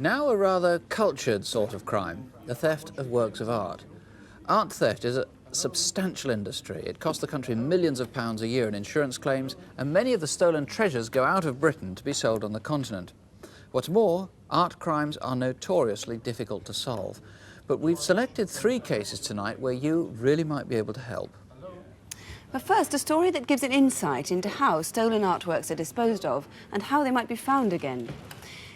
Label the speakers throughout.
Speaker 1: Now a rather cultured sort of crime, the theft of works of art. Art theft is a substantial industry. It costs the country millions of pounds a year in insurance claims, and many of the stolen treasures go out of Britain to be sold on the continent. What's more, art crimes are notoriously difficult to solve. But we've selected 3 cases tonight where you really might be able to help.
Speaker 2: But first, a story that gives an insight into how stolen artworks are disposed of and how they might be found again.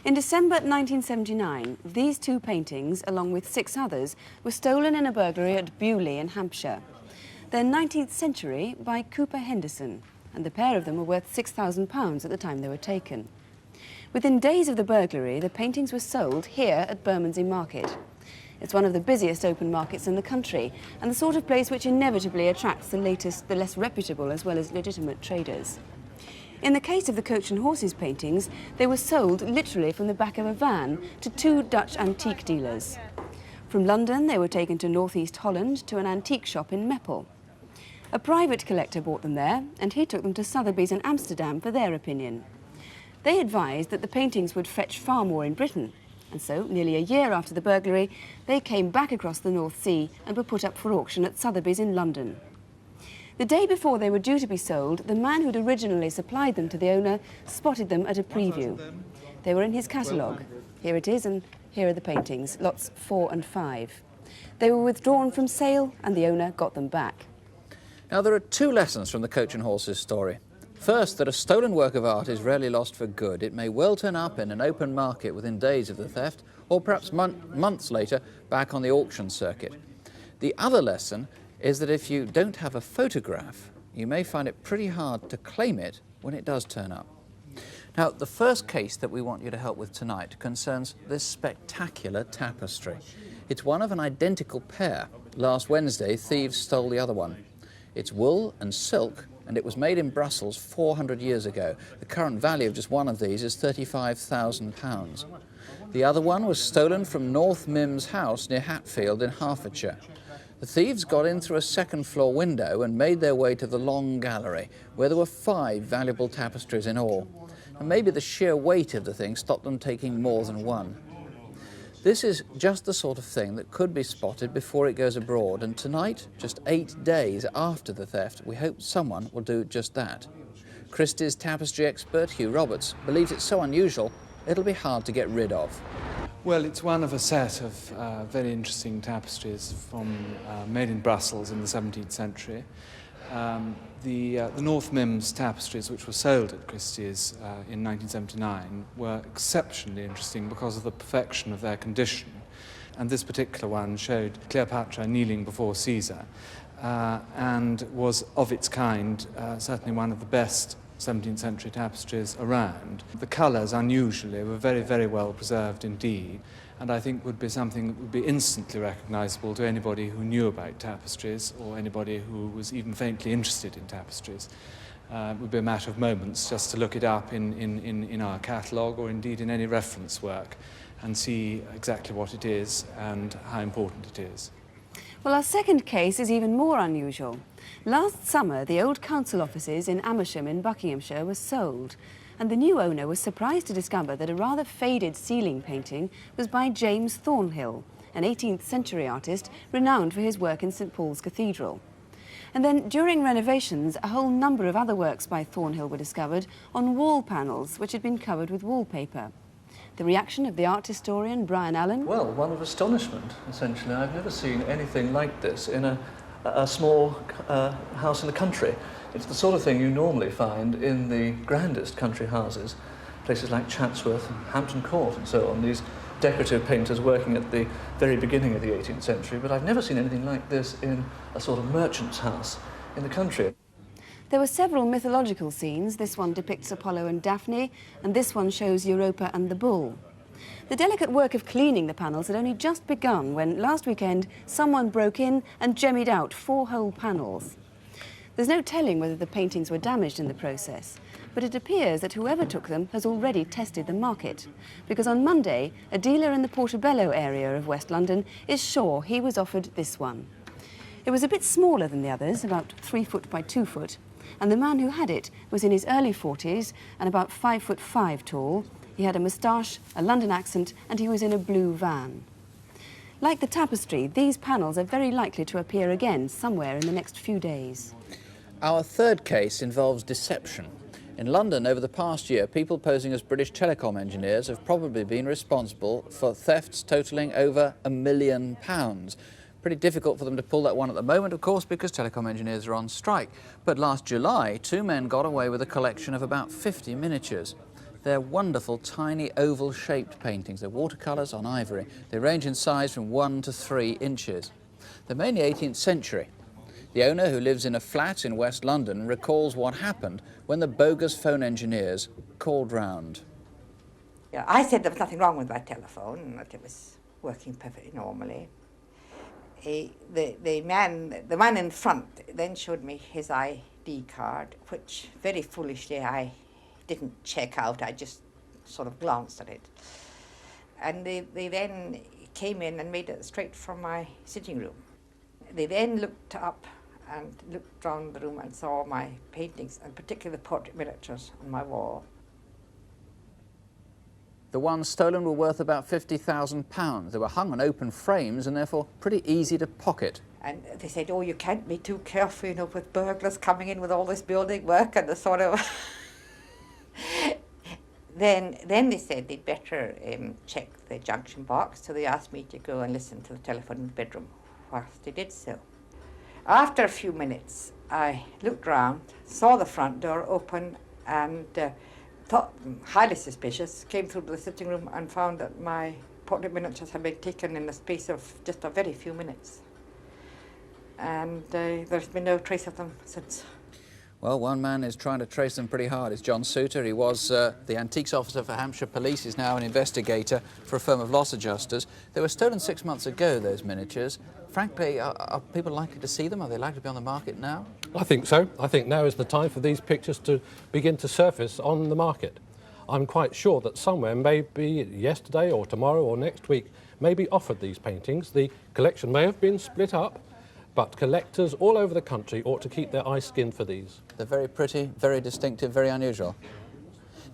Speaker 2: In December 1979, these 2 paintings, along with 6 others, were stolen in a burglary at Bewley in Hampshire. They're 19th century by Cooper Henderson, and the pair of them were worth £6,000 at the time they were taken. Within days of the burglary, the paintings were sold here at Bermondsey Market. It's one of the busiest open markets in the country, and the sort of place which inevitably attracts the less reputable as well as legitimate traders. In the case of the Coach and Horses paintings, they were sold literally from the back of a van to 2 Dutch antique dealers. From London, they were taken to North East Holland to an antique shop in Meppel. A private collector bought them there, and he took them to Sotheby's in Amsterdam for their opinion. They advised that the paintings would fetch far more in Britain, and so, nearly a year after the burglary, they came back across the North Sea and were put up for auction at Sotheby's in London. The day before they were due to be sold, the man who'd originally supplied them to the owner spotted them at a preview. They were in his catalogue. Here it is, and here are the paintings, lots 4 and 5. They were withdrawn from sale, and the owner got them back.
Speaker 1: Now, there are 2 lessons from the Coach and Horses story. First, that a stolen work of art is rarely lost for good. It may well turn up in an open market within days of the theft, or perhaps months later back on the auction circuit. The other lesson is that if you don't have a photograph, you may find it pretty hard to claim it when it does turn up. Now, the first case that we want you to help with tonight concerns this spectacular tapestry. It's one of an identical pair. Last Wednesday, thieves stole the other one. It's wool and silk, and it was made in Brussels 400 years ago. The current value of just one of these is £35,000. The other one was stolen from North Mim's house near Hatfield in Hertfordshire. The thieves got in through a 2nd-floor window and made their way to the long gallery, where there were 5 valuable tapestries in all. And maybe the sheer weight of the thing stopped them taking more than one. This is just the sort of thing that could be spotted before it goes abroad, and tonight, just 8 days after the theft, we hope someone will do just that. Christie's tapestry expert Hugh Roberts believes it's so unusual it'll be hard to get rid of.
Speaker 3: Well, it's one of a set of very interesting tapestries made in Brussels in the 17th century. The North Mim's tapestries, which were sold at Christie's in 1979, were exceptionally interesting because of the perfection of their condition. And this particular one showed Cleopatra kneeling before Caesar and was, of its kind, certainly one of the best 17th century tapestries around. The colours, unusually, were very, very well preserved indeed, and I think would be something that would be instantly recognisable to anybody who knew about tapestries or anybody who was even faintly interested in tapestries. It would be a matter of moments just to look it up in our catalogue or indeed in any reference work and see exactly what it is and how important it is.
Speaker 2: Well, our second case is even more unusual. Last summer, the old council offices in Amersham in Buckinghamshire were sold, and the new owner was surprised to discover that a rather faded ceiling painting was by James Thornhill, an 18th century artist renowned for his work in St Paul's Cathedral. And then, during renovations, a whole number of other works by Thornhill were discovered on wall panels which had been covered with wallpaper. The reaction of the art historian Brian Allen?
Speaker 4: Well, one of astonishment, essentially. I've never seen anything like this in a small house in the country. It's the sort of thing you normally find in the grandest country houses, places like Chatsworth and Hampton Court and so on, these decorative painters working at the very beginning of the 18th century, but I've never seen anything like this in a sort of merchant's house in the country.
Speaker 2: There were several mythological scenes. This one depicts Apollo and Daphne, and this one shows Europa and the bull. The delicate work of cleaning the panels had only just begun when, last weekend, someone broke in and jemmied out 4 whole panels. There's no telling whether the paintings were damaged in the process, but it appears that whoever took them has already tested the market, because on Monday, a dealer in the Portobello area of West London is sure he was offered this one. It was a bit smaller than the others, about 3 foot by 2 foot, and the man who had it was in his early 40s and about 5'5" tall. He had a moustache, a London accent, and he was in a blue van. Like the tapestry, these panels are very likely to appear again somewhere in the next few days.
Speaker 1: Our third case involves deception. In London, over the past year, people posing as British telecom engineers have probably been responsible for thefts totalling over £1 million. Pretty difficult for them to pull that one at the moment, of course, because telecom engineers are on strike. But last July, 2 men got away with a collection of about 50 miniatures. They're wonderful, tiny, oval-shaped paintings. They're watercolours on ivory. They range in size from 1 to 3 inches. They're mainly 18th century. The owner, who lives in a flat in West London, recalls what happened when the bogus phone engineers called round.
Speaker 5: Yeah, I said there was nothing wrong with my telephone, that it was working perfectly normally. The man in front then showed me his ID card, which very foolishly I didn't check out. I just sort of glanced at it. And they then came in and made it straight from my sitting room. They then looked up and looked around the room and saw my paintings, and particularly the portrait miniatures on my wall.
Speaker 1: The ones stolen were worth about £50,000. They were hung on open frames and therefore pretty easy to pocket.
Speaker 5: And they said, oh, you can't be too careful, you know, with burglars coming in with all this building work and the sort of... Then they said they'd better check the junction box, so they asked me to go and listen to the telephone in the bedroom whilst they did so. After a few minutes, I looked round, saw the front door open, and thought, highly suspicious, came through to the sitting room and found that my portrait miniatures had been taken in the space of just a very few minutes. And there's been no trace of them since.
Speaker 1: Well, one man is trying to trace them pretty hard. It's John Souter. He was the antiques officer for Hampshire Police. He's now an investigator for a firm of loss adjusters. They were stolen 6 months ago, those miniatures. Frankly, are people likely to see them? Are they likely to be on the market now?
Speaker 6: I think so. I think now is the time for these pictures to begin to surface on the market. I'm quite sure that somewhere, maybe yesterday or tomorrow or next week, may be offered these paintings. The collection may have been split up, but collectors all over the country ought to keep their eye skinned for these.
Speaker 1: They're very pretty, very distinctive, very unusual.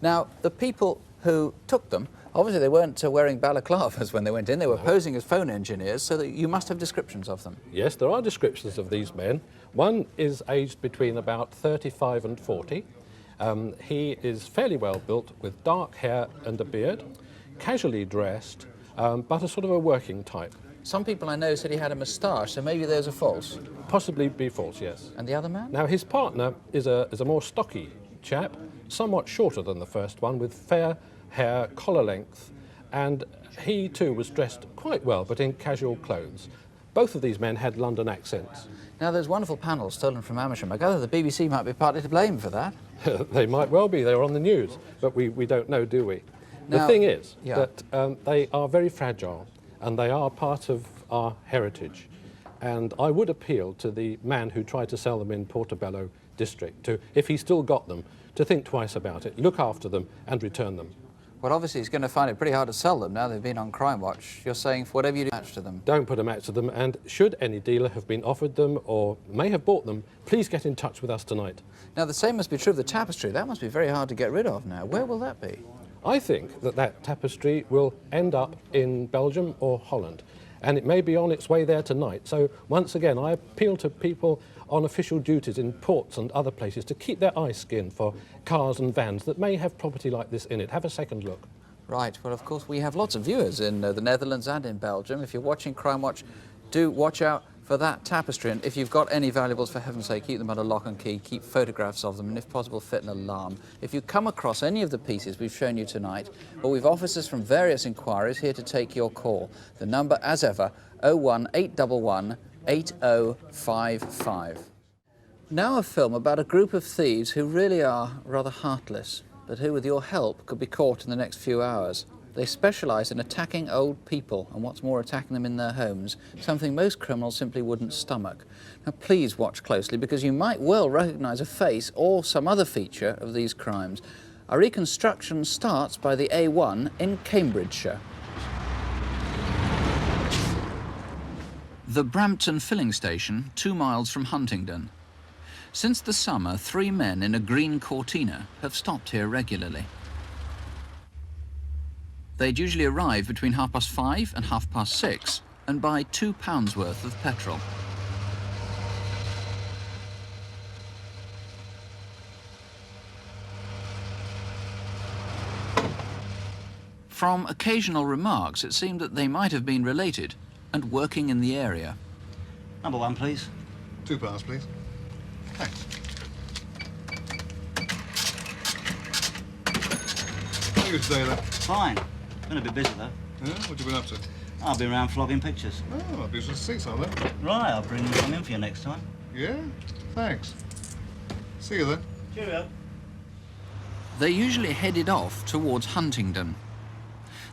Speaker 1: Now, the people who took them, obviously they weren't wearing balaclavas when they went in. They were posing as phone engineers, so that you must have descriptions of them.
Speaker 6: Yes, there are descriptions of these men. One is aged between about 35 and 40. He is fairly well built, with dark hair and a beard, casually dressed, but a sort of a working type.
Speaker 1: Some people I know said he had a moustache, so maybe those are false.
Speaker 6: Possibly be false, yes.
Speaker 1: And the other man?
Speaker 6: Now, his partner is a more stocky chap, somewhat shorter than the first one, with fair hair, collar length, and he too was dressed quite well, but in casual clothes. Both of these men had London accents.
Speaker 1: Now, those wonderful panels stolen from Amersham, I gather the BBC might be partly to blame for that.
Speaker 6: They might well be. They were on the news, but we don't know, do we?
Speaker 1: Now,
Speaker 6: the thing is
Speaker 1: yeah,
Speaker 6: that they are very fragile, and they are part of our heritage. And I would appeal to the man who tried to sell them in Portobello district to, if he still got them, to think twice about it, look after them and return them.
Speaker 1: Well, obviously he's going to find it pretty hard to sell them now they've been on Crimewatch. You're saying whatever you do, match to them.
Speaker 6: Don't put a match to them, and should any dealer have been offered them or may have bought them, please get in touch with us tonight.
Speaker 1: Now, the same must be true of the tapestry. That must be very hard to get rid of now. Where will that be?
Speaker 6: I think that tapestry will end up in Belgium or Holland, and it may be on its way there tonight. So once again, I appeal to people on official duties in ports and other places to keep their eye skinned for cars and vans that may have property like this in it. Have a second look.
Speaker 1: Right. Well, of course, we have lots of viewers in the Netherlands and in Belgium. If you're watching Crimewatch, do watch out for that tapestry. And if you've got any valuables, for heaven's sake, keep them under lock and key, keep photographs of them, and if possible, fit an alarm. If you come across any of the pieces we've shown you tonight, well, we've officers from various inquiries here to take your call. The number, as ever, 01811 8055. Now a film about a group of thieves who really are rather heartless, but who, with your help, could be caught in the next few hours. They specialise in attacking old people, and what's more, attacking them in their homes, something most criminals simply wouldn't stomach. Now, please watch closely, because you might well recognise a face or some other feature of these crimes. Our reconstruction starts by the A1 in Cambridgeshire. The Brampton filling station, 2 miles from Huntingdon. Since the summer, 3 men in a green Cortina have stopped here regularly. They'd usually arrive between 5:30 and 6:30 and buy £2 worth of petrol. From occasional remarks, it seemed that they might have been related and working in the area.
Speaker 7: Number 1, please.
Speaker 8: £2, please. Thanks. How are you today, then?
Speaker 7: Fine. Been a bit busy, though.
Speaker 8: Yeah? What have you been up to?
Speaker 7: I've been around flogging pictures.
Speaker 8: Oh, I'll be interested to see some of them.
Speaker 7: Right, I'll bring some in for you next time.
Speaker 8: Yeah? Thanks. See you then.
Speaker 7: Cheerio.
Speaker 1: They usually headed off towards Huntingdon.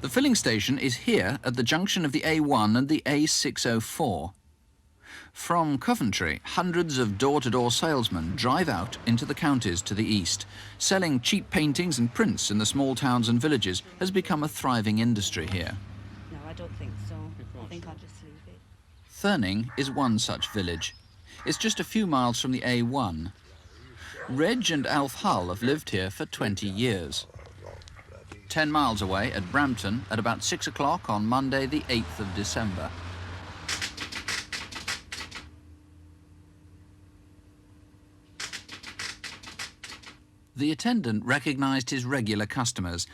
Speaker 1: The filling station is here at the junction of the A1 and the A604. From Coventry, hundreds of door-to-door salesmen drive out into the counties to the east. Selling cheap paintings and prints in the small towns and villages has become a thriving industry here.
Speaker 2: No, I don't think so. I think I'll just leave it.
Speaker 1: Thurning is one such village. It's just a few miles from the A1. Reg and Alf Hull have lived here for 20 years. 10 miles away at Brampton at about 6 o'clock on Monday, the 8th of December. The attendant recognised his regular customers,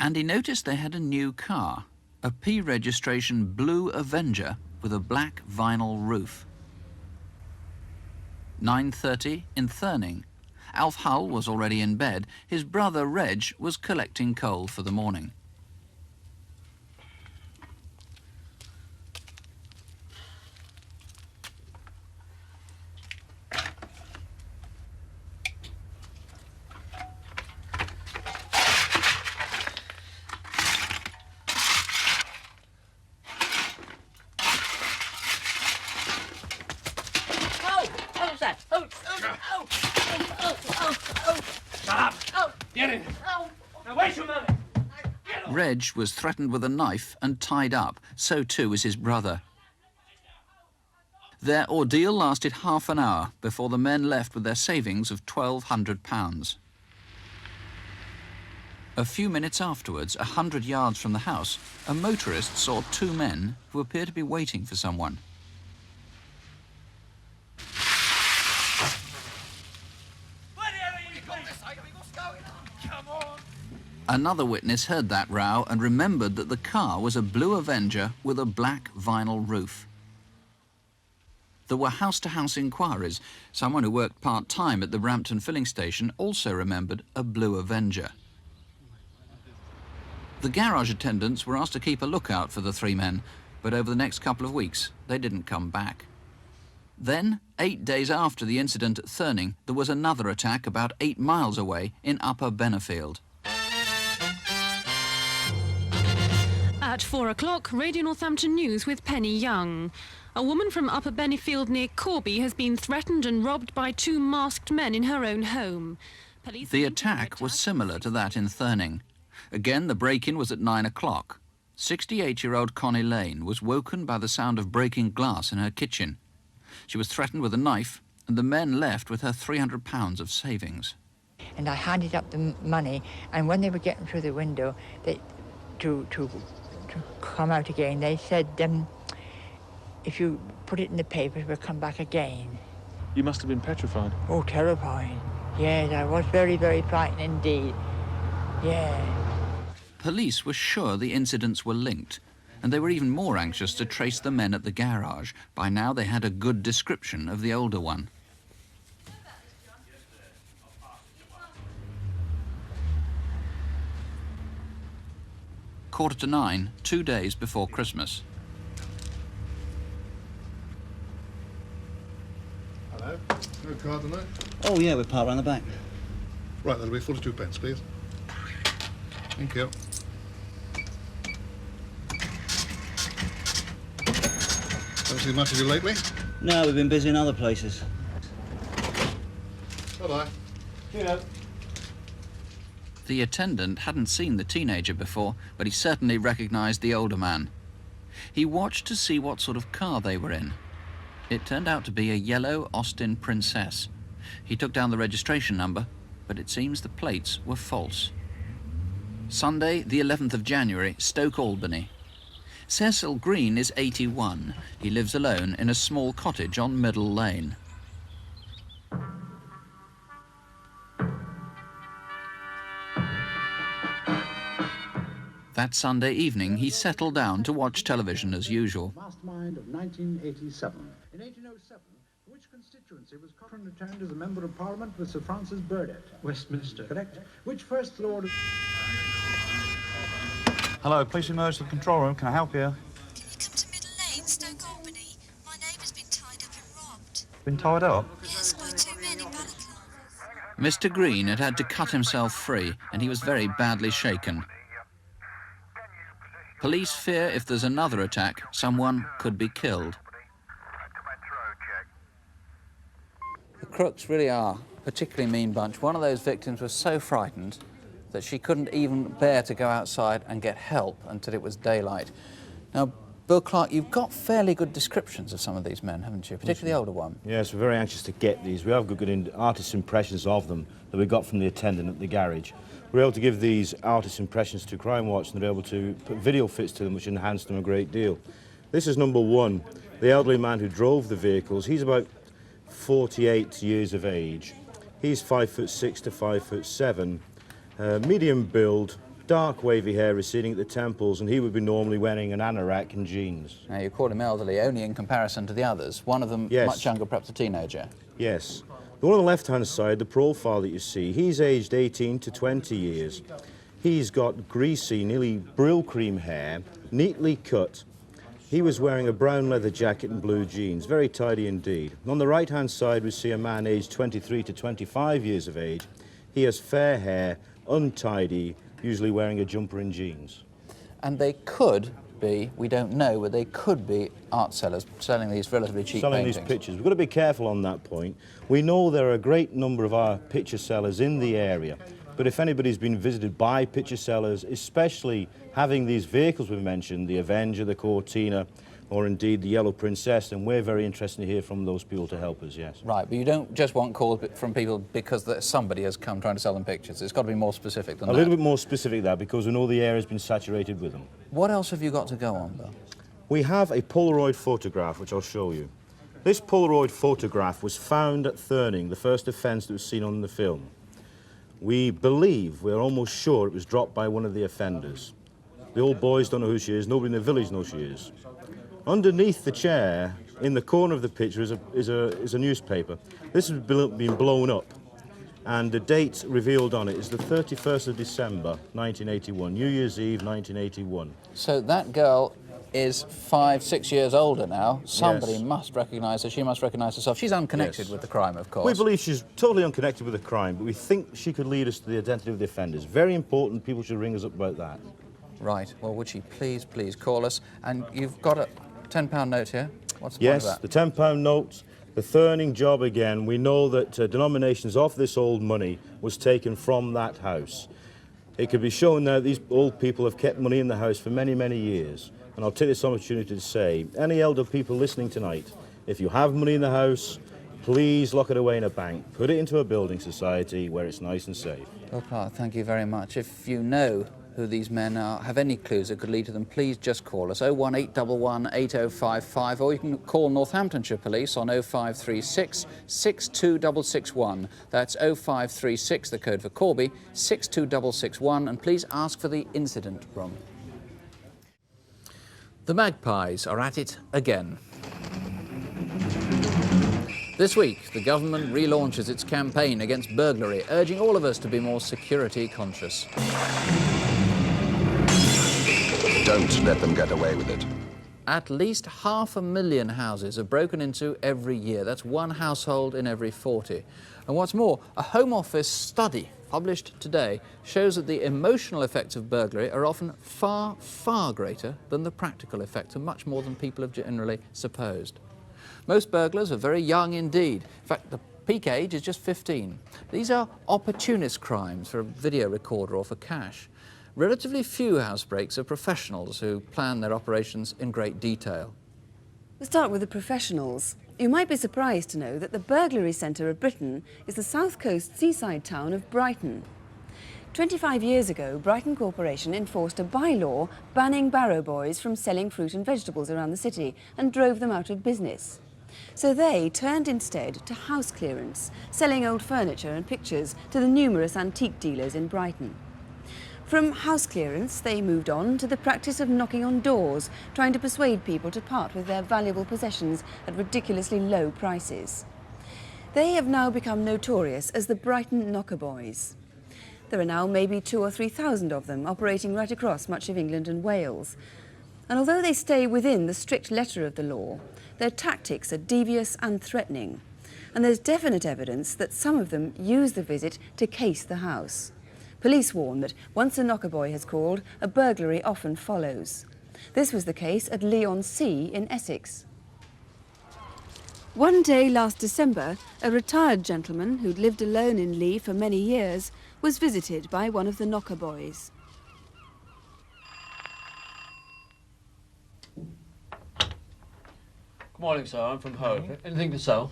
Speaker 1: and he noticed they had a new car, a P registration blue Avenger with a black vinyl roof. 9:30 in Thurning. Alf Hull was already in bed. His brother Reg was collecting coal for the morning. Reg was threatened with a knife and tied up. So too was his brother. Their ordeal lasted half an hour before the men left with their savings of £1,200. A few minutes afterwards, 100 yards from the house, a motorist saw two men who appeared to be waiting for someone. Another witness heard that row and remembered that the car was a blue Avenger with a black vinyl roof. There were house-to-house inquiries. Someone who worked part-time at the Brampton filling station also remembered a blue Avenger. The garage attendants were asked to keep a lookout for the three men, but over the next couple of weeks, they didn't come back. Then, 8 days after the incident at Thurning, there was another attack about 8 miles away in Upper Bennerfield.
Speaker 9: At 4 o'clock, Radio Northampton News with Penny Young. A woman from Upper Bennerfield near Corby has been threatened and robbed by two masked men in her own home.
Speaker 1: The attack was similar to that in Thurning. Again, the break-in was at 9 o'clock. 68-year-old Connie Lane was woken by the sound of breaking glass in her kitchen. She was threatened with a knife, and the men left with her £300 of savings.
Speaker 10: And I handed up the money, and when they were getting through the window, to come out again, they said, if you put it in the papers, we'll come back again.
Speaker 3: You must have been petrified.
Speaker 10: Oh, terrifying. Yes, I was very, very frightened indeed. Yeah.
Speaker 1: Police were sure the incidents were linked, and they were even more anxious to trace the men at the garage. By now they had a good description of the older one. Quarter to 9, 2 days before Christmas.
Speaker 8: Hello. No card tonight?
Speaker 7: Oh, yeah, we're parked around the back.
Speaker 8: Right, that'll be 42p, please. Thank you. Haven't seen much of you lately?
Speaker 7: No, we've been busy in other places.
Speaker 8: Bye-bye.
Speaker 7: Cheerio.
Speaker 1: The attendant hadn't seen the teenager before, but he certainly recognised the older man. He watched to see what sort of car they were in. It turned out to be a yellow Austin Princess. He took down the registration number, but it seems the plates were false. Sunday, the 11th of January, Stoke Albany. Cecil Green is 81. He lives alone in a small cottage on Middle Lane. That Sunday evening, he settled down to watch television as usual.
Speaker 11: Mastermind of 1987. In 1807, which constituency was Cochrane returned as a Member of Parliament with Sir Francis Burdett? Westminster. Correct. Which First Lord...
Speaker 12: Hello, police emergency control room. Can I help you?
Speaker 13: Can you come to Middle Lane, Stoke Albany? My neighbour's been tied up and robbed.
Speaker 12: Been tied up?
Speaker 13: Yes, by two men in balaclavas.
Speaker 1: Mr. Green had had to cut himself free, and he was very badly shaken. Police fear if there's another attack, someone could be killed. The crooks really are a particularly mean bunch. One of those victims was so frightened that she couldn't even bear to go outside and get help until it was daylight. Now, Bill Clark, you've got fairly good descriptions of some of these men, haven't you? Particularly the older one.
Speaker 14: Yes, we're very anxious to get these. We have good artist impressions of them that we got from the attendant at the garage. We're able to give these artist impressions to Crimewatch, and they're able to put video fits to them, which enhanced them a great deal. This is number one, the elderly man who drove the vehicles. He's about 48 years of age. He's 5'6" to 5'7", medium build, dark wavy hair receding at the temples, and he would be normally wearing an anorak and jeans.
Speaker 1: Now, you call him elderly only in comparison to the others. One of them much younger, perhaps a teenager.
Speaker 14: Yes. The one on the left-hand side, the profile that you see, he's aged 18 to 20 years. He's got greasy, nearly brill cream hair, neatly cut. He was wearing a brown leather jacket and blue jeans, very tidy indeed. And on the right-hand side, we see a man aged 23 to 25 years of age. He has fair hair, untidy, usually wearing a jumper and jeans.
Speaker 1: And they could be, we don't know, but they could be art sellers selling these relatively cheap paintings.
Speaker 14: Selling these pictures. We've got to be careful on that point. We know there are a great number of our picture sellers in the area, but if anybody's been visited by picture sellers, especially having these vehicles we've mentioned, the Avenger, the Cortina, or indeed the Yellow Princess, and we're very interested to hear from those people to help us, yes.
Speaker 1: Right, but you don't just want calls from people because somebody has come trying to sell them pictures. It's got to be more specific than that.
Speaker 14: A little bit more specific than that, because we know the area's been saturated with them.
Speaker 1: What else have you got to go on, Bill?
Speaker 14: We have a Polaroid photograph, which I'll show you. This Polaroid photograph was found at Thurning, the first offence that was seen on the film. We believe, we're almost sure, it was dropped by one of the offenders. The old boys don't know who she is, nobody in the village knows who she is. Underneath the chair, in the corner of the picture, is a newspaper. This has been blown up, and the date revealed on it is the 31st of December, 1981, New Year's Eve, 1981.
Speaker 1: So that girl is 5, 6 years older now. Somebody must recognise her. She must recognise herself. She's unconnected with the crime, of course.
Speaker 14: We believe she's totally unconnected with the crime, but we think she could lead us to the identity of the offenders. Very important. People should ring us up about that.
Speaker 1: Right. Well, would she please call us? And you've got a £10 note here. What's the point of that?
Speaker 14: Yes, the £10 note, the Thurning job again. We know that denominations of this old money was taken from that house. It could be shown now that these old people have kept money in the house for many, many years. And I'll take this opportunity to say, any elder people listening tonight, if you have money in the house, please lock it away in a bank. Put it into a building society where it's nice and safe.
Speaker 1: Well, Clark, thank you very much. If you know who these men are, have any clues that could lead to them, please just call us, 01811 8055, or you can call Northamptonshire Police on 0536 62661. That's 0536, the code for Corby, 62661, and please ask for the incident room. The Magpies are at it again. This week, the government relaunches its campaign against burglary, urging all of us to be more security conscious.
Speaker 15: Don't let them get away with it.
Speaker 1: At least 500,000 houses are broken into every year. That's one household in every 40. And what's more, a Home Office study published today shows that the emotional effects of burglary are often far, far greater than the practical effects, and much more than people have generally supposed. Most burglars are very young indeed. In fact, the peak age is just 15. These are opportunist crimes for a video recorder or for cash. Relatively few housebreaks are professionals who plan their operations in great detail.
Speaker 2: We'll start with the professionals. You might be surprised to know that the burglary centre of Britain is the south coast seaside town of Brighton. 25 years ago, Brighton Corporation enforced a bylaw banning barrow boys from selling fruit and vegetables around the city and drove them out of business. So they turned instead to house clearance, selling old furniture and pictures to the numerous antique dealers in Brighton. From house clearance, they moved on to the practice of knocking on doors, trying to persuade people to part with their valuable possessions at ridiculously low prices. They have now become notorious as the Brighton Knocker Boys. There are now maybe 2,000 or 3,000 of them operating right across much of England and Wales. And although they stay within the strict letter of the law, their tactics are devious and threatening. And there's definite evidence that some of them use the visit to case the house. Police warn that once a knocker boy has called, a burglary often follows. This was the case at Leigh-on-Sea in Essex. One day last December, a retired gentleman who'd lived alone in Leigh for many years was visited by one of the knocker boys.
Speaker 16: Good morning, sir. I'm from home. Anything to sell?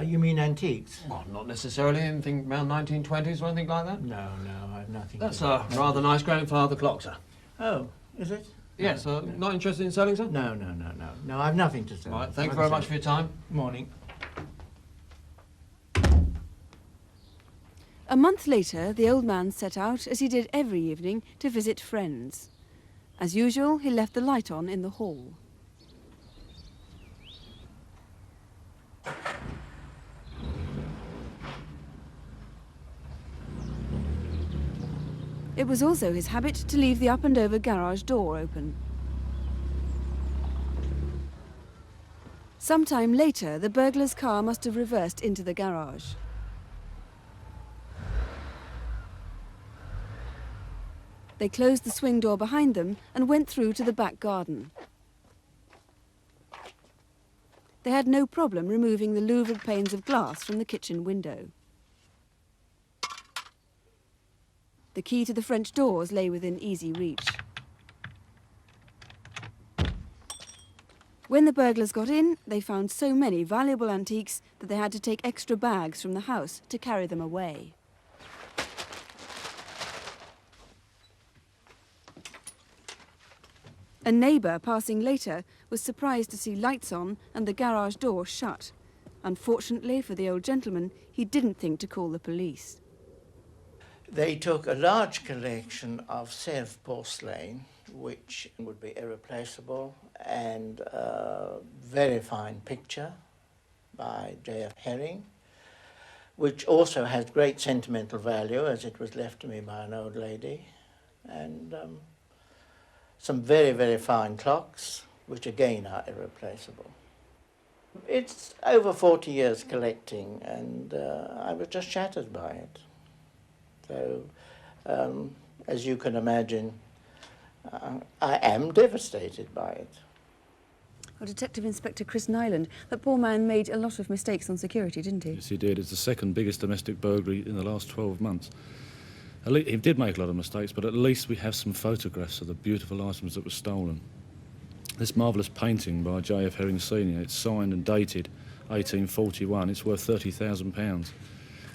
Speaker 17: You mean antiques?
Speaker 16: Well, not necessarily. Anything around 1920s or anything like that?
Speaker 17: No, I've nothing.
Speaker 16: That's a rather nice grandfather clock, sir.
Speaker 17: Oh, is it?
Speaker 16: Yes, not interested in selling, sir?
Speaker 17: No, I've nothing to sell.
Speaker 16: Right, thank you very much for your time.
Speaker 17: Morning.
Speaker 2: A month later, the old man set out, as he did every evening, to visit friends. As usual, he left the light on in the hall. It was also his habit to leave the up-and-over garage door open. Sometime later, the burglar's car must have reversed into the garage. They closed the swing door behind them and went through to the back garden. They had no problem removing the louvered panes of glass from the kitchen window. The key to the French doors lay within easy reach. When the burglars got in, they found so many valuable antiques that they had to take extra bags from the house to carry them away. A neighbour passing later was surprised to see lights on and the garage door shut. Unfortunately for the old gentleman, he didn't think to call the police.
Speaker 17: They took a large collection of Sèvres porcelain, which would be irreplaceable, and a very fine picture by J.F. Herring, which also has great sentimental value, as it was left to me by an old lady, and some very, very fine clocks, which again are irreplaceable. It's over 40 years collecting, and I was just shattered by it. So, as you can imagine, I am devastated by it.
Speaker 2: Oh, Detective Inspector Chris Nyland, that poor man made a lot of mistakes on security, didn't he?
Speaker 18: Yes, he did. It's the second biggest domestic burglary in the last 12 months. He did make a lot of mistakes, but at least we have some photographs of the beautiful items that were stolen. This marvellous painting by J.F. Herring Sr., it's signed and dated 1841. It's worth £30,000.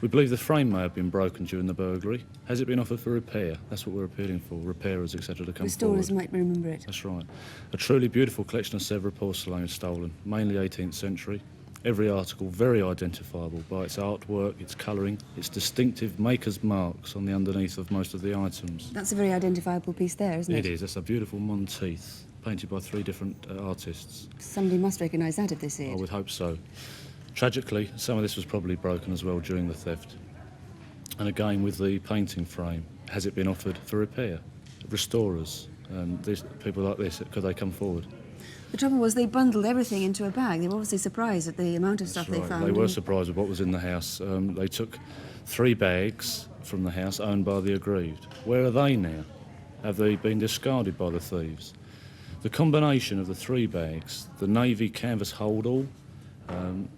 Speaker 18: We believe the frame may have been broken during the burglary. Has it been offered for repair? That's what we're appealing for, repairers, etc. to come
Speaker 2: Restorers
Speaker 18: forward.
Speaker 2: might remember it.
Speaker 18: That's right. A truly beautiful collection of Sèvres porcelain is stolen, mainly 18th century. Every article very identifiable by its artwork, its colouring, its distinctive maker's marks on the underneath of most of the items.
Speaker 2: That's a very identifiable piece there, isn't it?
Speaker 18: It is. That's a beautiful Monteith, painted by 3 different artists.
Speaker 2: Somebody must recognise that if they see it.
Speaker 18: I would hope so. Tragically, some of this was probably broken as well during the theft. And again, with the painting frame, has it been offered for repair? Restorers, people like this, could they come forward?
Speaker 2: The trouble was they bundled everything into a bag. They were obviously surprised at the amount of stuff they found.
Speaker 18: They were surprised with what was in the house. They took 3 bags from the house owned by the aggrieved. Where are they now? Have they been discarded by the thieves? The combination of the 3 bags, the navy canvas holdall,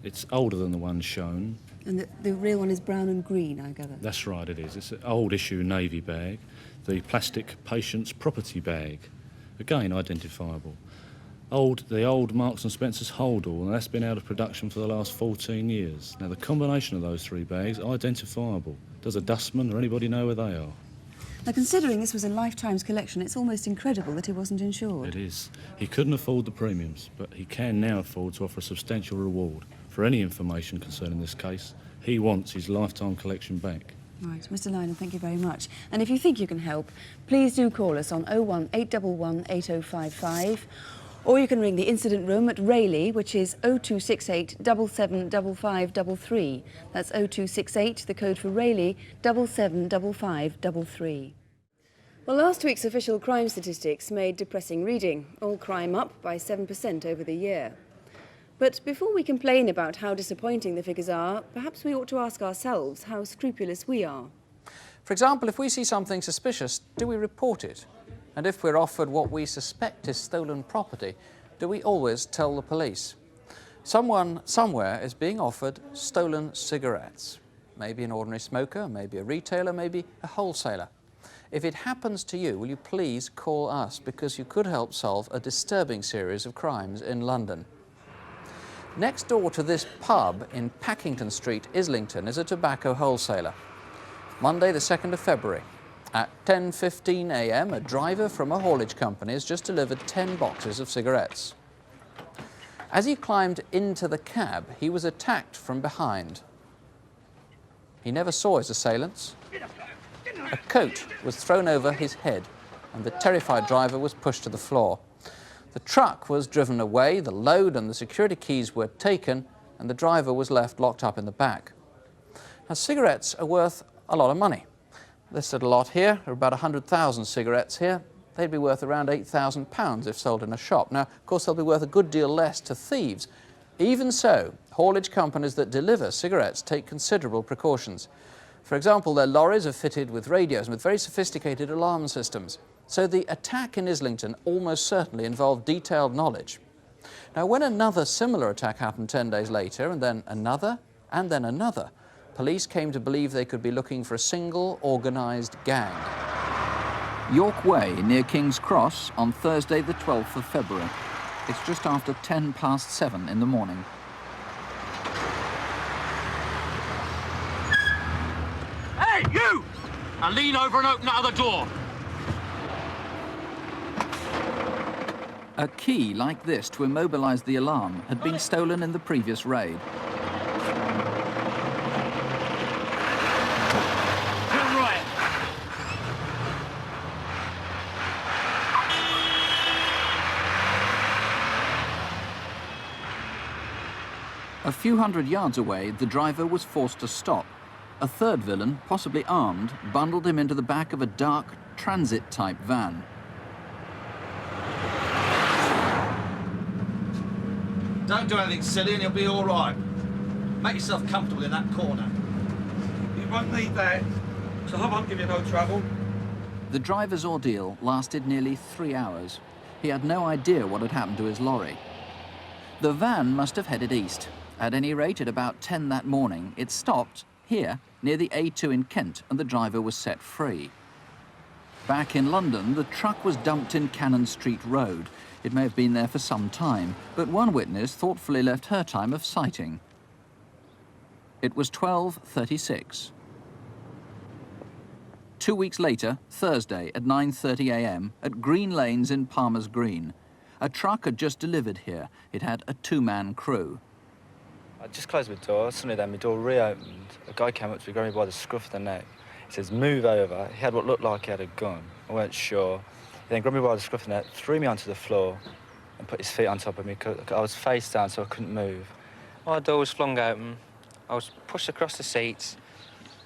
Speaker 18: it's older than the one shown.
Speaker 2: And the real one is brown and green, I gather.
Speaker 18: That's right, it is. It's an old issue navy bag. The plastic patient's property bag, again identifiable. The old Marks and Spencer's holdall, and that's been out of production for the last 14 years. Now, the combination of those 3 bags, identifiable. Does a dustman or anybody know where they are?
Speaker 2: Now, considering this was a lifetime's collection, it's almost incredible that he wasn't insured.
Speaker 18: It is. He couldn't afford the premiums, but he can now afford to offer a substantial reward for any information concerning this case. He wants his lifetime collection back.
Speaker 2: Right, Mr. Lynham, thank you very much. And if you think you can help, please do call us on 01811 8055, or you can ring the incident room at Rayleigh, which is 0268 775533. That's 0268, the code for Rayleigh, 775533. Well, last week's official crime statistics made depressing reading, all crime up by 7% over the year. But before we complain about how disappointing the figures are, perhaps we ought to ask ourselves how scrupulous we are.
Speaker 1: For example, if we see something suspicious, do we report it? And if we're offered what we suspect is stolen property, do we always tell the police? Someone somewhere is being offered stolen cigarettes. Maybe an ordinary smoker, maybe a retailer, maybe a wholesaler. If it happens to you, will you please call us, because you could help solve a disturbing series of crimes in London. Next door to this pub in Packington Street, Islington, is a tobacco wholesaler. Monday the 2nd of February. At 10:15 a.m, a driver from a haulage company has just delivered 10 boxes of cigarettes. As he climbed into the cab, he was attacked from behind. He never saw his assailants. A coat was thrown over his head, and the terrified driver was pushed to the floor. The truck was driven away, the load and the security keys were taken, and the driver was left locked up in the back. Now, cigarettes are worth a lot of money. Listed a lot here, there are about 100,000 cigarettes here. They'd be worth around £8,000 if sold in a shop. Now, of course, they'll be worth a good deal less to thieves. Even so, haulage companies that deliver cigarettes take considerable precautions. For example, their lorries are fitted with radios and with very sophisticated alarm systems. So the attack in Islington almost certainly involved detailed knowledge. Now, when another similar attack happened 10 days later, and then another, and then another, police came to believe they could be looking for a single organised gang. York Way, near King's Cross, on Thursday the 12th of February. It's just after 7:10 in the morning.
Speaker 19: Hey, you! Now lean over and open that other door.
Speaker 1: A key like this to immobilise the alarm had been stolen in the previous raid. A few hundred yards away, the driver was forced to stop. A third villain, possibly armed, bundled him into the back of a dark, transit-type van.
Speaker 20: Don't do anything silly and you'll be all right. Make yourself comfortable in that corner.
Speaker 19: You won't need that, so I won't give you no trouble.
Speaker 1: The driver's ordeal lasted nearly 3 hours. He had no idea what had happened to his lorry. The van must have headed east. At any rate, at about 10 that morning, it stopped here, near the A2 in Kent, and the driver was set free. Back in London, the truck was dumped in Cannon Street Road. It may have been there for some time, but one witness thoughtfully left her time of sighting. It was 12:36. 2 weeks later, Thursday at 9:30 a.m, at Green Lanes in Palmer's Green, a truck had just delivered here. It had a two-man crew.
Speaker 21: I just closed my door. Suddenly then my door reopened. A guy came up to me, grabbed me by the scruff of the neck. He says, "Move over." He had what looked like he had a gun. I weren't sure. He then grabbed me by the scruff of the neck, threw me onto the floor and put his feet on top of me. I was face down, so I couldn't move.
Speaker 22: My door was flung open. I was pushed across the seats.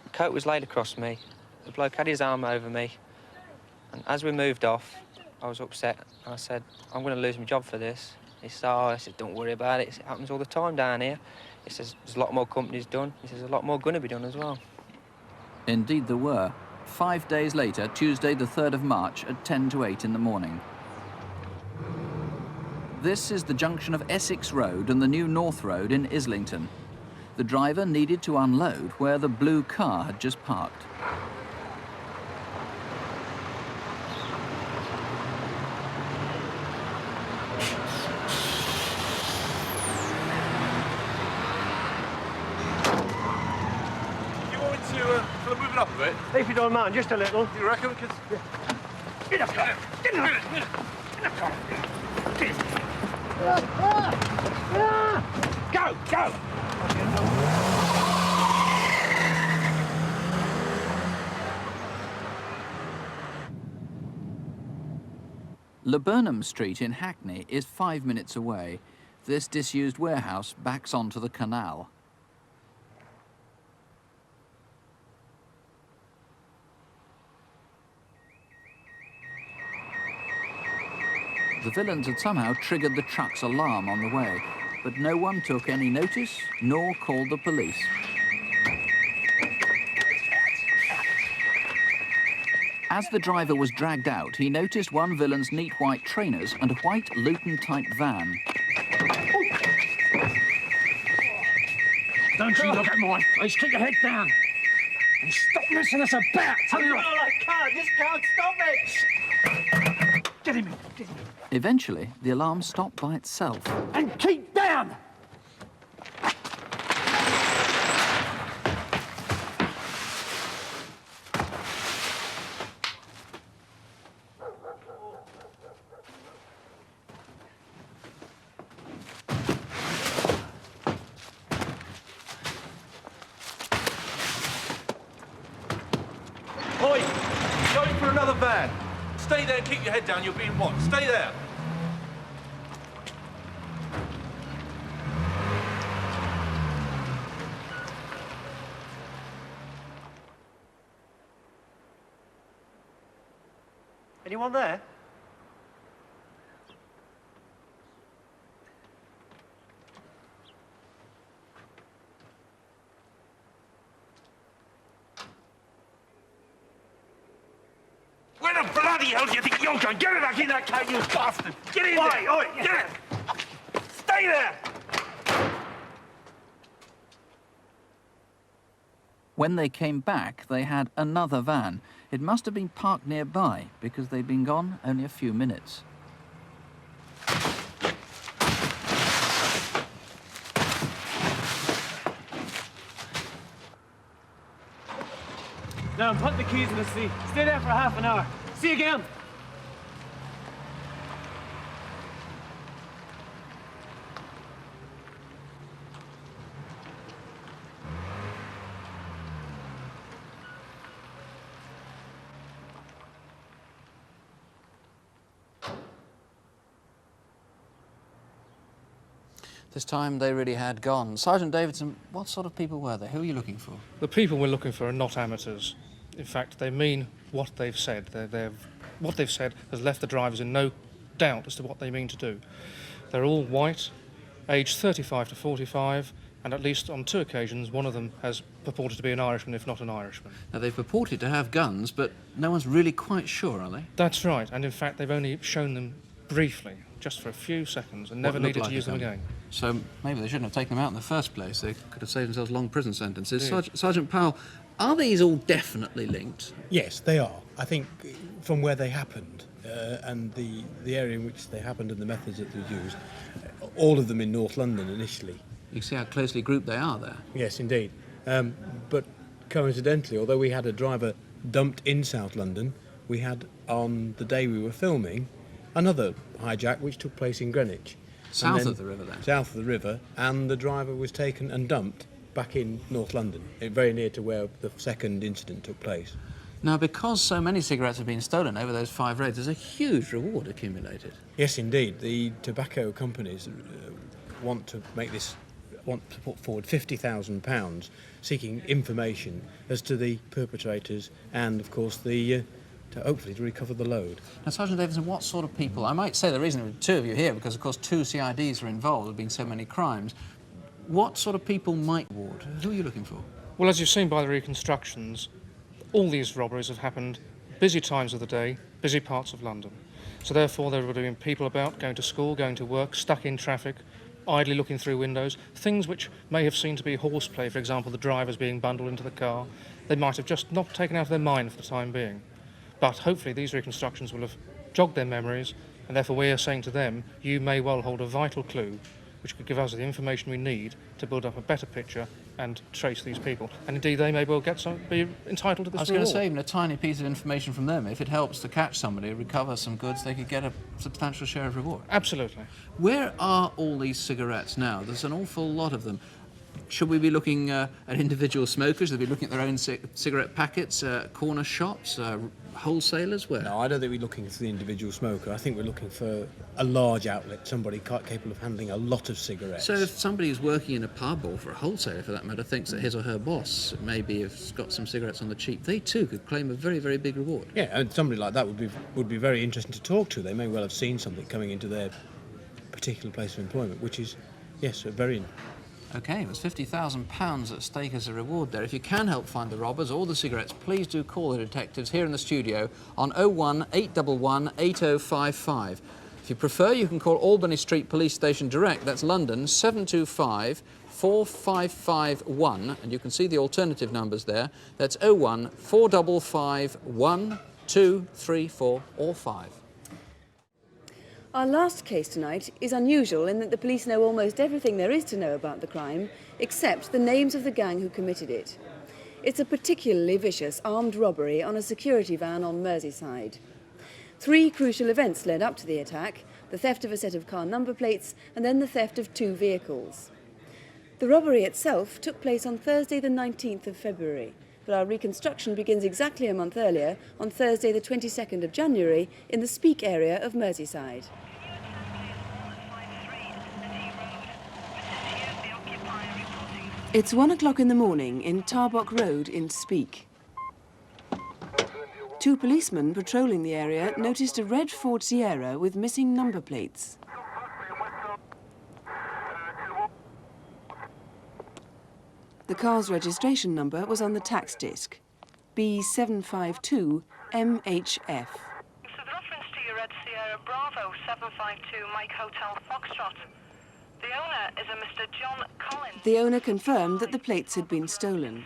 Speaker 22: The coat was laid across me. The bloke had his arm over me. And as we moved off, I was upset. And I said, "I'm going to lose my job for this." He said, I said, "Don't worry about it. It happens all the time down here." He says, "There's a lot more companies done." He says, "A lot more going to be done as well."
Speaker 1: Indeed there were. 5 days later, Tuesday the 3rd of March at 10 to 8 in the morning. This is the junction of Essex Road and the new North Road in Islington. The driver needed to unload where the blue car had just parked.
Speaker 19: a bit.
Speaker 4: If you don't mind, just a little.
Speaker 19: You reckon we could...
Speaker 4: Get up, get in the car. Go, go!
Speaker 1: Laburnum Street in Hackney is 5 minutes away. This disused warehouse backs onto the canal. The villains had somehow triggered the truck's alarm on the way, but no one took any notice nor called the police. As the driver was dragged out, he noticed one villain's neat white trainers and a white Luton-type van.
Speaker 4: Don't you look at my face. Keep your head down. And stop messing us about.
Speaker 20: I can't. Just can't stop it.
Speaker 4: Get him in. Get him in.
Speaker 1: Eventually, the alarm stopped by itself.
Speaker 4: And keep down.
Speaker 20: Oi! Going for another van. Stay there and keep your head down. You're being watched. Stay there.
Speaker 4: Anyone there?
Speaker 19: Where the bloody hell do you think you're going? Get it back in that car, you bastard! Get in there!
Speaker 4: Oi,
Speaker 19: Get it! Stay there!
Speaker 1: When they came back, they had another van. It must have been parked nearby because they'd been gone only a few minutes.
Speaker 4: Now, put the keys in the seat. Stay there for half an hour. See you again.
Speaker 1: This time they really had gone. Sergeant Davidson, what sort of people were they? Who are you looking for?
Speaker 5: The people we're looking for are not amateurs. In fact, they mean what they've said. What they've said has left the drivers in no doubt as to what they mean to do. They're all white, aged 35 to 45, and at least on 2 occasions, one of them has purported to be an Irishman, if not an Irishman.
Speaker 1: Now, they've purported to have guns, but no one's really quite sure, are they?
Speaker 5: That's right, and in fact, they've only shown them briefly, just for a few seconds, and never needed to use them again.
Speaker 1: So maybe they shouldn't have taken them out in the first place. They could have saved themselves long prison sentences.
Speaker 5: Indeed.
Speaker 1: Sergeant Powell, are these all definitely linked?
Speaker 23: Yes, they are. I think from where they happened and the area in which they happened and the methods that they used, all of them in North London initially.
Speaker 1: You see how closely grouped they are there?
Speaker 23: Yes, indeed. But coincidentally, although we had a driver dumped in South London, we had, on the day we were filming, another hijack which took place in Greenwich.
Speaker 1: South of the river, then?
Speaker 23: South of the river, and the driver was taken and dumped back in North London, very near to where the second incident took place.
Speaker 1: Now, because so many cigarettes have been stolen over those 5 raids, there's a huge reward accumulated.
Speaker 23: Yes, indeed. The tobacco companies want to put forward £50,000 seeking information as to the perpetrators and, of course, hopefully to recover the load.
Speaker 1: Now, Sergeant Davidson, what sort of people? I might say the reason there are 2 of you here because, of course, 2 CIDs are involved. There have been so many crimes. What sort of people might ward? Who are you looking for?
Speaker 5: Well, as you've seen by the reconstructions, all these robberies have happened busy times of the day, busy parts of London. So therefore there would have been people about, going to school, going to work, stuck in traffic, idly looking through windows, things which may have seemed to be horseplay, for example, the drivers being bundled into the car. They might have just not taken out of their mind for the time being. But hopefully these reconstructions will have jogged their memories, and therefore we are saying to them, you may well hold a vital clue which could give us the information we need to build up a better picture and trace these people. And indeed, they may well be entitled to this
Speaker 1: I was going to say, even a tiny piece of information from them, if it helps to catch somebody, recover some goods, they could get a substantial share of reward.
Speaker 5: Absolutely.
Speaker 1: Where are all these cigarettes now? There's an awful lot of them. Should we be looking at individual smokers? Should we be looking at their own cigarette packets, corner shops, wholesalers? Where?
Speaker 23: No, I don't think we're looking for the individual smoker. I think we're looking for a large outlet, somebody quite capable of handling a lot of cigarettes.
Speaker 1: So if somebody who's working in a pub, or for a wholesaler for that matter, thinks that his or her boss maybe has got some cigarettes on the cheap, they too could claim a very, very big reward.
Speaker 23: Yeah, and somebody like that would be very interesting to talk to. They may well have seen something coming into their particular place of employment, which is, yes, very...
Speaker 1: OK, there's £50,000 at stake as a reward there. If you can help find the robbers or the cigarettes, please do call the detectives here in the studio on 01 811 8055. If you prefer, you can call Albany Street Police Station direct. That's London, 725 4551. And you can see the alternative numbers there. That's 01 455 1 2 3 4 or 5.
Speaker 2: Our last case tonight is unusual in that the police know almost everything there is to know about the crime, except the names of the gang who committed it. It's a particularly vicious armed robbery on a security van on Merseyside. 3 crucial events led up to the attack: the theft of a set of car number plates and then the theft of 2 vehicles. The robbery itself took place on Thursday the 19th of February, but our reconstruction begins exactly a month earlier, on Thursday the 22nd of January, in the Speke area of Merseyside. It's 1 o'clock in the morning in Tarbock Road in Speke. 2 policemen patrolling the area noticed a red Ford Sierra with missing number plates. The car's registration number was on the tax disc, B752MHF.
Speaker 3: With reference to your red Sierra Bravo 752 Mike Hotel Foxtrot, the owner is a Mr. John Collins.
Speaker 2: The owner confirmed that the plates had been stolen.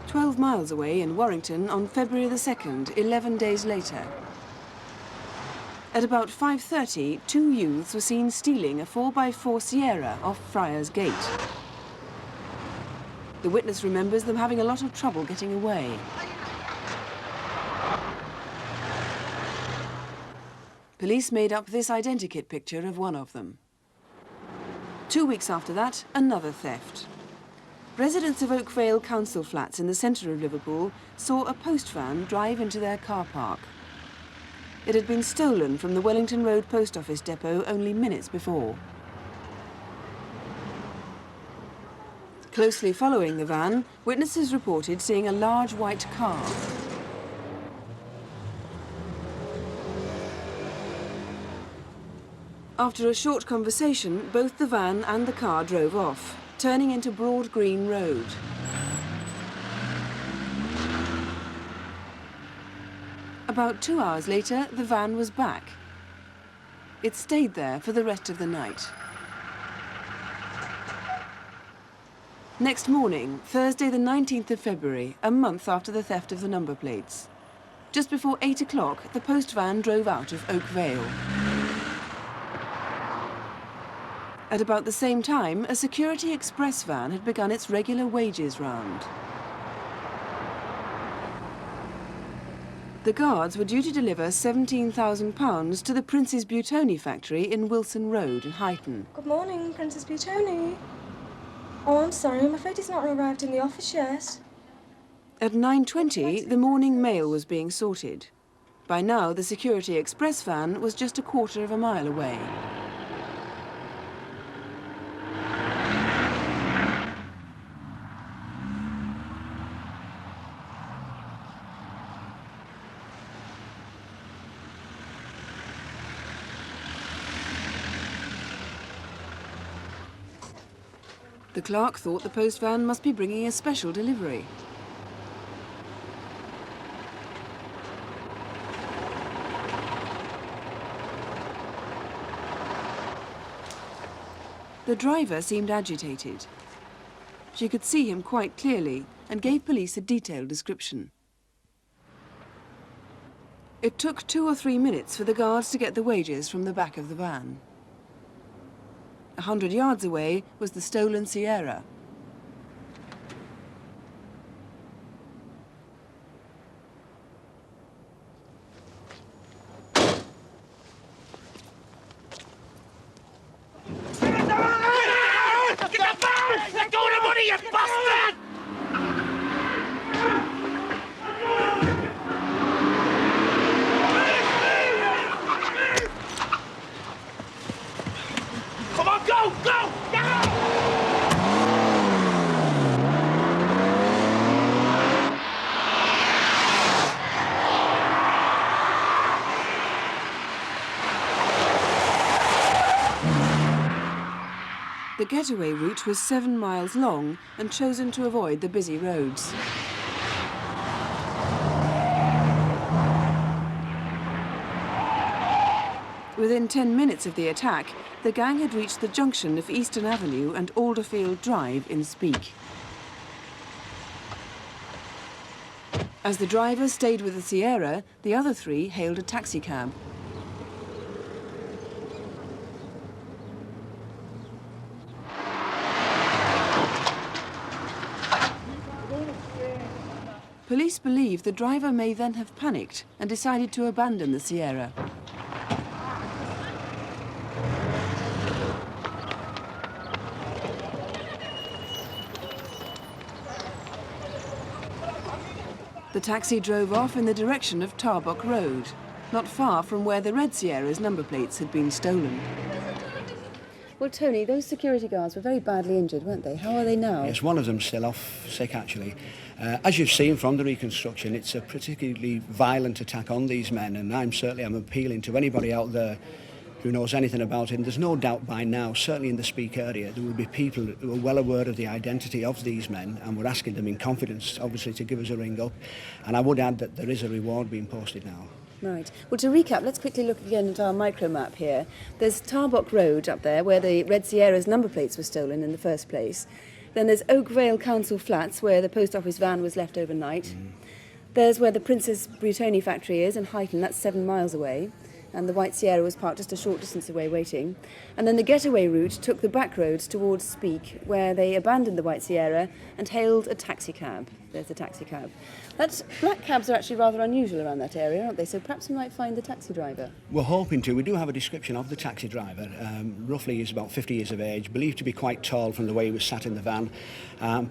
Speaker 2: 12 miles away in Warrington on February the 2nd, 11 days later. At about 5:30, 2 youths were seen stealing a 4x4 Sierra off Friars Gate. The witness remembers them having a lot of trouble getting away. Police made up this identikit picture of one of them. 2 weeks after that, another theft. Residents of Oakvale council flats in the centre of Liverpool saw a post van drive into their car park. It had been stolen from the Wellington Road post office depot only minutes before. Closely following the van, witnesses reported seeing a large white car. After a short conversation, both the van and the car drove off, turning into Broad Green Road. About 2 hours later, the van was back. It stayed there for the rest of the night. Next morning, Thursday the 19th of February, a month after the theft of the number plates. Just before 8 o'clock, the post van drove out of Oakvale. At about the same time, a security express van had begun its regular wages round. The guards were due to deliver £17,000 to the Prince's Butoni factory in Wilson Road in Huyton.
Speaker 6: Good morning, Princess Butoni. Oh, I'm sorry, I'm afraid he's not arrived in the office yet.
Speaker 2: At 9:20, the morning mail was being sorted. By now, the security express van was just a quarter of a mile away. The clerk thought the post van must be bringing a special delivery. The driver seemed agitated. She could see him quite clearly and gave police a detailed description. It took 2 or 3 minutes for the guards to get the wages from the back of the van. 100 yards away was the stolen Sierra.
Speaker 19: Let go of the money, you bastard! Come on, go! Go!
Speaker 2: The getaway route was 7 miles long and chosen to avoid the busy roads. Within 10 minutes of the attack, the gang had reached the junction of Eastern Avenue and Alderfield Drive in Speke. As the driver stayed with the Sierra, the other three hailed a taxicab. Police believe the driver may then have panicked and decided to abandon the Sierra. The taxi drove off in the direction of Tarbuck Road, not far from where the Red Sierra's number plates had been stolen. Well, Tony, those security guards were very badly injured, weren't they? How are they now?
Speaker 8: Yes, one of them's still off sick, actually. As you've seen from the reconstruction, it's a particularly violent attack on these men, and I'm appealing to anybody out there who knows anything about it. And there's no doubt by now, certainly in the Speke area, there will be people who are well aware of the identity of these men, and we're asking them in confidence, obviously, to give us a ring up. And I would add that there is a reward being posted now.
Speaker 2: Right. Well, to recap, let's quickly look again at our micro map here. There's Tarbuck Road up there, where the Red Sierra's number plates were stolen in the first place. Then there's Oakvale Council Flats, where the post office van was left overnight. There's where the Princess Brutoni factory is in Huyton, that's 7 miles away. And the White Sierra was parked just a short distance away waiting. And then the getaway route took the back roads towards Speke, where they abandoned the White Sierra and hailed a taxicab. There's the taxicab. Black cabs are actually rather unusual around that area, aren't they? So perhaps we might find the taxi driver.
Speaker 8: We're hoping to. We do have a description of the taxi driver. Roughly he's about 50 years of age, believed to be quite tall from the way he was sat in the van,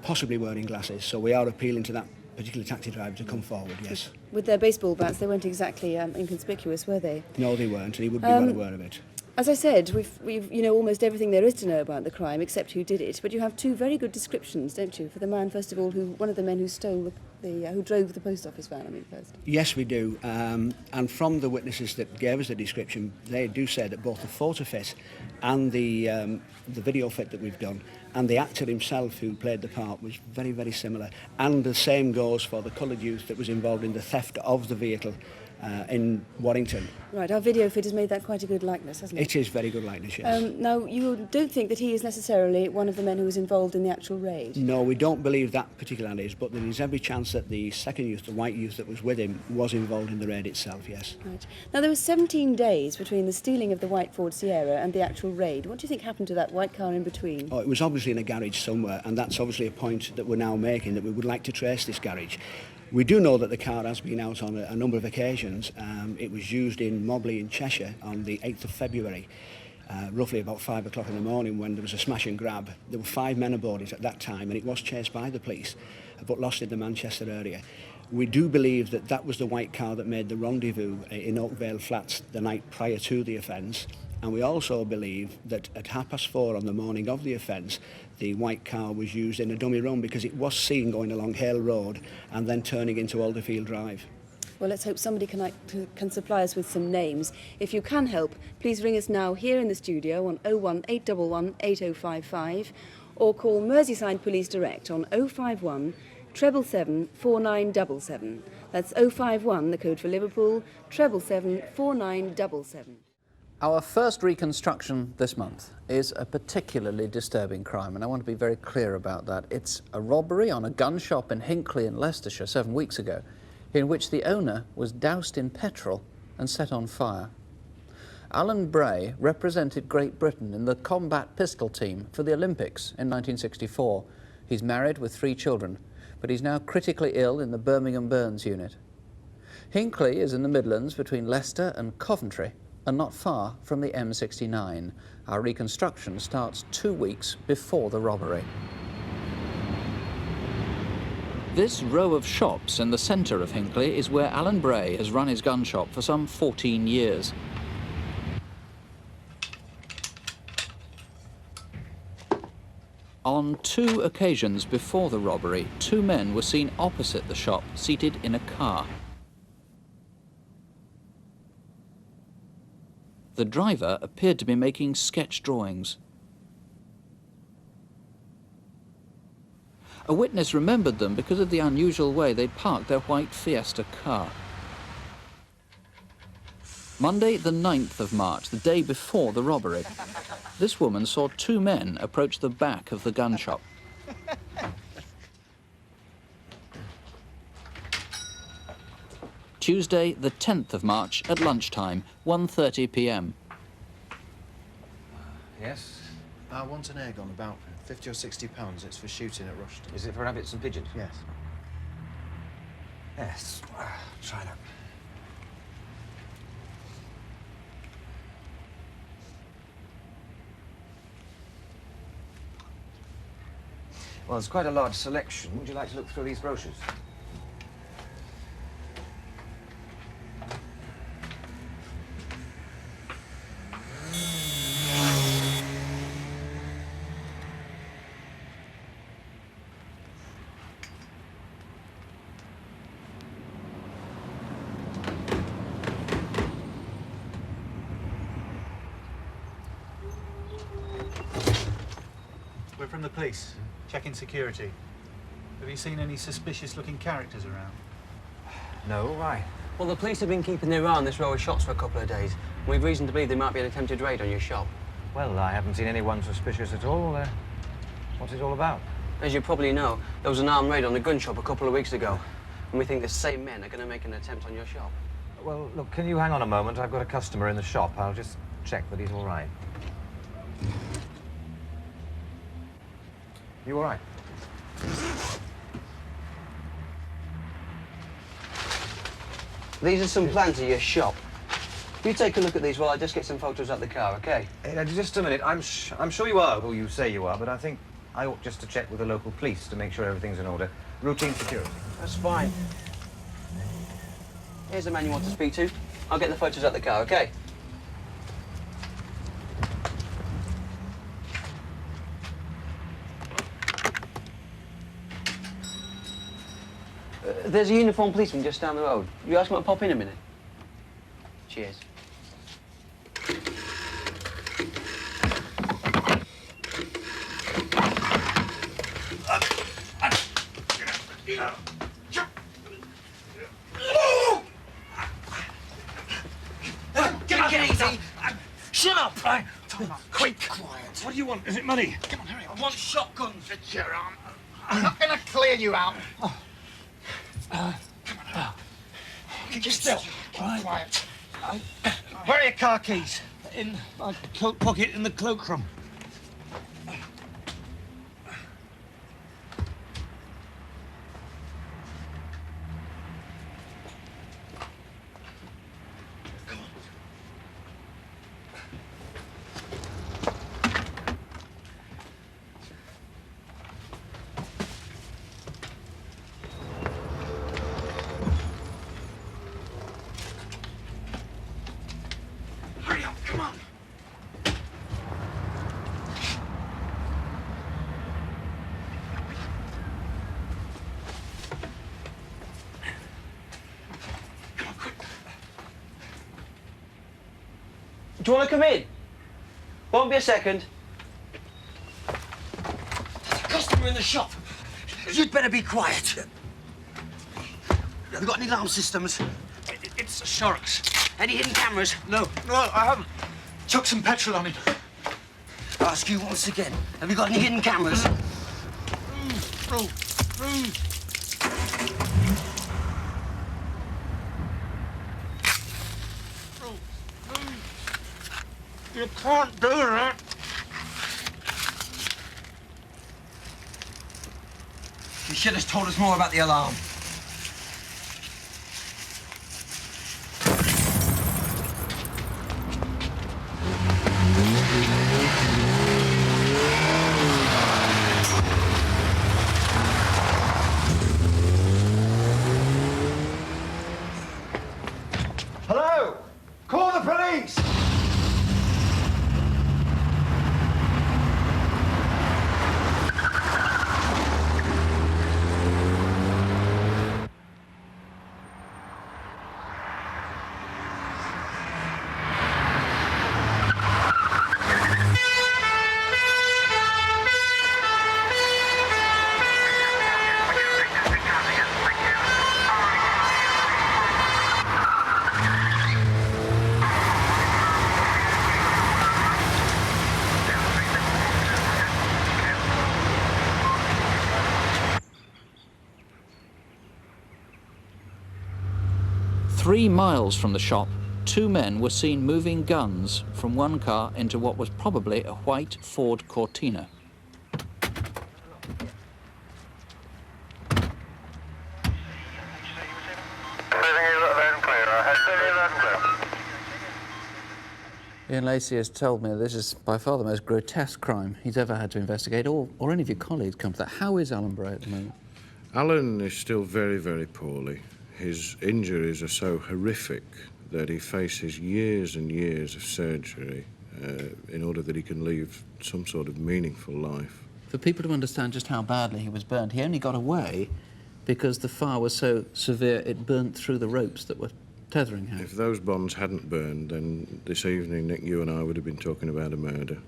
Speaker 8: possibly wearing glasses. So we are appealing to that particular taxi driver to come forward, yes.
Speaker 2: With their baseball bats, they weren't exactly inconspicuous, were they?
Speaker 8: No, they weren't, and he would be well aware of it.
Speaker 2: As I said, we've you know almost everything there is to know about the crime, except who did it. But you have two very good descriptions, don't you, for the man first of all, one of the men who stole who drove the post office van. I mean, first.
Speaker 8: Yes, we do. And from the witnesses that gave us the description, they do say that both the photo fit and the video fit that we've done, and the actor himself who played the part was very, very similar. And the same goes for the coloured youth that was involved in the theft of the vehicle in Warrington.
Speaker 2: Right, our video fit has made that quite a good likeness, hasn't it?
Speaker 8: It is very good likeness, yes.
Speaker 2: Now, you don't think that he is necessarily one of the men who was involved in the actual raid?
Speaker 8: No, we don't believe that particularly is, but there is every chance that the second youth, the white youth that was with him, was involved in the raid itself, yes.
Speaker 2: Right. Now, there were 17 days between the stealing of the white Ford Sierra and the actual raid. What do you think happened to that white car in between?
Speaker 8: Oh, it was obviously in a garage somewhere, and that's obviously a point that we're now making, that we would like to trace this garage. We do know that the car has been out on a number of occasions. It was used in Mobley in Cheshire on the 8th of February, roughly about 5 o'clock in the morning, when there was a smash and grab. There were 5 men aboard it at that time, and it was chased by the police, but lost in the Manchester area. We do believe that that was the white car that made the rendezvous in Oakvale Flats the night prior to the offence. And we also believe that at 4:30 on the morning of the offence, the white car was used in a dummy run because it was seen going along Hale Road and then turning into Alderfield Drive.
Speaker 2: Well, let's hope somebody can supply us with some names. If you can help, please ring us now here in the studio on 01811 8055 or call Merseyside Police Direct on 051 777 4977. That's 051, the code for Liverpool, 777 4977.
Speaker 1: Our first reconstruction this month is a particularly disturbing crime, and I want to be very clear about that. It's a robbery on a gun shop in Hinckley in Leicestershire 7 weeks ago, in which the owner was doused in petrol and set on fire. Alan Bray represented Great Britain in the combat pistol team for the Olympics in 1964. He's married with 3 children, but he's now critically ill in the Birmingham Burns unit. Hinckley is in the Midlands between Leicester and Coventry, and not far from the M69. Our reconstruction starts 2 weeks before the robbery. This row of shops in the centre of Hinckley is where Alan Bray has run his gun shop for some 14 years. On 2 occasions before the robbery, 2 men were seen opposite the shop, seated in a car. The driver appeared to be making sketch drawings. A witness remembered them because of the unusual way they parked their white Fiesta car. Monday, the 9th of March, the day before the robbery, this woman saw 2 men approach the back of the gun shop. Tuesday, the 10th of March, at lunchtime, 1:30 p.m.
Speaker 7: Yes? I want an egg on about 50 or 60 pounds. It's for shooting at Rushton.
Speaker 9: Is it for rabbits and pigeons?
Speaker 7: Yes.
Speaker 9: Yes. Try that. Well, there's quite a large selection. Would you like to look through these brochures?
Speaker 12: We're from the police, checking security. Have you seen any suspicious-looking characters around?
Speaker 9: No, why? Well, the police have been keeping their eye on this row of shops for a couple of days. And we've reason to believe there might be an attempted raid on your shop.
Speaker 7: Well, I haven't seen anyone suspicious at all. What's it all about?
Speaker 9: As you probably know, there was an armed raid on a gun shop a couple of weeks ago. And we think the same men are going to make an attempt on your shop.
Speaker 7: Well, look, can you hang on a moment? I've got a customer in the shop. I'll just check that he's all right. You all right?
Speaker 9: These are some plans of your shop. You take a look at these while I just get some photos out the car, OK?
Speaker 7: Just a minute. I'm sure you are who you say you are, but I think I ought just to check with the local police to make sure everything's in order. Routine security.
Speaker 9: That's fine. Here's the man you want to speak to. I'll get the photos out the car, OK? There's a uniformed policeman just down the road. You ask him to pop in a minute. Cheers.
Speaker 19: Get easy. Shut up.
Speaker 4: Quick. Quiet. What do you want? Is it money?
Speaker 19: Come on, hurry up. I want shotguns. It's your arm. I'm not going to clear you out. Keep still. Keep quiet. Where are your car keys?
Speaker 4: In my coat pocket in the cloakroom.
Speaker 9: Do you want to come in? Won't be a second.
Speaker 19: There's a customer in the shop. You'd better be quiet. Have you got any alarm systems? It's Sharks. Any hidden cameras? No, I haven't. Chuck some petrol on him. I ask you once again, have you got any hidden cameras?
Speaker 20: You can't do that.
Speaker 19: You should have told us more about the alarm.
Speaker 7: Hello? Call the police!
Speaker 1: Three miles from the shop, two men were seen moving guns from one car into what was probably a white Ford Cortina. Ian Lacey has told me this is by far the most grotesque crime he's ever had to investigate, or any of your colleagues come to that. How is Alan Bray at the moment?
Speaker 10: Alan is still very, very poorly. His injuries are so horrific that he faces years and years of surgery in order that he can lead some sort of meaningful life.
Speaker 1: For people to understand just how badly he was burned, he only got away because the fire was so severe it burnt through the ropes that were tethering him.
Speaker 10: If those bonds hadn't burned, then this evening, Nick, you and I would have been talking about a murder.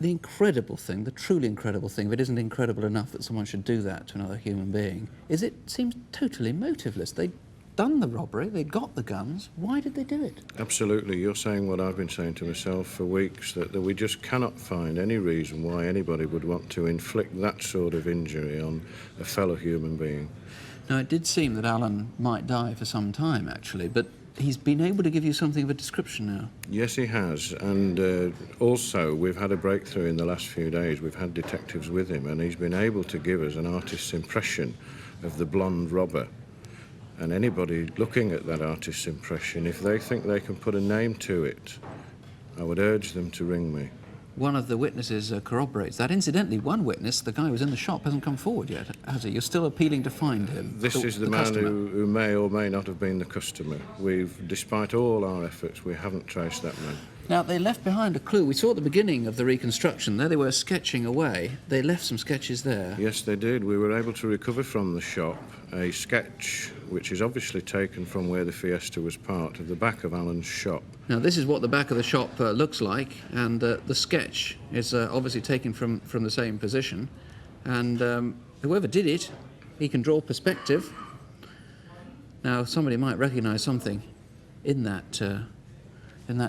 Speaker 1: The incredible thing, the truly incredible thing, if it isn't incredible enough that someone should do that to another human being, is it seems totally motiveless. They'd done the robbery, they got the guns. Why did they do it?
Speaker 10: Absolutely. You're saying what I've been saying to myself for weeks, that we just cannot find any reason why anybody would want to inflict that sort of injury on a fellow human being.
Speaker 1: Now, it did seem that Alan might die for some time, actually, but he's been able to give you something of a description now.
Speaker 10: Yes, he has, and also we've had a breakthrough in the last few days. We've had detectives with him, and he's been able to give us an artist's impression of the blonde robber. And anybody looking at that artist's impression, if they think they can put a name to it, I would urge them to ring me.
Speaker 1: One of the witnesses corroborates that. Incidentally, one witness, the guy who was in the shop, hasn't come forward yet, has he? You're still appealing to find him.
Speaker 10: This is the man who may or may not have been the customer. Despite all our efforts, we haven't traced that man.
Speaker 1: Now, they left behind a clue. We saw at the beginning of the reconstruction, there they were sketching away. They left some sketches there.
Speaker 10: Yes, they did. We were able to recover from the shop a sketch which is obviously taken from where the Fiesta was parked, of the back of Alan's shop.
Speaker 1: Now, this is what the back of the shop looks like, and the sketch is obviously taken from the same position. And whoever did it, he can draw perspective. Now, somebody might recognise something in that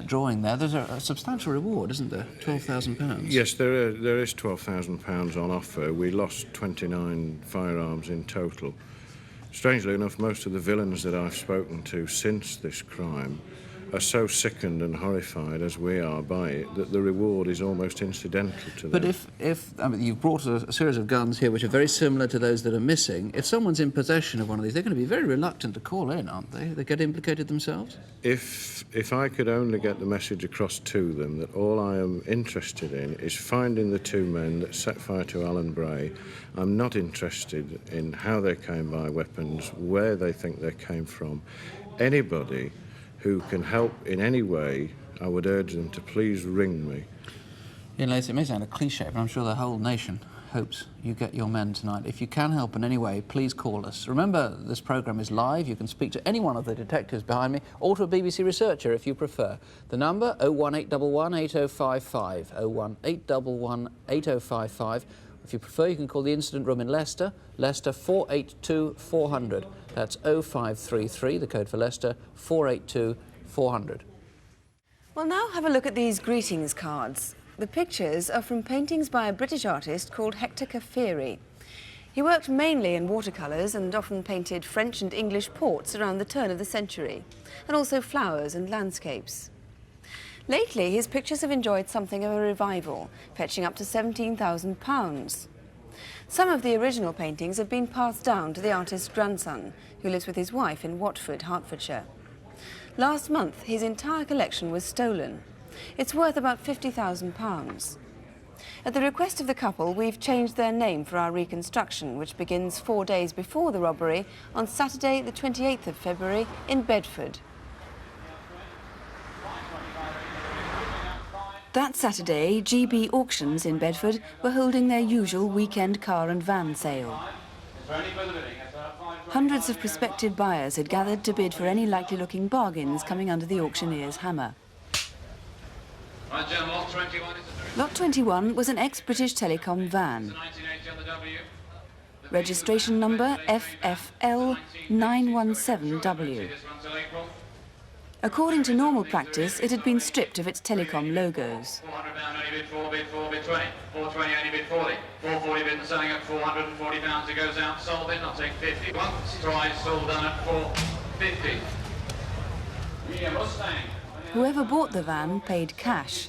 Speaker 1: drawing there. There's a substantial reward, isn't there? £12,000.
Speaker 10: Yes, there is £12,000 on offer. We lost 29 firearms in total. Strangely enough, most of the villains that I've spoken to since this crime are so sickened and horrified as we are by it that the reward is almost incidental to them.
Speaker 1: But if I mean, you've brought a series of guns here which are very similar to those that are missing, if someone's in possession of one of these, they're going to be very reluctant to call in, aren't they? They get implicated themselves?
Speaker 10: If I could only get the message across to them that all I am interested in is finding the two men that set fire to Alan Bray. I'm not interested in how they came by weapons, where they think they came from. Anybody who can help in any way, I would urge them to please ring me.
Speaker 1: Ian Lacey, it may sound a cliche, but I'm sure the whole nation hopes you get your men tonight. If you can help in any way, please call us. Remember, this programme is live. You can speak to any one of the detectives behind me, or to a BBC researcher if you prefer. The number, 01811 8055, 01811 8055. If you prefer, you can call the incident room in Leicester, Leicester 482 400. That's 0533, the code for Leicester, 482 400.
Speaker 2: We'll now have a look at these greetings cards. The pictures are from paintings by a British artist called Hector Caffieri. He worked mainly in watercolours and often painted French and English ports around the turn of the century, and also flowers and landscapes. Lately, his pictures have enjoyed something of a revival, fetching up to £17,000. Some of the original paintings have been passed down to the artist's grandson, who lives with his wife in Watford, Hertfordshire. Last month, his entire collection was stolen. It's worth about £50,000. At the request of the couple, we've changed their name for our reconstruction, which begins 4 days before the robbery on Saturday, the 28th of February, in Bedford. That Saturday, GB Auctions in Bedford were holding their usual weekend car and van sale. Hundreds of prospective buyers had gathered to bid for any likely-looking bargains coming under the auctioneer's hammer. Lot 21 was an ex-British Telecom van. Registration number FFL 917W. According to normal practice, it had been stripped of its telecom logos. Whoever bought the van paid cash,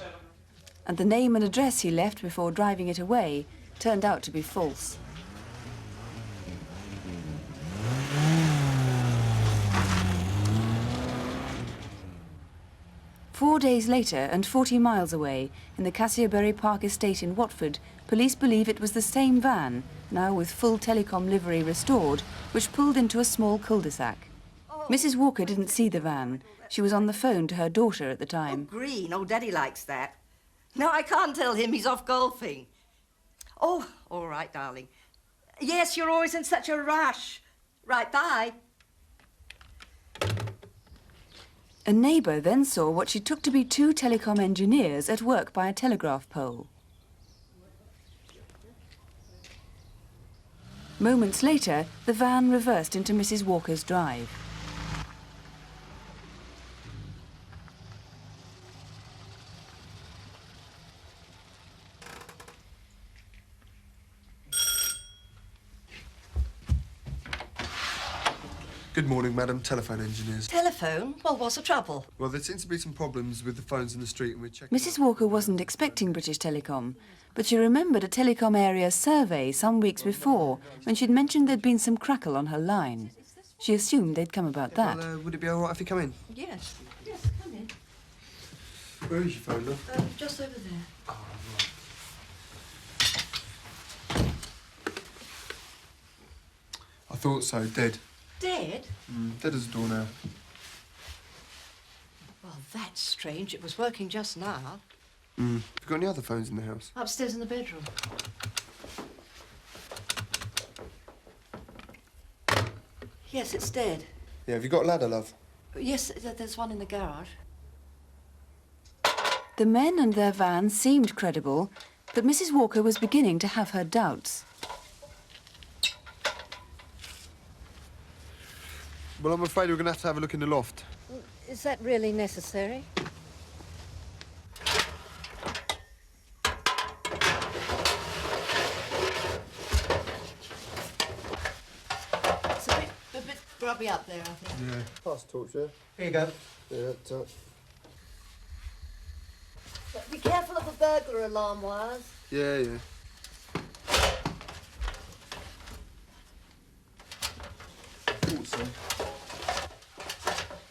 Speaker 2: and the name and address he left before driving it away turned out to be false. Four days later, and 40 miles away, in the Caffieri Park estate in Watford, police believe it was the same van, now with full telecom livery restored, which pulled into a small cul-de-sac. Mrs. Walker didn't see the van. She was on the phone to her daughter at the time.
Speaker 11: Oh, green. Oh, Daddy likes that. No, I can't tell him. He's off golfing. Oh, all right, darling. Yes, you're always in such a rush. Right, bye.
Speaker 2: A neighbour then saw what she took to be two telecom engineers at work by a telegraph pole. Moments later, the van reversed into Mrs. Walker's drive.
Speaker 13: Good morning, madam. Telephone engineers.
Speaker 11: Telephone? Well, what's the trouble?
Speaker 13: Well, there seems to be some problems with the phones in the street and we're checking...
Speaker 2: Mrs. Walker wasn't expecting British Telecom, but she remembered a telecom area survey some weeks before when she'd mentioned there'd been some crackle on her line. She assumed they'd come about that.
Speaker 13: Well, would it be all right if you come in?
Speaker 11: Yes. Yes, come in.
Speaker 13: Where is your phone, love?
Speaker 11: Just over there.
Speaker 13: Oh, right. I thought so. Dead.
Speaker 11: Dead?
Speaker 13: Dead as a doornail.
Speaker 11: Well, that's strange. It was working just now.
Speaker 13: Have you got any other phones in the house?
Speaker 11: Upstairs in the bedroom. Yes, it's dead.
Speaker 13: Yeah, have you got a ladder, love?
Speaker 11: Yes, there's one in the garage.
Speaker 2: The men and their van seemed credible, but Mrs. Walker was beginning to have her doubts.
Speaker 13: Well, I'm afraid we're going to have a look in the loft.
Speaker 11: Is that really necessary? It's a bit grubby up there, I think.
Speaker 13: Yeah. Pass the torch, yeah?
Speaker 11: Here you go.
Speaker 13: Yeah, that's it.
Speaker 11: But be careful of the burglar alarm wires.
Speaker 13: Yeah, yeah. Thought so.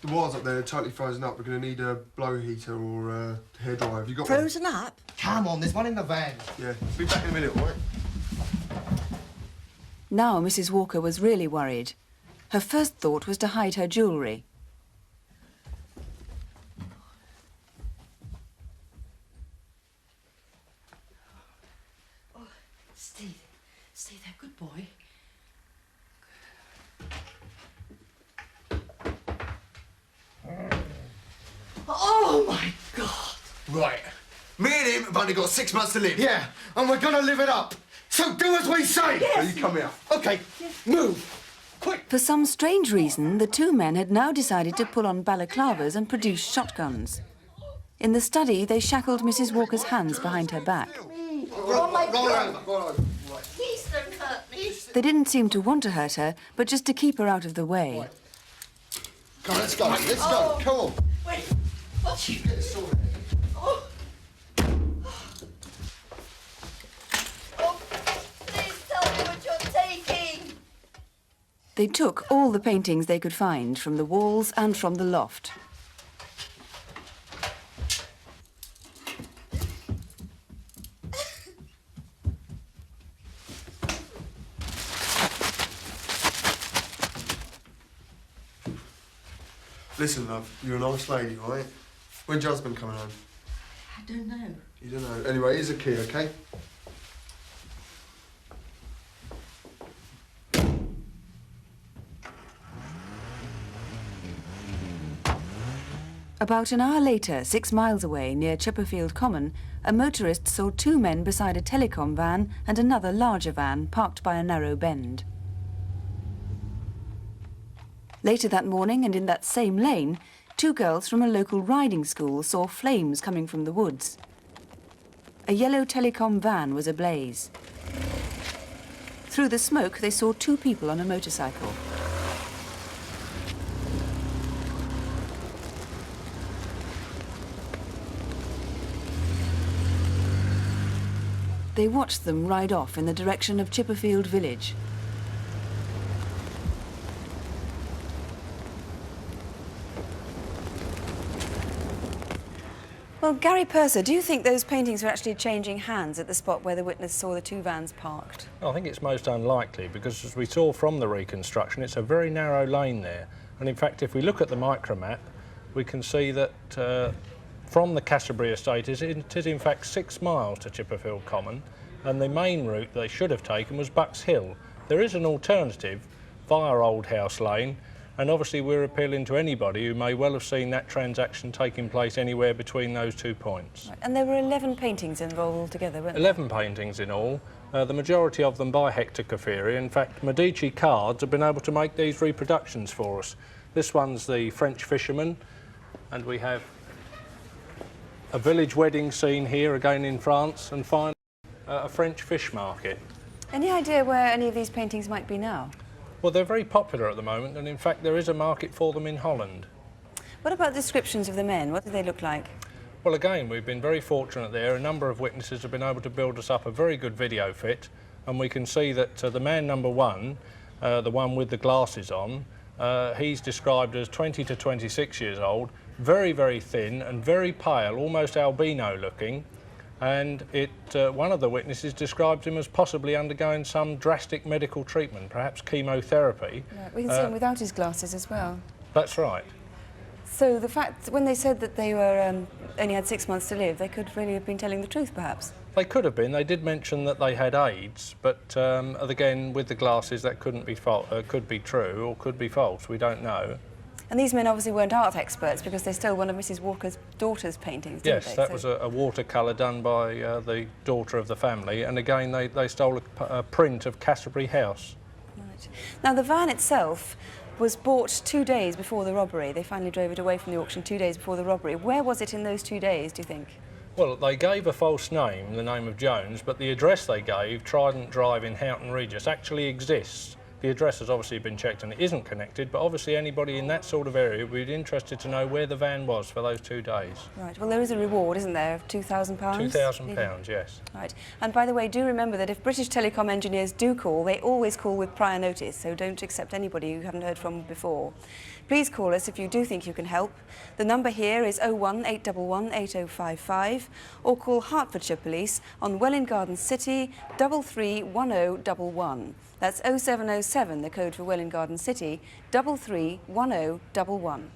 Speaker 13: The wires up there are totally frozen up. We're going to need a blow heater or a hairdryer. Have you got
Speaker 11: Frozen up?
Speaker 13: Come on, there's one in the van. Yeah, be back in a minute, all right?
Speaker 2: Now Mrs. Walker was really worried. Her first thought was to hide her jewellery.
Speaker 11: Oh, Steve, there, good boy. Oh, my God!
Speaker 13: Right. Me and him have only got 6 months to live. Yeah, and we're going to live it up. So do as we say.
Speaker 11: Yes.
Speaker 13: So you come here. OK, move. Quick.
Speaker 2: For some strange reason, the two men had now decided to pull on balaclavas and produce shotguns. In the study, they shackled Mrs. Walker's hands behind her back.
Speaker 11: Oh, my God!
Speaker 13: Roll over.
Speaker 11: Please don't hurt me.
Speaker 2: They didn't seem to want to hurt her, but just to keep her out of the way.
Speaker 13: Come on, let's go. Let's go. Come on.
Speaker 11: Wait, what's you...
Speaker 13: Get this sorted.
Speaker 2: They took all the paintings they could find from the walls and from the loft.
Speaker 13: Listen, love, you're a nice lady, right? When's your husband coming home?
Speaker 11: I don't know.
Speaker 13: You don't know. Anyway, here's a key, okay?
Speaker 2: About an hour later, 6 miles away, near Chipperfield Common, a motorist saw 2 men beside a telecom van and another larger van parked by a narrow bend. Later that morning, and in that same lane, 2 girls from a local riding school saw flames coming from the woods. A yellow telecom van was ablaze. Through the smoke, they saw 2 people on a motorcycle. They watched them ride off in the direction of Chipperfield village. Well, Gary Purser, do you think those paintings were actually changing hands at the spot where the witness saw the 2 vans parked?
Speaker 14: I think it's most unlikely because, as we saw from the reconstruction, it's a very narrow lane there. And in fact, if we look at the micromap, we can see that from the Caffieri estate it is in fact 6 miles to Chipperfield Common, and the main route they should have taken was Bucks Hill. There is an alternative via Old House Lane, and obviously we're appealing to anybody who may well have seen that transaction taking place anywhere between those 2 points.
Speaker 2: Right. And there were 11 paintings involved altogether, weren't there?
Speaker 14: 11 paintings in all, the majority of them by Hector Caffieri. In fact, Medici Cards have been able to make these reproductions for us. This one's the French fisherman, and we have a village wedding scene here again in France, and finally a French fish market.
Speaker 2: Any idea where any of these paintings might be now?
Speaker 14: Well, they're very popular at the moment, and in fact there is a market for them in Holland.
Speaker 2: What about descriptions of the men? What do they look like?
Speaker 14: Well, again, we've been very fortunate there. A number of witnesses have been able to build us up a very good video fit, and we can see that the man number 1, the one with the glasses on, he's described as 20 to 26 years old, very, very thin and very pale, almost albino looking. And one of the witnesses described him as possibly undergoing some drastic medical treatment, perhaps chemotherapy.
Speaker 2: Right, we can see him without his glasses as well.
Speaker 14: That's right.
Speaker 2: So the fact, when they said that they were only had 6 months to live, they could really have been telling the truth, perhaps?
Speaker 14: They could have been. They did mention that they had AIDS, but again, with the glasses, that could be true or could be false. We don't know.
Speaker 2: And these men obviously weren't art experts because they stole one of Mrs. Walker's daughter's paintings, didn't they?
Speaker 14: Yes, that was a watercolour done by the daughter of the family, and again they stole a print of Caffieri House.
Speaker 2: Right. Now the van itself was bought 2 days before the robbery. They finally drove it away from the auction 2 days before the robbery. Where was it in those 2 days, do you think?
Speaker 14: Well, they gave a false name, the name of Jones, but the address they gave, Trident Drive in Houghton Regis, actually exists. The address has obviously been checked and it isn't connected, but obviously anybody in that sort of area would be interested to know where the van was for those 2 days.
Speaker 2: Right, well there is a reward, isn't there, of £2,000?
Speaker 14: £2,000, yes.
Speaker 2: Right, and by the way, do remember that if British Telecom engineers do call, they always call with prior notice, so don't accept anybody you haven't heard from before. Please call us if you do think you can help. The number here is 01811 8055, or call Hertfordshire Police on Welwyn Garden City 331011. That's 0707, the code for Welwyn Garden City, 331011.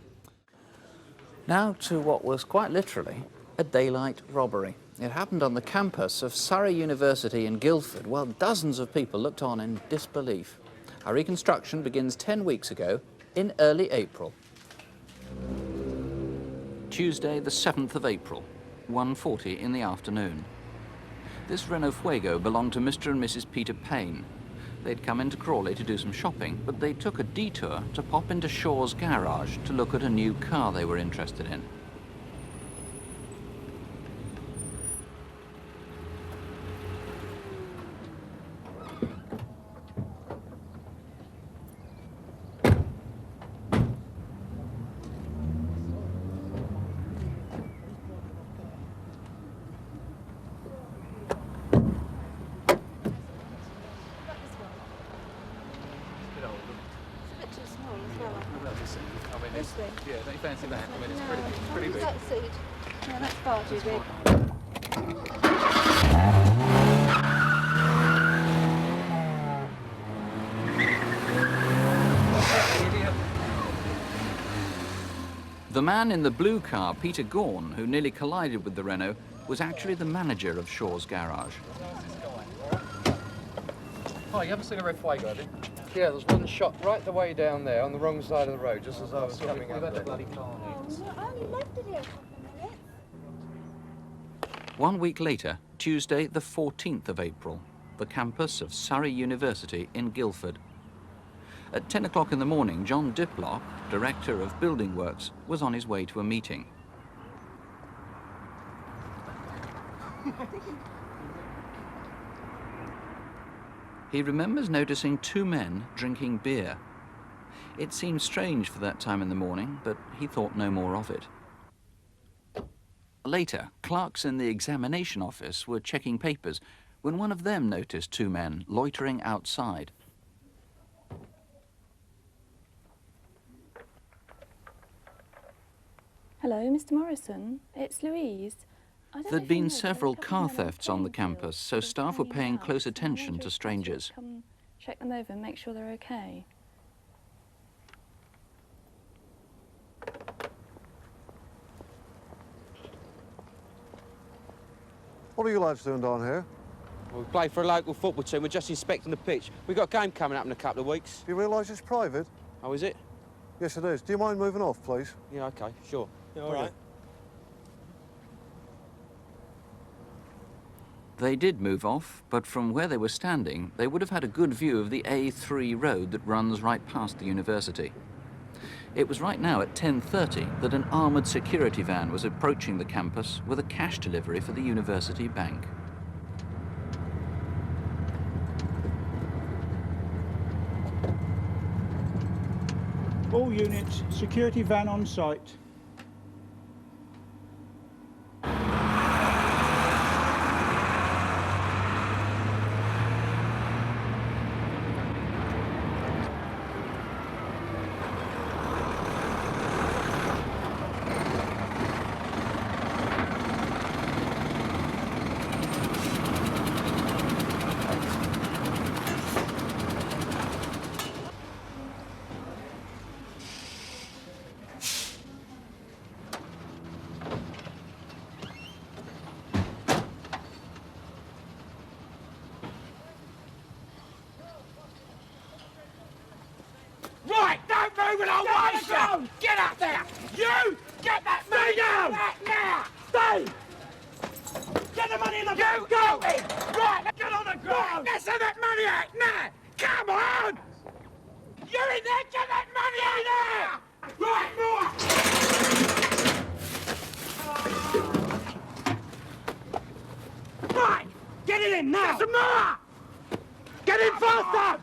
Speaker 1: Now to what was quite literally a daylight robbery. It happened on the campus of Surrey University in Guildford, while dozens of people looked on in disbelief. Our reconstruction begins 10 weeks ago in early April. Tuesday, the 7th of April, 1:40 in the afternoon. This Renault Fuego belonged to Mr. and Mrs. Peter Payne. They'd come into Crawley to do some shopping, but they took a detour to pop into Shaw's garage to look at a new car they were interested in. Seriously? Yeah, don't you fancy that? I mean, it's pretty big.
Speaker 6: That seed? No, that's far too big.
Speaker 1: The man in the blue car, Peter Gorn, who nearly collided with the Renault, was actually the manager of Shaw's garage.
Speaker 15: Oh, you haven't seen a red Fuego, have you? Yeah, there's one shot right the way down there on the wrong side of the road, just as I was coming up there.
Speaker 6: I only left it here a couple of minutes.
Speaker 1: 1 week later, Tuesday, the 14th of April, the campus of Surrey University in Guildford. At 10 o'clock in the morning, John Diplock, Director of Building Works, was on his way to a meeting. He remembers noticing two men drinking beer. It seemed strange for that time in the morning, but he thought no more of it. Later, clerks in the examination office were checking papers when one of them noticed two men loitering outside.
Speaker 16: Hello, Mr. Morrison. It's Louise.
Speaker 1: There'd been several car thefts on the campus, so staff were paying close attention to strangers.
Speaker 16: Come check them over and make sure they're okay.
Speaker 17: What are you lads doing down here?
Speaker 9: Well, we play for a local football team. We're just inspecting the pitch. We've got a game coming up in a couple of weeks.
Speaker 17: Do you realise it's private?
Speaker 9: Oh, is it?
Speaker 17: Yes, it is. Do you mind moving off, please?
Speaker 9: Yeah, OK, sure. Yeah, all
Speaker 17: Brilliant.
Speaker 9: right.
Speaker 1: They did move off, but from where they were standing, they would have had a good view of the A3 road that runs right past the university. It was right now at 10:30 that an armoured security van was approaching the campus with a cash delivery for the university bank.
Speaker 24: All units, security van on site.
Speaker 4: Right, don't move and I'll waste you! Get up there! You! Get that money down! Back now! Stay! Get the money in the bank! You go! Right, get on the ground! Let's have that money out now! Come on! You're in there! Get that money out there! Right, more! Right! Get it in now! Get some more! Get in faster!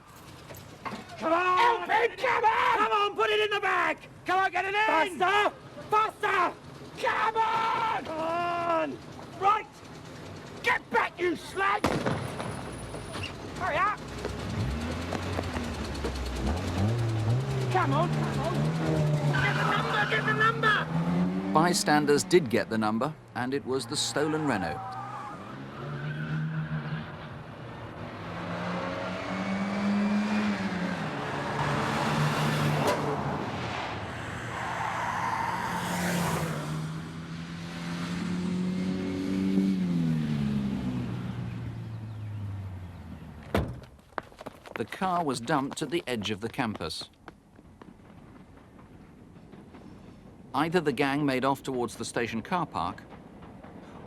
Speaker 4: Come on! Help him! Come on! Come on, put it in the bag! Come on, get it in! Faster! Faster! Come on! Come on! Right! Get back, you slag! Hurry up! Come on, come on! Get the number! Get the number!
Speaker 1: Bystanders did get the number, and it was the stolen Renault. The car was dumped at the edge of the campus. Either the gang made off towards the station car park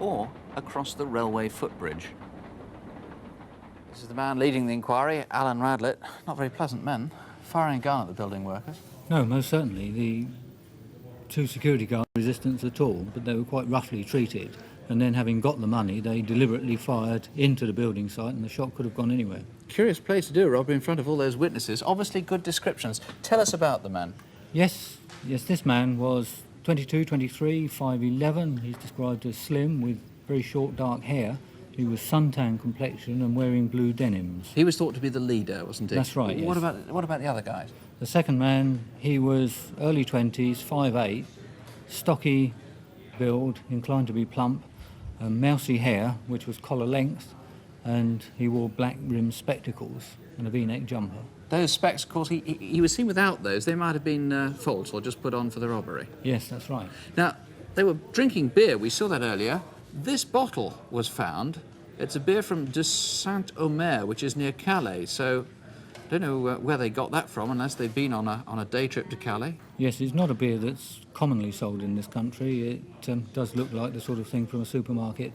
Speaker 1: or across the railway footbridge. This is the man leading the inquiry, Alan Radlett. Not very pleasant men, firing a gun at the building workers.
Speaker 25: No, most certainly. The two security guards were resistance at all, but they were quite roughly treated. And then, having got the money, they deliberately fired into the building site, and the shot could have gone anywhere.
Speaker 1: Curious place to do a robbery in front of all those witnesses. Obviously good descriptions. Tell us about the man.
Speaker 25: Yes, this man was 22, 23, 5'11". He's described as slim with very short dark hair. He was suntan complexion and wearing blue denims.
Speaker 1: He was thought to be the leader, wasn't he?
Speaker 25: That's right, yes.
Speaker 1: What about the other guys?
Speaker 25: The second man, he was early 20s, 5'8", stocky build, inclined to be plump, mousy hair, which was collar length, and he wore black rimmed spectacles and a V-neck jumper.
Speaker 1: Those specs, of course, he was seen without those. They might have been false or just put on for the robbery.
Speaker 25: Yes, that's right.
Speaker 1: Now, they were drinking beer. We saw that earlier. This bottle was found. It's a beer from de Saint-Omer, which is near Calais. So, I don't know where they got that from, unless they'd been on a day trip to Calais.
Speaker 25: Yes, it's not a beer that's commonly sold in this country. It does look like the sort of thing from a supermarket.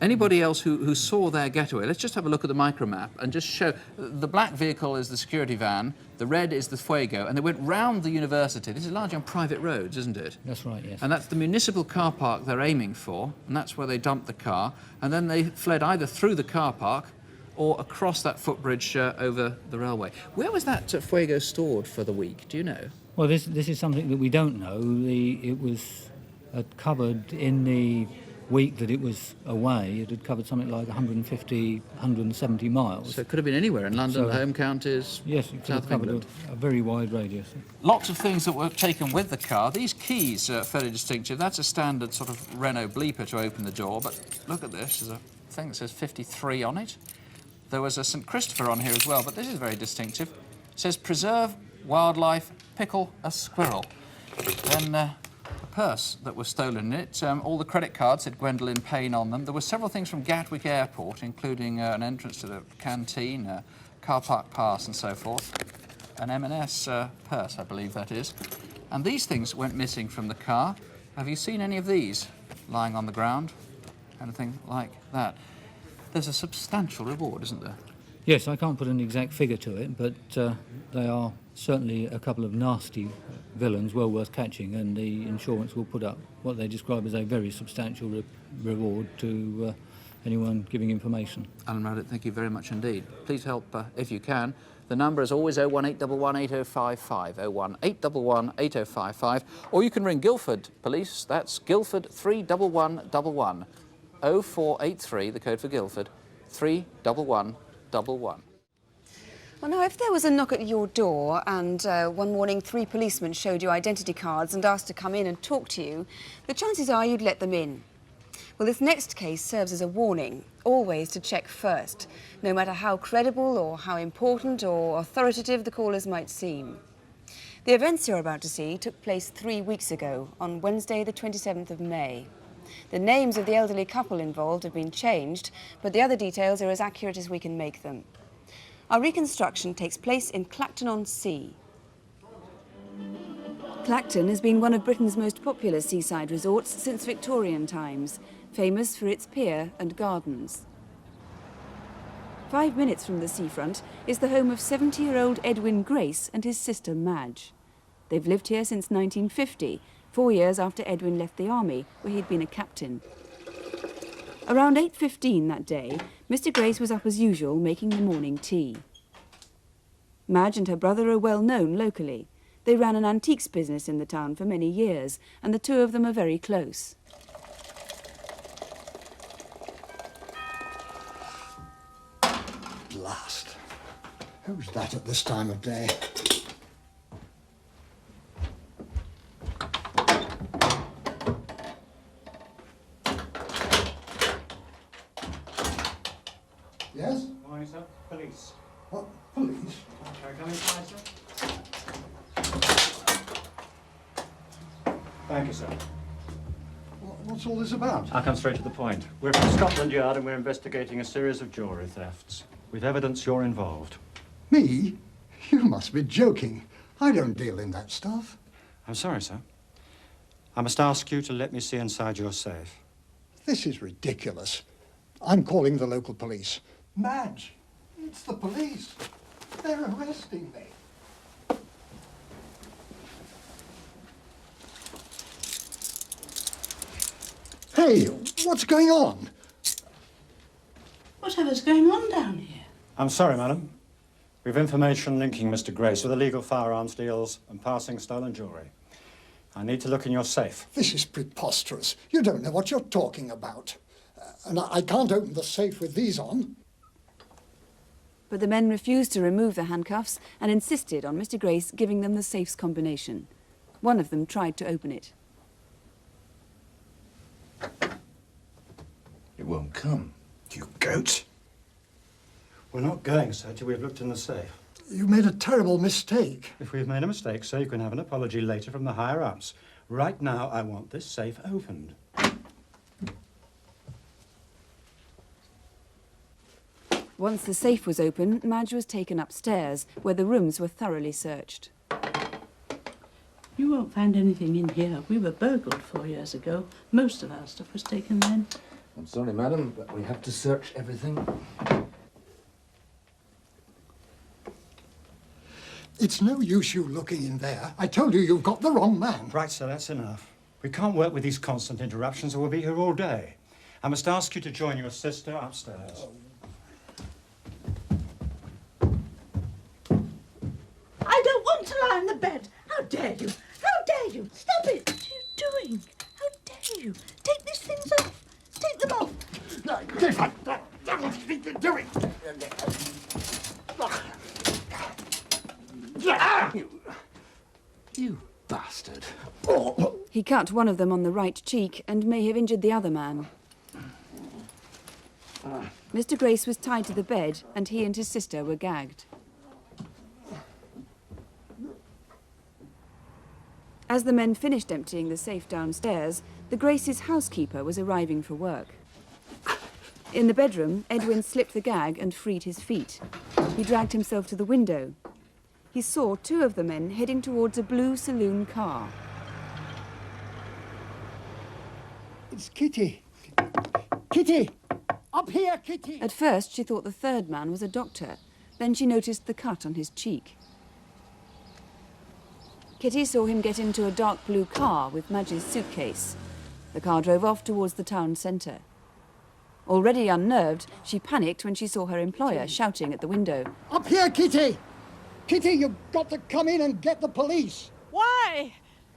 Speaker 1: Anybody else who saw their getaway, let's just have a look at the micromap and just show. The black vehicle is the security van, the red is the Fuego, and they went round the university. This is largely on private roads, isn't it?
Speaker 25: That's right, yes.
Speaker 1: And that's the municipal car park they're aiming for, and that's where they dumped the car. And then they fled either through the car park or across that footbridge over the railway. Where was that Fuego stored for the week? Do you know?
Speaker 25: Well, this is something that we don't know. It was covered in the week that it was away. It had covered something like 150, 170 miles.
Speaker 1: So it could have been anywhere in London,
Speaker 25: So,
Speaker 1: the home counties,
Speaker 25: yes, it could
Speaker 1: South
Speaker 25: have covered
Speaker 1: England.
Speaker 25: a very wide radius.
Speaker 1: Lots of things that were taken with the car. These keys are fairly distinctive. That's a standard sort of Renault bleeper to open the door, but look at this. There's a thing that says 53 on it. There was a St Christopher on here as well, but this is very distinctive. It says, preserve wildlife, pickle a squirrel. Then a purse that was stolen in it. All the credit cards had Gwendolyn Payne on them. There were several things from Gatwick Airport, including an entrance to the canteen, a car park pass and so forth. An M&S purse, I believe that is. And these things went missing from the car. Have you seen any of these lying on the ground? Anything like that? There's a substantial reward, isn't there?
Speaker 25: Yes, I can't put an exact figure to it, but they are certainly a couple of nasty villains, well worth catching, and the insurance will put up what they describe as a very substantial reward to anyone giving information.
Speaker 1: Alan Raddick, thank you very much indeed. Please help if you can. The number is always 01811 8055, 01811 8055, or you can ring Guildford Police. That's Guildford 31111, 0483, the code for Guildford, 31111.
Speaker 2: Well, now, if there was a knock at your door and one morning 3 policemen showed you identity cards and asked to come in and talk to you, the chances are you'd let them in. Well, this next case serves as a warning, always to check first, no matter how credible or how important or authoritative the callers might seem. The events you're about to see took place 3 weeks ago, on Wednesday the 27th of May. The names of the elderly couple involved have been changed, but the other details are as accurate as we can make them. Our reconstruction takes place in Clacton-on-Sea. Clacton has been one of Britain's most popular seaside resorts since Victorian times, famous for its pier and gardens. 5 minutes from the seafront is the home of 70-year-old Edwin Grace and his sister Madge. They've lived here since 1950, 4 years after Edwin left the army, where he'd been a captain. Around 8:15 that day, Mr. Grace was up as usual, making the morning tea. Madge and her brother are well known locally. They ran an antiques business in the town for many years, and the two of them are very close.
Speaker 5: Blast. Who's that at this time of day? Yes?
Speaker 24: Good morning, sir. Police.
Speaker 5: What? Police?
Speaker 24: Can I come inside, sir? Thank you, sir.
Speaker 5: What's all this about?
Speaker 24: I'll come straight to the point. We're from Scotland Yard and we're investigating a series of jewellery thefts. We've evidence you're involved.
Speaker 5: Me? You must be joking. I don't deal in that stuff.
Speaker 24: I'm sorry, sir. I must ask you to let me see inside your safe.
Speaker 5: This is ridiculous. I'm calling the local police. Madge, it's the police. They're arresting me. Hey, what's going on?
Speaker 18: Whatever's going on down here?
Speaker 24: I'm sorry, madam. We've information linking Mr. Grace with illegal firearms deals and passing stolen jewellery. I need to look in your safe.
Speaker 5: This is preposterous. You don't know what you're talking about. And I can't open the safe with these on.
Speaker 2: But the men refused to remove the handcuffs and insisted on Mr. Grace giving them the safe's combination. One of them tried to open it.
Speaker 13: It won't come, you goat.
Speaker 24: We're not going, sir, till we've looked in the safe.
Speaker 5: You made a terrible mistake.
Speaker 24: If we've made a mistake, sir, you can have an apology later from the higher-ups. Right now, I want this safe opened.
Speaker 2: Once the safe was open, Madge was taken upstairs, where the rooms were thoroughly searched.
Speaker 3: You won't find anything in here. We were burgled 4 years ago. Most of our stuff was taken then.
Speaker 13: I'm sorry, madam, but we have to search everything.
Speaker 5: It's no use you looking in there. I told you you've got the wrong man.
Speaker 24: Right, sir, that's enough. We can't work with these constant interruptions or we'll be here all day. I must ask you to join your sister upstairs.
Speaker 3: I don't want to lie on the bed. How dare you? How dare you? Stop it! What are you doing? How dare you? Take these things off. Take them off.
Speaker 5: What do you think you're doing?
Speaker 13: You bastard.
Speaker 2: He cut one of them on the right cheek and may have injured the other man. Mr. Grace was tied to the bed and he and his sister were gagged. As the men finished emptying the safe downstairs, the Graces' housekeeper was arriving for work. In the bedroom, Edwin slipped the gag and freed his feet. He dragged himself to the window. He saw two of the men heading towards a blue saloon car.
Speaker 5: It's Kitty. Kitty! Up here, Kitty!
Speaker 2: At first, she thought the third man was a doctor. Then she noticed the cut on his cheek. Kitty saw him get into a dark blue car with Madge's suitcase. The car drove off towards the town centre. Already unnerved, she panicked when she saw her employer shouting at the window.
Speaker 5: Up here, Kitty! Kitty, you've got to come in and get the police.
Speaker 18: Why?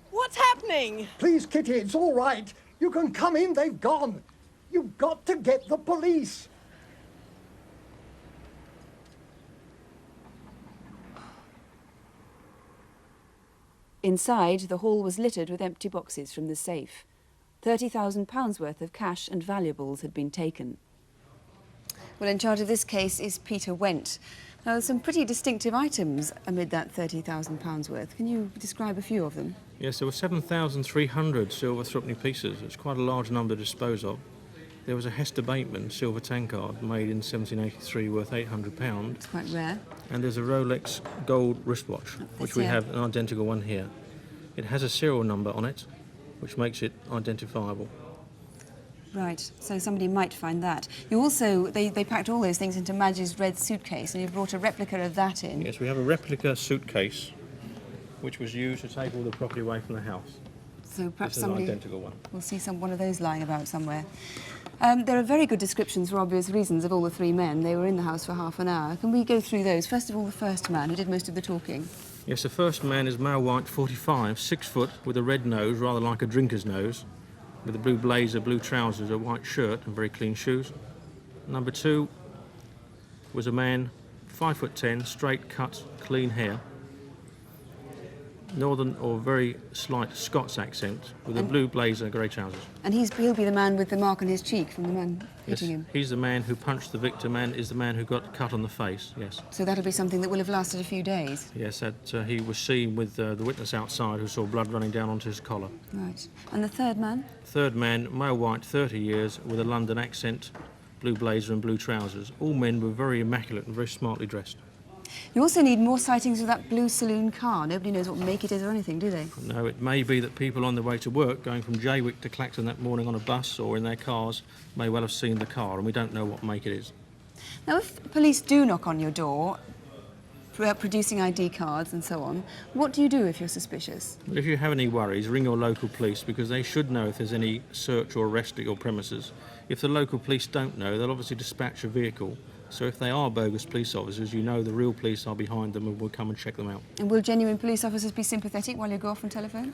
Speaker 18: What's happening?
Speaker 5: Please, Kitty, it's all right. You can come in, they've gone. You've got to get the police.
Speaker 2: Inside, the hall was littered with empty boxes from the safe. £30,000 worth of cash and valuables had been taken. Well, in charge of this case is Peter Went. Now, there's some pretty distinctive items amid that £30,000 worth. Can you describe a few of them?
Speaker 14: Yes, there were 7,300 silver threepenny pieces. It's quite a large number to dispose of. There was a Hester Bateman silver tankard made in 1783 worth £800.
Speaker 2: It's quite rare.
Speaker 14: And there's a Rolex gold wristwatch, which we have an identical one here. It has a serial number on it, which makes it identifiable.
Speaker 2: Right, so somebody might find that. You also, they packed all those things into Madge's red suitcase, and you brought a replica of that in.
Speaker 14: Yes, we have a replica suitcase, which was used to take all the property away from the house.
Speaker 2: So perhaps
Speaker 14: This is an
Speaker 2: somebody
Speaker 14: identical one.
Speaker 2: will see one of those lying about somewhere. There are very good descriptions, for obvious reasons, of all the three men. They were in the house for half an hour. Can we go through those? First of all, the first man, who did most of the talking.
Speaker 14: Yes, the first man is male white, 45, 6 foot, with a red nose, rather like a drinker's nose, with a blue blazer, blue trousers, a white shirt and very clean shoes. Number 2 was a man, 5'10", straight cut, clean hair, northern or very slight Scots accent, with a blue blazer, grey trousers.
Speaker 2: And he'll be the man with the mark on his cheek from the man hitting him.
Speaker 14: He's the man who punched the victim and is the man who got cut on the face, yes.
Speaker 2: So that'll be something that will have lasted a few days.
Speaker 14: Yes, he was seen with the witness outside who saw blood running down onto his collar.
Speaker 2: Right. And the third man?
Speaker 14: Third man, male white, 30 years, with a London accent, blue blazer and blue trousers. All men were very immaculate and very smartly dressed.
Speaker 2: You also need more sightings of that blue saloon car. Nobody knows what make it is or anything, do they?
Speaker 14: No, it may be that people on their way to work, going from Jaywick to Clacton that morning on a bus or in their cars, may well have seen the car, and we don't know what make it is.
Speaker 2: Now, if police do knock on your door, producing ID cards and so on, what do you do if you're suspicious?
Speaker 14: Well, if you have any worries, ring your local police, because they should know if there's any search or arrest at your premises. If the local police don't know, they'll obviously dispatch a vehicle. So if they are bogus police officers, you know the real police are behind them and will come and check them out.
Speaker 2: And will genuine police officers be sympathetic while you go off on telephone?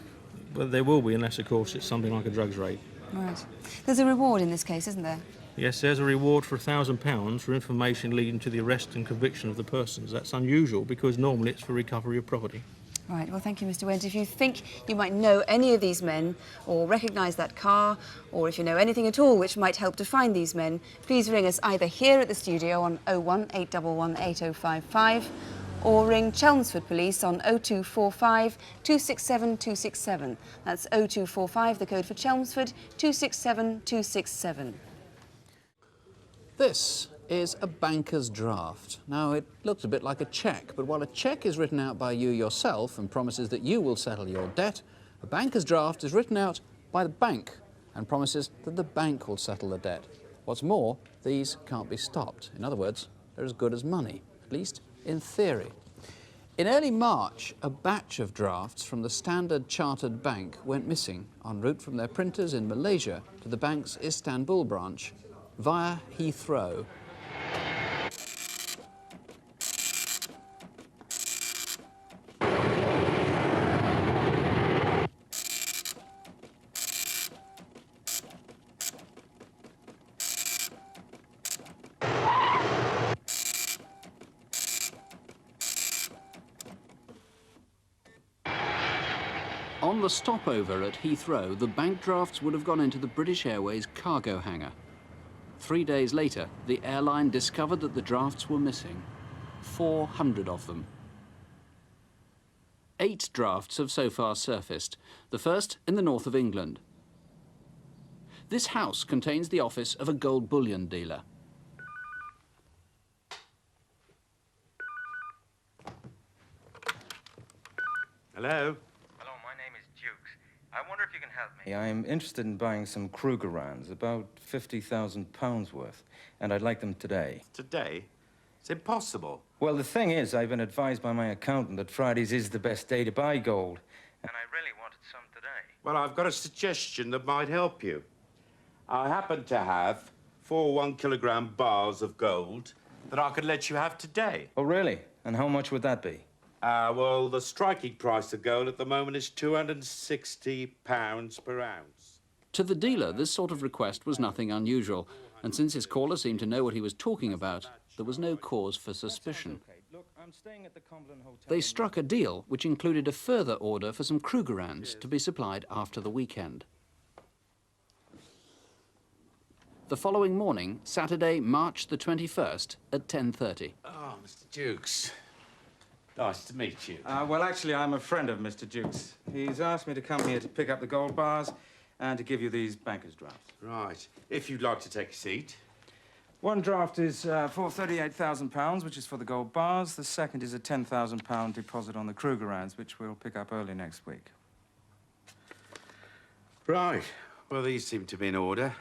Speaker 14: Well, there will be, unless, of course, it's something like a drugs raid.
Speaker 2: Right. There's a reward in this case, isn't there?
Speaker 14: Yes, there's a reward for £1,000 for information leading to the arrest and conviction of the persons. That's unusual because normally it's for recovery of property.
Speaker 2: Right, well, thank you, Mr. Went. If you think you might know any of these men or recognise that car, or if you know anything at all which might help to find these men, please ring us either here at the studio on 01 811 8055 or ring Chelmsford Police on 0245 267 267. That's 0245, the code for Chelmsford, 267 267.
Speaker 1: This is a banker's draft. Now, it looks a bit like a cheque, but while a cheque is written out by you yourself and promises that you will settle your debt, a banker's draft is written out by the bank and promises that the bank will settle the debt. What's more, these can't be stopped. In other words, they're as good as money, at least in theory. In early March, a batch of drafts from the Standard Chartered Bank went missing en route from their printers in Malaysia to the bank's Istanbul branch via Heathrow. On the stopover at Heathrow, the bank drafts would have gone into the British Airways cargo hangar. 3 days later, the airline discovered that the drafts were missing. 400 of them. 8 drafts have so far surfaced, the first in the north of England. This house contains the office of a gold bullion dealer.
Speaker 7: Hello? Hello, my name is Dukes. I wonder if you can help me. I'm interested in buying some Krugerrands, about £50,000 worth, and I'd like them today.
Speaker 8: Today? It's impossible.
Speaker 7: Well, the thing is, I've been advised by my accountant that Fridays is the best day to buy gold, and I really wanted some today.
Speaker 8: Well, I've got a suggestion that might help you. I happen to have 4 1-kilogram bars of gold that I could let you have today.
Speaker 7: Oh, really? And how much would that be?
Speaker 8: Well, the striking price of gold at the moment is £260 per ounce.
Speaker 1: To the dealer, this sort of request was nothing unusual, and since his caller seemed to know what he was talking about, there was no cause for suspicion. They struck a deal which included a further order for some Krugerrands to be supplied after the weekend. The following morning, Saturday, March the 21st, at 10:30.
Speaker 8: Oh, Mr. Dukes. Nice to meet you.
Speaker 7: Well, actually, I'm a friend of Mr. Dukes. He's asked me to come here to pick up the gold bars and to give you these banker's drafts.
Speaker 8: Right. If you'd like to take a seat.
Speaker 7: One draft is for £38,000, which is for the gold bars. The second is a £10,000 deposit on the Krugerrands, which we'll pick up early next week.
Speaker 8: Right. Well, these seem to be in order.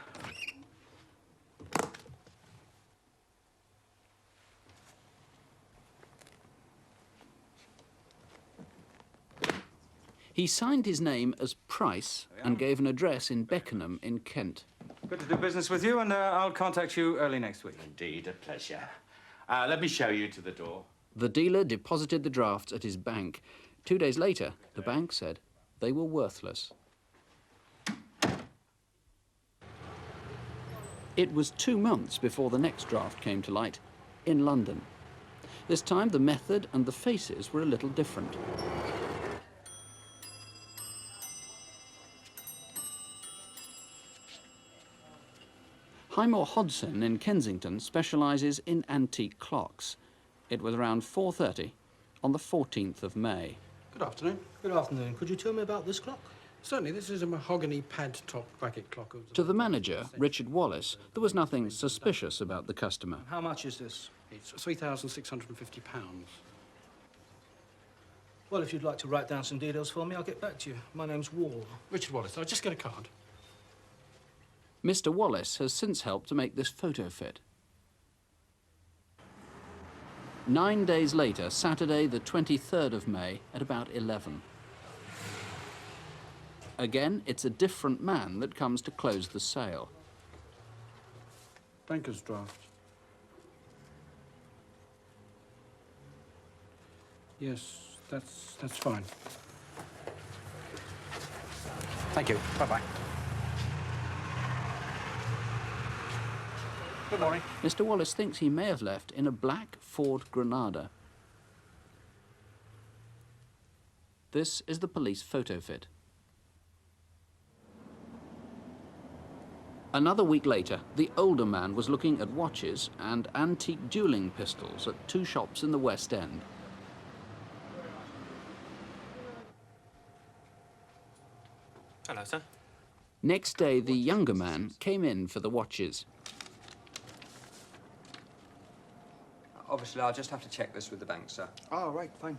Speaker 1: He signed his name as Price and gave an address in Beckenham in Kent.
Speaker 7: Good to do business with you, and I'll contact you early next week.
Speaker 8: Indeed, a pleasure. Let me show you to the door.
Speaker 1: The dealer deposited the drafts at his bank. 2 days later, the bank said they were worthless. It was 2 months before the next draft came to light, in London. This time, the method and the faces were a little different. Highmore Hodson in Kensington specialises in antique clocks. It was around 4:30 on the 14th of May.
Speaker 12: Good afternoon. Good afternoon. Could you tell me about this clock? Certainly, this is a mahogany pad-top bracket clock.
Speaker 1: To the manager, Richard Wallace, there was nothing suspicious about the customer.
Speaker 12: How much is this? It's £3,650. Well, if you'd like to write down some details for me, I'll get back to you. My name's Wall. Richard Wallace. I'll just get a card.
Speaker 1: Mr. Wallace has since helped to make this photo fit. 9 days later, Saturday the 23rd of May, at about 11. Again, it's a different man that comes to close the sale.
Speaker 12: Banker's draft. Yes, that's fine. Thank you. Bye-bye.
Speaker 1: Good morning. Mr. Wallace thinks he may have left in a black Ford Granada. This is the police photo fit. Another week later, the older man was looking at watches and antique duelling pistols at 2 shops in the West End.
Speaker 9: Hello, sir.
Speaker 1: Next day, the younger man came in for the watches.
Speaker 9: Obviously, I'll just have to check this with the bank, sir.
Speaker 19: Oh, right, fine.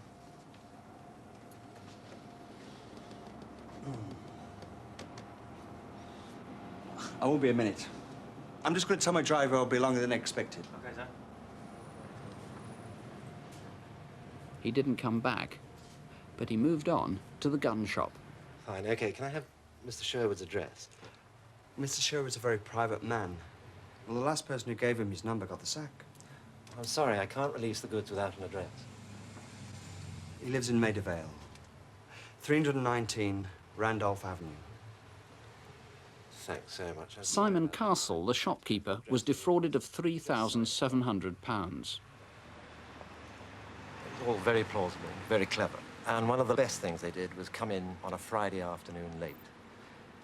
Speaker 19: I won't be a minute. I'm just going to tell my driver I'll be longer than expected.
Speaker 9: Okay, sir.
Speaker 1: He didn't come back, but he moved on to the gun shop.
Speaker 20: Fine, okay. Can I have Mr. Sherwood's address?
Speaker 19: Mr. Sherwood's a very private man. Well, the last person who gave him his number got the sack.
Speaker 20: I'm sorry, I can't release the goods without an address.
Speaker 19: He lives in Maida Vale. 319 Randolph Avenue.
Speaker 20: Thanks so much.
Speaker 1: Simon Castle, the shopkeeper, was defrauded of £3,700.
Speaker 20: It's all very plausible, very clever. And one of the best things they did was come in on a Friday afternoon late.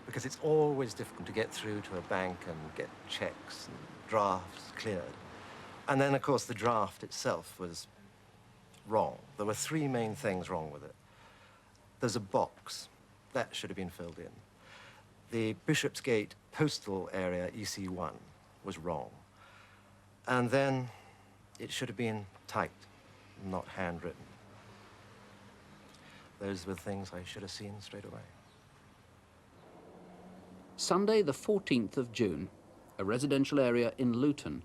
Speaker 20: Because it's always difficult to get through to a bank and get checks and drafts cleared. And then, of course, the draft itself was wrong. There were 3 main things wrong with it. There's a box. That should have been filled in. The Bishopsgate postal area, EC1, was wrong. And then it should have been typed, not handwritten. Those were things I should have seen straight away.
Speaker 1: Sunday, the 14th of June, a residential area in Luton.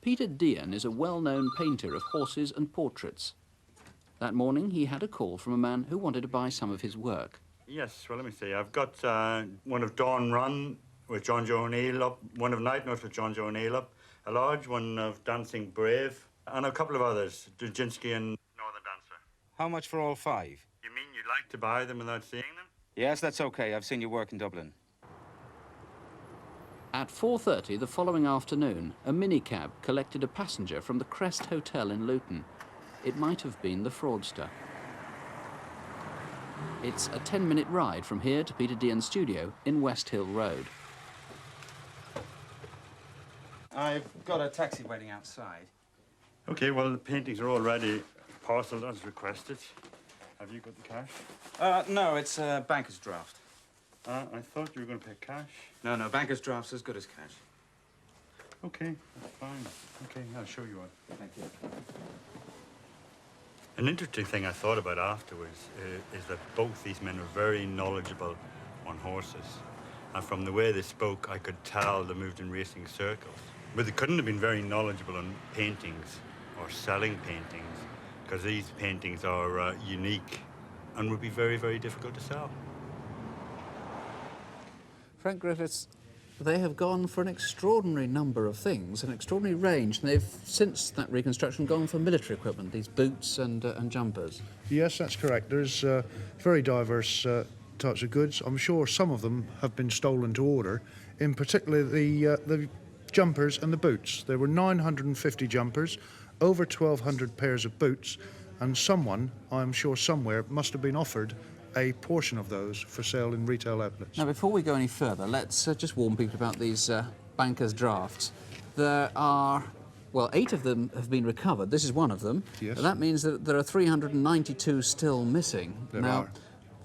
Speaker 1: Peter Dean is a well-known painter of horses and portraits. That morning, he had a call from a man who wanted to buy some of his work.
Speaker 21: Yes, well, let me see. I've got one of Dawn Run with John Joe O'Neill up, one of Night Nurse with John Joe O'Neill up, a large one of Dancing Brave, and a couple of others, Dujinski and Northern Dancer.
Speaker 7: How much for all 5?
Speaker 21: You mean you'd like to buy them without seeing them?
Speaker 7: Yes, that's okay. I've seen your work in Dublin.
Speaker 1: At 4:30 the following afternoon, a minicab collected a passenger from the Crest Hotel in Luton. It might have been the fraudster. It's a 10-minute ride from here to Peter Dean's studio in West Hill Road.
Speaker 7: I've got a taxi waiting outside.
Speaker 21: Okay, well, the paintings are already parcelled as requested. Have you got the cash?
Speaker 7: No, it's a banker's draft.
Speaker 21: I thought you were going to pay cash.
Speaker 7: No, banker's draft's as good as cash.
Speaker 21: Okay, that's fine. Okay, I'll show you one.
Speaker 7: Thank you.
Speaker 21: An interesting thing I thought about afterwards is that both these men were very knowledgeable on horses. And from the way they spoke, I could tell they moved in racing circles. But they couldn't have been very knowledgeable on paintings or selling paintings, because these paintings are unique and would be very, very difficult to sell.
Speaker 1: Frank Griffiths, they have gone for an extraordinary number of things, an extraordinary range, and they've, since that reconstruction, gone for military equipment, these boots and jumpers.
Speaker 5: Yes, that's correct. There's very diverse types of goods. I'm sure some of them have been stolen to order, in particular the jumpers and the boots. There were 950 jumpers, over 1,200 pairs of boots, and someone, I'm sure somewhere, must have been offered a portion of those for sale in retail outlets.
Speaker 1: Now, before we go any further, let's just warn people about these banker's drafts. There are, well, 8 of them have been recovered. This is one of them.
Speaker 5: Yes.
Speaker 1: That means that there are 392 still missing.
Speaker 5: There
Speaker 1: now,
Speaker 5: are.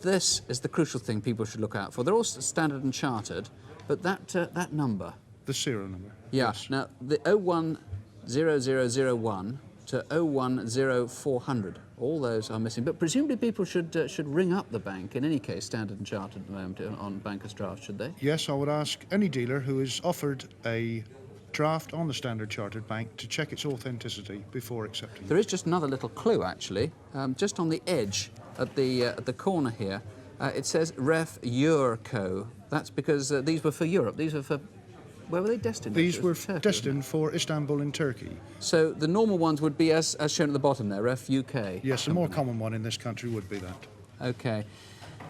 Speaker 1: This is the crucial thing people should look out for. They're all Standard and Chartered, but that number...
Speaker 5: The serial number.
Speaker 1: Yeah. Yes. Now, the 010001 to 010400. All those are missing, but presumably people should ring up the bank in any case, Standard and Chartered at the moment, on banker's draft, should they?
Speaker 5: Yes, I would ask any dealer who is offered a draft on the Standard Chartered Bank to check its authenticity before accepting.
Speaker 1: There is just another little clue, actually, just on the edge at the corner here. It says Ref Eurco. That's because these were for Europe. These were for... Where were they destined?
Speaker 5: These were destined for Istanbul in Turkey.
Speaker 1: So the normal ones would be as shown at the bottom there, Ref UK.
Speaker 5: Yes, the more common one in this country would be that.
Speaker 1: Okay.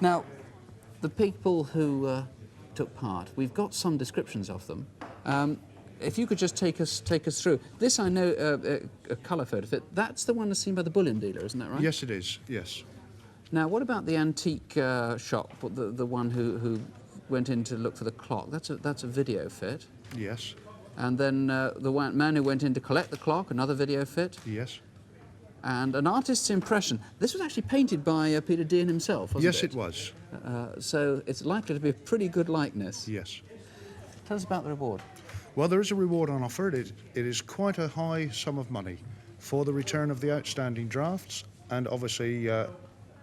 Speaker 1: Now, the people who took part. We've got some descriptions of them. If you could just take us through. This, I know, a colour photo of it. That's the one that's seen by the bullion dealer, isn't that right?
Speaker 5: Yes, it is, yes.
Speaker 1: Now, what about the antique shop, the one who went in to look for the clock? That's a video fit.
Speaker 5: Yes.
Speaker 1: And then the man who went in to collect the clock, another video fit.
Speaker 5: Yes.
Speaker 1: And an artist's impression. This was actually painted by Peter Dean himself, wasn't it?
Speaker 5: Yes, it was.
Speaker 1: So it's likely to be a pretty good likeness.
Speaker 5: Yes.
Speaker 1: Tell us about the reward.
Speaker 5: Well, there is a reward on offer. It is quite a high sum of money for the return of the outstanding drafts and obviously the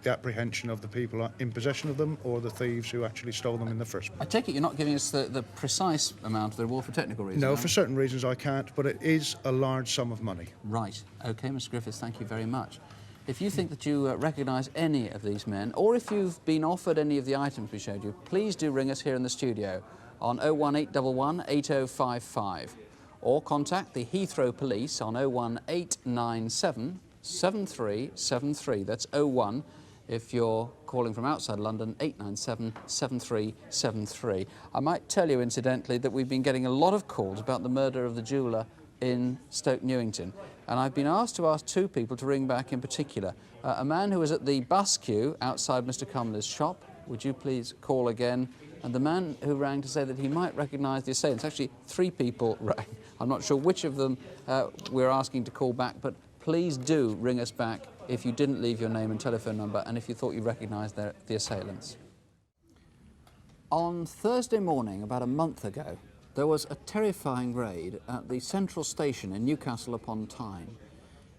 Speaker 5: apprehension of the people in possession of them or the thieves who actually stole them in the first place.
Speaker 1: I take it you're not giving us the precise amount of the reward for technical reasons?
Speaker 5: No, for certain reasons I can't, but it is a large sum of money.
Speaker 1: Right. OK, Miss Griffiths, thank you very much. If you think that you recognise any of these men, or if you've been offered any of the items we showed you, please do ring us here in the studio on 01811 8055, or contact the Heathrow Police on 01897 7373. That's 01 if you're calling from outside London, 897 7373. I might tell you, incidentally, that we've been getting a lot of calls about the murder of the jeweller in Stoke Newington, and I've been asked to ask two people to ring back in particular. A man who was at the bus queue outside Mr. Cumler's shop, would you please call again? And the man who rang to say that he might recognise the assailants. Actually, three people rang. I'm not sure which of them we're asking to call back, but please do ring us back if you didn't leave your name and telephone number and if you thought you recognised the assailants. On Thursday morning, about a month ago, there was a terrifying raid at the Central Station in Newcastle upon Tyne.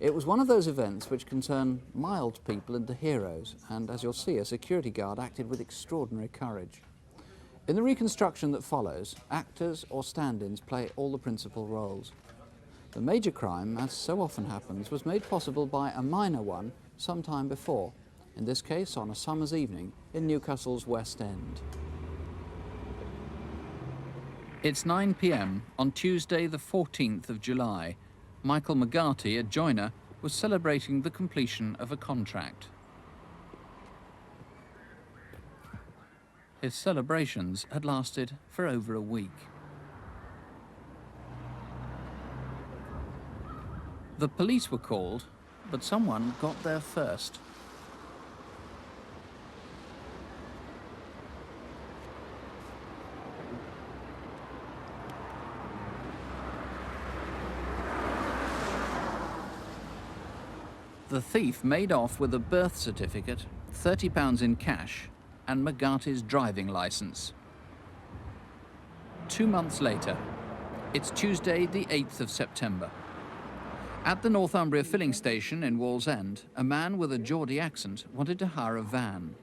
Speaker 1: It was one of those events which can turn mild people into heroes, and as you'll see, a security guard acted with extraordinary courage. In the reconstruction that follows, actors or stand-ins play all the principal roles. The major crime, as so often happens, was made possible by a minor one some time before, in this case on a summer's evening in Newcastle's West End. It's 9 p.m. on Tuesday the 14th of July. Michael McGarty, a joiner, was celebrating the completion of a contract. His celebrations had lasted for over a week. The police were called, but someone got there first. The thief made off with a birth certificate, £30 in cash, and McGarty's driving licence. 2 months later, it's Tuesday the 8th of September. At the Northumbria filling station in Wallsend, a man with a Geordie accent wanted to hire a van.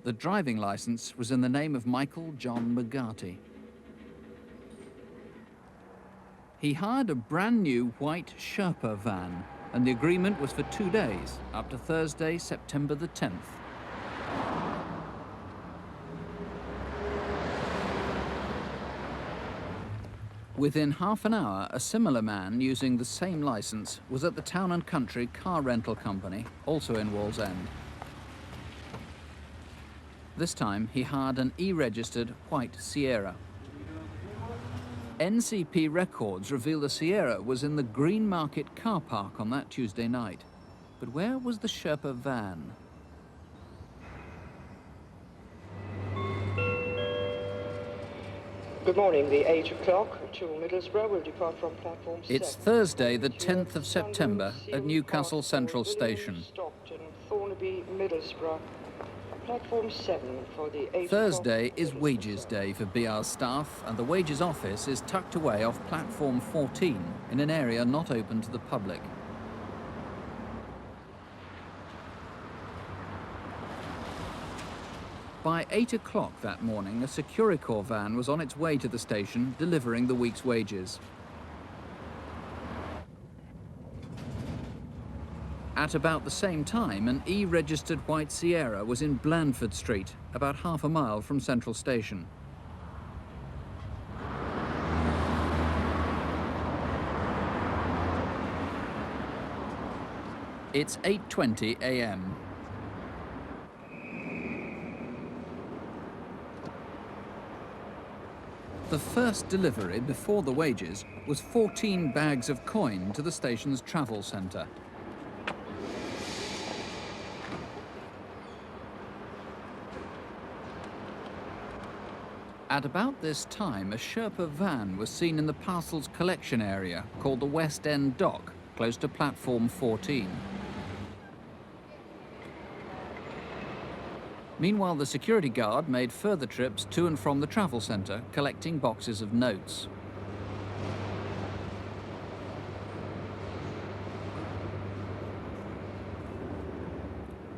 Speaker 1: The driving licence was in the name of Michael John McGarty. He hired a brand new white Sherpa van, and the agreement was for 2 days, up to Thursday, September the 10th. Within half an hour, a similar man using the same licence was at the Town and Country Car Rental Company, also in Wallsend. This time, he hired an E-registered white Sierra. NCP records reveal the Sierra was in the Green Market car park on that Tuesday night. But where was the Sherpa van?
Speaker 10: Good morning, the 8 o'clock to Middlesbrough will depart from platform 7.
Speaker 1: It's Thursday, the 10th of September, at Newcastle Central Station.
Speaker 10: Stockton, Thornaby, Middlesbrough. Platform 7 for the 8
Speaker 1: Thursday is wages day for BR's staff, and the wages office is tucked away off platform 14 in an area not open to the public. By 8 o'clock that morning, a Securicorps van was on its way to the station delivering the week's wages. At about the same time, an E-registered white Sierra was in Blandford Street, about half a mile from Central Station. It's 8:20 a.m. first delivery before the wages was 14 bags of coin to the station's travel centre. At about this time, a Sherpa van was seen in the parcels collection area called the West End Dock, close to platform 14. Meanwhile, the security guard made further trips to and from the travel centre, collecting boxes of notes.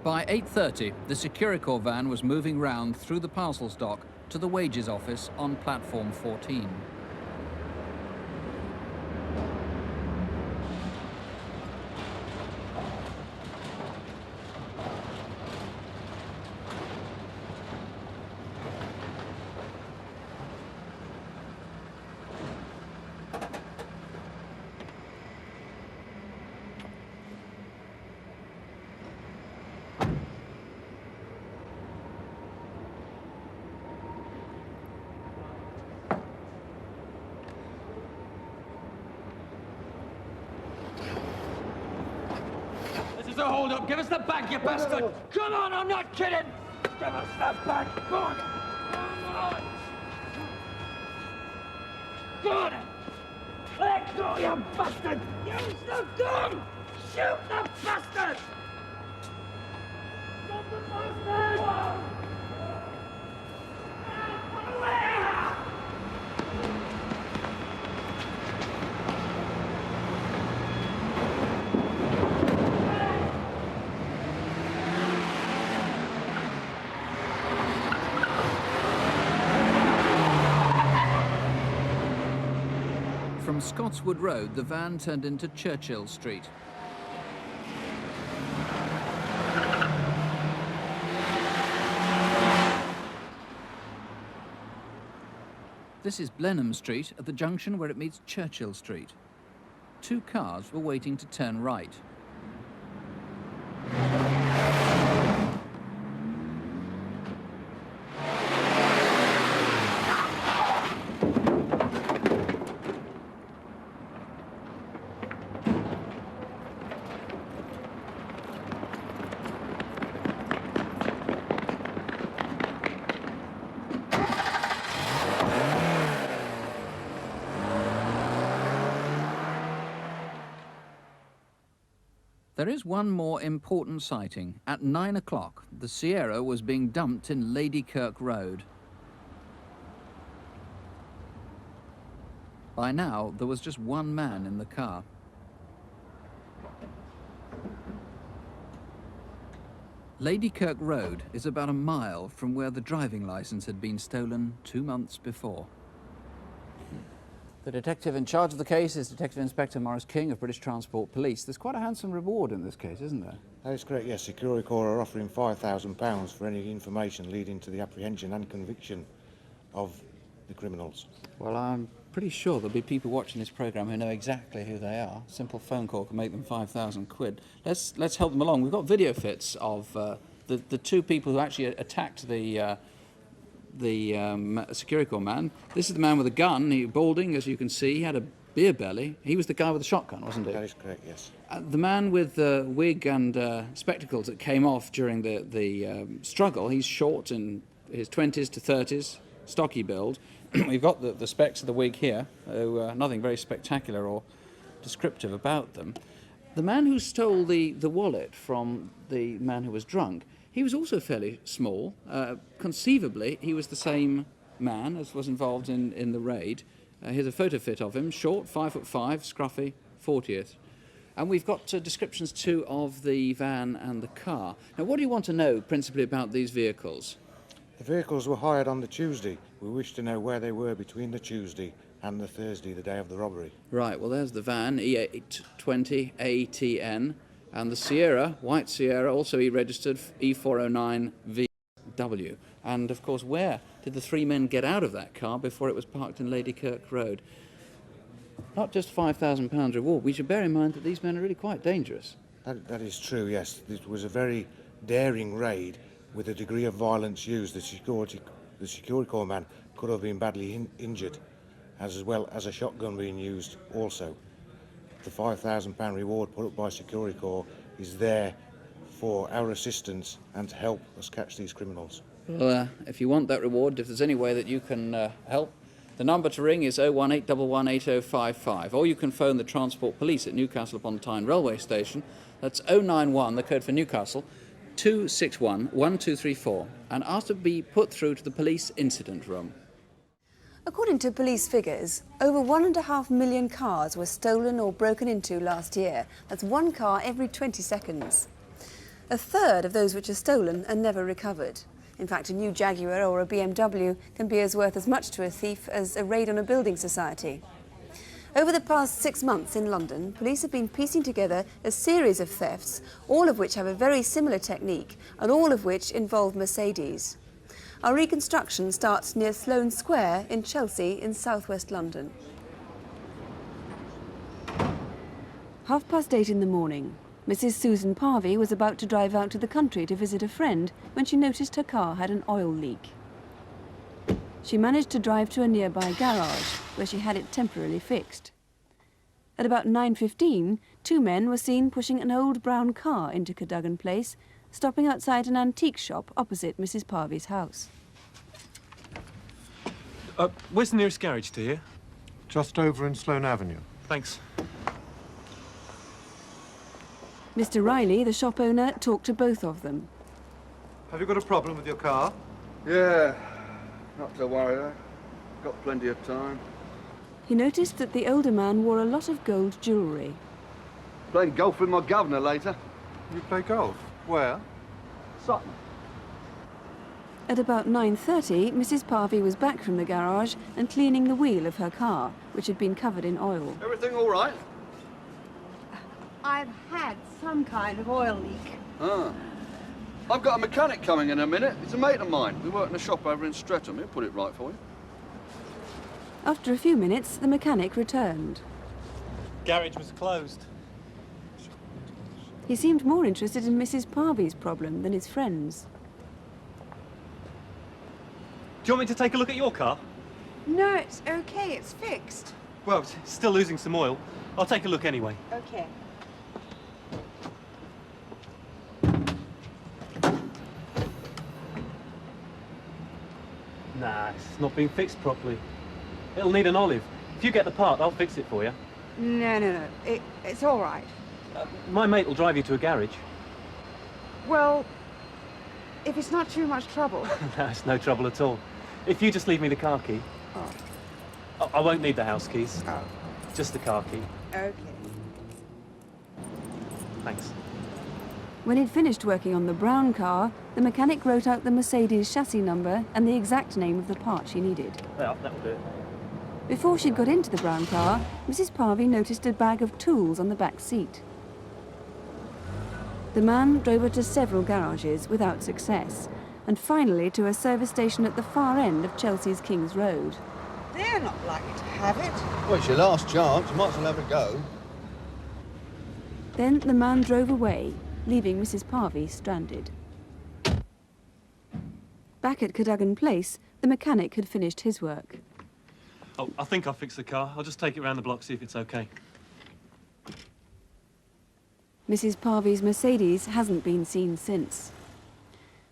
Speaker 1: By 8:30, the Securicor van was moving round through the parcels dock to the wages office on platform 14.
Speaker 4: Hold up, give us the bag, you bastard! Come on, I'm not kidding! Give us the bag, come on! Come on! Go on! Let go, you bastard! Use the gun! Shoot the bastard! Stop the bastard!
Speaker 1: From Scotswood Road, the van turned into Churchill Street. This is Blenheim Street at the junction where it meets Churchill Street. Two cars were waiting to turn right. There is one more important sighting. At 9 o'clock, the Sierra was being dumped in Ladykirk Road. By now, there was just one man in the car. Ladykirk Road is about a mile from where the driving licence had been stolen 2 months before. The detective in charge of the case is Detective Inspector Maurice King of British Transport Police. There's quite a handsome reward in this case, isn't there?
Speaker 6: That is correct, yes. Securicor are offering £5,000 for any information leading to the apprehension and conviction of the criminals.
Speaker 1: Well, I'm pretty sure there'll be people watching this programme who know exactly who they are. A simple phone call can make them 5,000 quid. Let's help them along. We've got video fits of the two people who actually attacked the Securicor man. This is the man with a gun. He balding, as you can see. He had a beer belly. He was the guy with the shotgun, wasn't he?
Speaker 6: That is correct, yes.
Speaker 1: The man with the wig and spectacles that came off during the struggle, he's short, in his 20s to 30s, stocky build. We've got the specs of the wig here, nothing very spectacular or descriptive about them. The man who stole the wallet from the man who was drunk, he was also fairly small. Conceivably, he was the same man as was involved in the raid. Here's a photo fit of him, short, 5'5", scruffy, 40th. And we've got descriptions too of the van and the car. Now, what do you want to know principally about these vehicles?
Speaker 6: The vehicles were hired on the Tuesday. We wish to know where they were between the Tuesday and the Thursday, the day of the robbery.
Speaker 1: Right, well, there's the van, E820 ATN, and the Sierra, white Sierra, also E-registered E409VW. And, of course, where did the three men get out of that car before it was parked in Ladykirk Road? Not just £5,000 reward. We should bear in mind that these men are really quite dangerous.
Speaker 6: That is true, yes. It was a very daring raid with a degree of violence used. The Securicor man could have been badly injured. as well as a shotgun being used also. The £5,000 reward put up by Security Corps is there for our assistance and to help us catch these criminals.
Speaker 1: Well, if you want that reward, if there's any way that you can help, the number to ring is 018118055, or you can phone the Transport Police at Newcastle upon Tyne Railway Station. That's 091, the code for Newcastle, 261 1234, and ask to be put through to the police incident room.
Speaker 2: According to police figures, over 1.5 million cars were stolen or broken into last year. That's one car every 20 seconds. A third of those which are stolen are never recovered. In fact, a new Jaguar or a BMW can be as worth as much to a thief as a raid on a building society. Over the past 6 months in London, police have been piecing together a series of thefts, all of which have a very similar technique and all of which involve Mercedes. Our reconstruction starts near Sloane Square in Chelsea in southwest London. 8:30 in the morning. Mrs. Susan Parvey was about to drive out to the country to visit a friend when she noticed her car had an oil leak. She managed to drive to a nearby garage where she had it temporarily fixed. At about 9:15, 2 men were seen pushing an old brown car into Cadogan Place, stopping outside an antique shop opposite Mrs. Parvey's house.
Speaker 11: Where's the nearest garage to here?
Speaker 17: Just over in Sloane Avenue.
Speaker 11: Thanks.
Speaker 2: Mr. Riley, the shop owner, talked to both of them.
Speaker 17: Have you got a problem with your car?
Speaker 15: Yeah, not to worry. Got plenty of time.
Speaker 2: He noticed that the older man wore a lot of gold jewellery.
Speaker 15: Playing golf with my governor later.
Speaker 17: You play golf? Where?
Speaker 15: Sutton.
Speaker 2: At about 9:30, Mrs. Parvey was back from the garage and cleaning the wheel of her car, which had been covered in oil.
Speaker 15: Everything all right?
Speaker 16: I've had some kind of oil leak.
Speaker 15: Ah. I've got a mechanic coming in a minute. It's a mate of mine. We work in a shop over in Streatham. He'll put it right for you.
Speaker 2: After a few minutes, the mechanic returned.
Speaker 11: Garage was closed.
Speaker 2: He seemed more interested in Mrs. Parvey's problem than his friend's.
Speaker 11: Do you want me to take a look at your car?
Speaker 16: No, it's okay. It's fixed.
Speaker 11: Well, it's still losing some oil. I'll take a look anyway.
Speaker 16: Okay.
Speaker 11: Nah, it's not being fixed properly. It'll need an olive. If you get the part, I'll fix it for you.
Speaker 16: No. It's all right.
Speaker 11: My mate will drive you to a garage.
Speaker 16: Well, if it's not too much trouble.
Speaker 11: No, it's no trouble at all. If you just leave me the car key.
Speaker 16: Oh.
Speaker 11: I won't need the house keys.
Speaker 16: Oh.
Speaker 11: Just the car key.
Speaker 16: Okay.
Speaker 11: Thanks.
Speaker 2: When he'd finished working on the brown car, the mechanic wrote out the Mercedes chassis number and the exact name of the part she needed.
Speaker 11: Well, that'll do it.
Speaker 2: Before she'd got into the brown car, Mrs. Parvey noticed a bag of tools on the back seat. The man drove her to several garages without success, and finally to a service station at the far end of Chelsea's King's Road.
Speaker 16: They're not likely to have it.
Speaker 15: Well, it's your last chance. You might as well have a go.
Speaker 2: Then the man drove away, leaving Mrs. Parvey stranded. Back at Cadogan Place, the mechanic had finished his work.
Speaker 11: Oh, I think I'll fix the car. I'll just take it round the block, see if it's okay.
Speaker 2: Mrs. Parvey's Mercedes hasn't been seen since.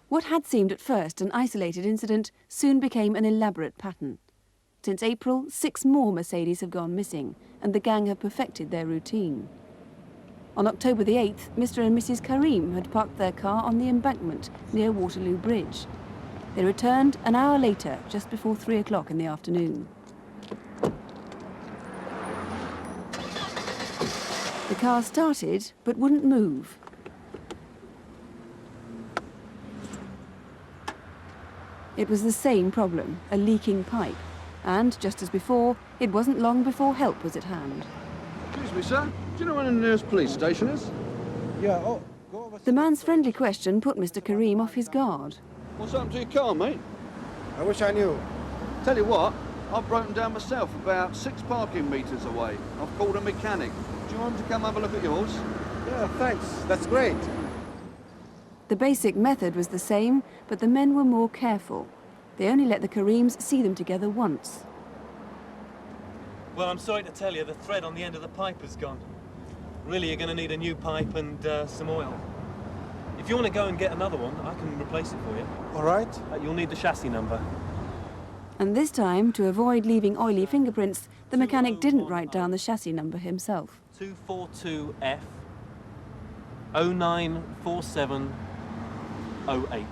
Speaker 2: What had seemed at first an isolated incident soon became an elaborate pattern. Since April, 6 more Mercedes have gone missing, and the gang have perfected their routine. On October the 8th, Mr. and Mrs. Karim had parked their car on the embankment near Waterloo Bridge. They returned an hour later, just before 3 o'clock in the afternoon. The car started, but wouldn't move. It was the same problem, a leaking pipe. And, just as before, it wasn't long before help was at hand.
Speaker 15: Excuse me, sir. Do you know where the nearest police station is?
Speaker 17: Yeah,
Speaker 2: The man's friendly question put Mr. Karim off his guard.
Speaker 15: What's happened to your car, mate?
Speaker 17: I wish I knew.
Speaker 15: Tell you what, I've broken down myself about 6 parking metres away. I've called a mechanic. Do you want him to come have a look at yours?
Speaker 17: Yeah, thanks. That's great.
Speaker 2: The basic method was the same, but the men were more careful. They only let the Karims see them together once.
Speaker 11: Well, I'm sorry to tell you, the thread on the end of the pipe has gone. Really, you're going to need a new pipe and some oil. If you want to go and get another one, I can replace it for you.
Speaker 17: All right.
Speaker 11: You'll need the chassis number.
Speaker 2: And this time, to avoid leaving oily fingerprints, the mechanic didn't write down the chassis number himself.
Speaker 11: 242F 094708.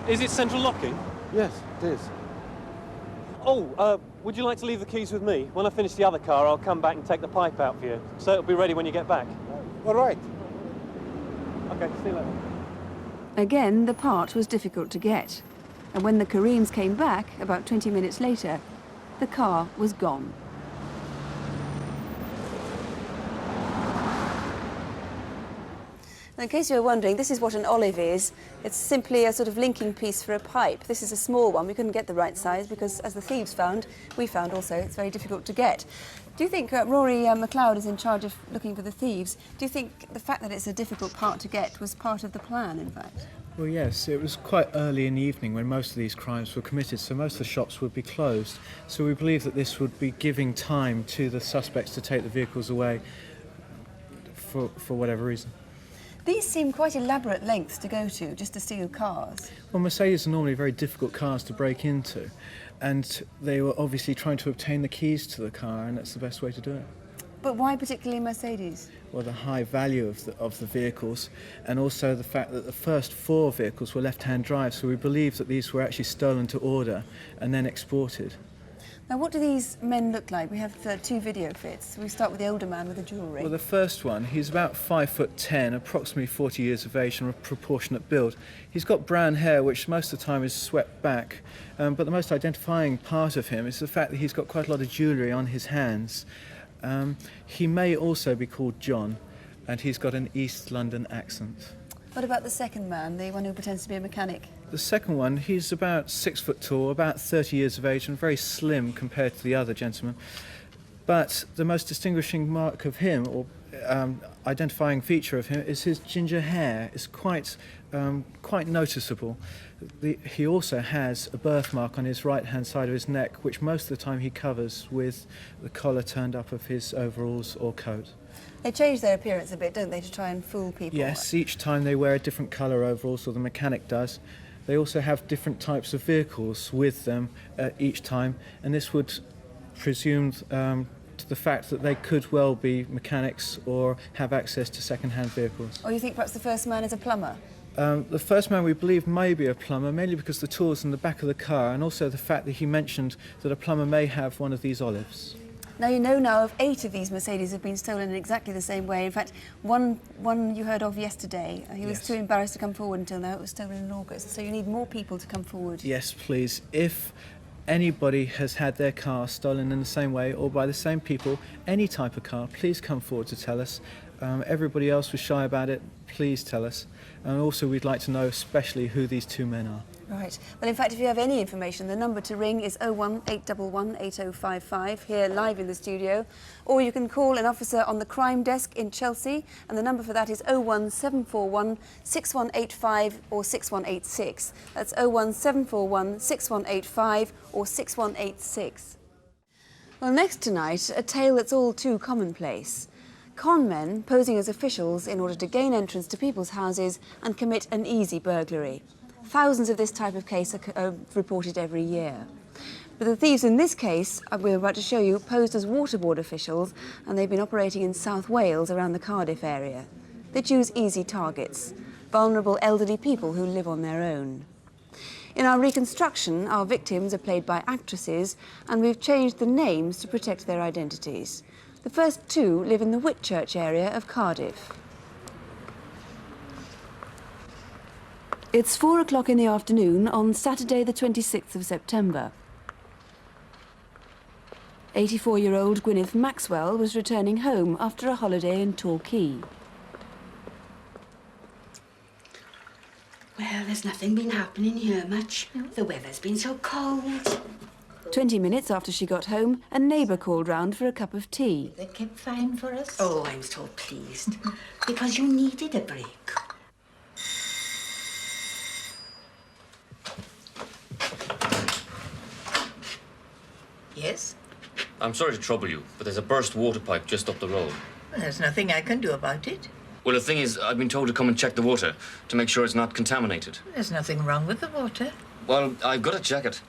Speaker 11: Is it central locking?
Speaker 17: Yes, it is.
Speaker 11: Oh, would you like to leave the keys with me? When I finish the other car, I'll come back and take the pipe out for you, so it'll be ready when you get back.
Speaker 17: All right.
Speaker 11: Okay, see you later.
Speaker 2: Again, the part was difficult to get. And when the Kareems came back, about 20 minutes later, the car was gone. In case you were wondering, this is what an olive is. It's simply a sort of linking piece for a pipe. This is a small one. We couldn't get the right size because, as the thieves found, we found also, it's very difficult to get. Do you think Rory MacLeod is in charge of looking for the thieves? Do you think the fact that it's a difficult part to get was part of the plan, in fact?
Speaker 3: Well, yes, it was quite early in the evening when most of these crimes were committed, so most of the shops would be closed. So we believe that this would be giving time to the suspects to take the vehicles away for whatever reason.
Speaker 2: These seem quite elaborate lengths to go to, just to steal cars.
Speaker 3: Well, Mercedes are normally very difficult cars to break into, and they were obviously trying to obtain the keys to the car, and that's the best way to do it.
Speaker 2: But why particularly Mercedes?
Speaker 3: Well, the high value of the vehicles, and also the fact that the first 4 vehicles were left-hand drive, so we believe that these were actually stolen to order and then exported.
Speaker 2: Now, what do these men look like? We have 2 video fits. We start with the older man with the jewellery.
Speaker 3: Well, the first one, he's about 5'10", approximately 40 years of age and a proportionate build. He's got brown hair, which most of the time is swept back, but the most identifying part of him is the fact that he's got quite a lot of jewellery on his hands. He may also be called John, and he's got an East London accent.
Speaker 2: What about the second man, the one who pretends to be a mechanic?
Speaker 3: The second one, he's about 6 foot tall, about 30 years of age, and very slim compared to the other gentleman. But the most distinguishing mark of him, or identifying feature of him, is his ginger hair. It's quite noticeable. He also has a birthmark on his right-hand side of his neck, which most of the time he covers with the collar turned up of his overalls or coat.
Speaker 2: They change their appearance a bit, don't they, to try and fool people?
Speaker 3: Yes, each time they wear a different colour overalls, or the mechanic does. They also have different types of vehicles with them each time, and this would presume to the fact that they could well be mechanics or have access to second-hand vehicles.
Speaker 2: Or you think perhaps the first man is a plumber?
Speaker 3: The first man we believe may be a plumber, mainly because the tools in the back of the car, and also the fact that he mentioned that a plumber may have one of these olives.
Speaker 2: Now, you know now of 8 of these Mercedes have been stolen in exactly the same way. In fact, one you heard of yesterday. He was too embarrassed to come forward until now. It was stolen in August. So you need more people to come forward.
Speaker 3: Yes, please. If anybody has had their car stolen in the same way or by the same people, any type of car, please come forward to tell us. Everybody else was shy about it. Please tell us. And also we'd like to know especially who these 2 men are.
Speaker 2: Right. Well, in fact, if you have any information, the number to ring is 01811 8055, here live in the studio. Or you can call an officer on the crime desk in Chelsea, and the number for that is 01741 6185 or 6186. That's 01741 6185 or 6186. Well, next tonight, a tale that's all too commonplace. Con men posing as officials in order to gain entrance to people's houses and commit an easy burglary. Thousands of this type of case are reported every year. But the thieves in this case, we're about to show you, posed as waterboard officials, and they've been operating in South Wales around the Cardiff area. They choose easy targets, vulnerable elderly people who live on their own. In our reconstruction, our victims are played by actresses, and we've changed the names to protect their identities. The first 2 live in the Whitchurch area of Cardiff. It's 4 o'clock in the afternoon on Saturday the 26th of September. 84-year-old Gwyneth Maxwell was returning home after a holiday in Torquay.
Speaker 22: Well, there's nothing been happening here much. The weather's been so cold.
Speaker 2: 20 minutes after she got home, a neighbour called round for a cup of tea.
Speaker 22: They kept fine for us. Oh, I'm so pleased. Because you needed a break.
Speaker 13: I'm sorry to trouble you, but there's a burst water pipe just up the road.
Speaker 18: There's nothing I can do about it.
Speaker 13: Well, the thing is, I've been told to come and check the water to make sure it's not contaminated.
Speaker 18: There's nothing wrong with the water.
Speaker 13: Well, I've got to check it.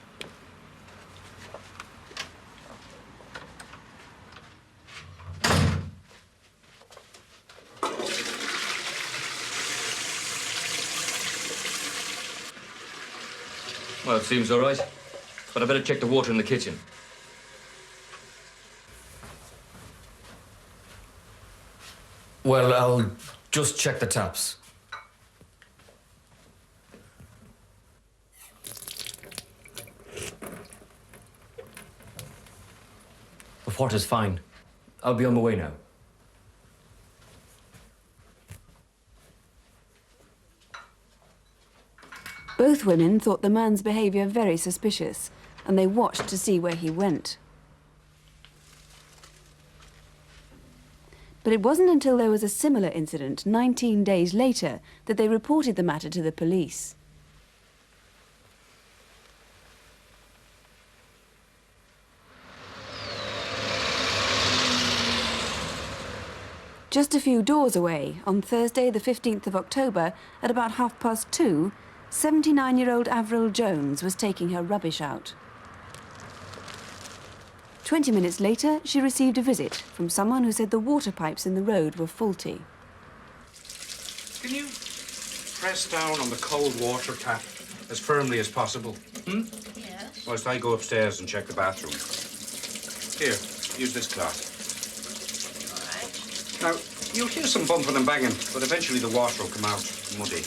Speaker 13: Well, it seems all right. But I better check the water in the kitchen. Well, I'll just check the taps. The water's fine. I'll be on my way now.
Speaker 2: Both women thought the man's behaviour very suspicious, and they watched to see where he went. But it wasn't until there was a similar incident 19 days later that they reported the matter to the police. Just a few doors away, on Thursday the 15th of October, at about 2:30, 79-year-old Avril Jones was taking her rubbish out. 20 minutes later, she received a visit from someone who said the water pipes in the road were faulty.
Speaker 23: Can you press down on the cold water tap as firmly as possible?
Speaker 18: Yes.
Speaker 23: Whilst I go upstairs and check the bathroom. Here, use this cloth. All right. Now, you'll hear some bumping and banging, but eventually the water will come out muddy.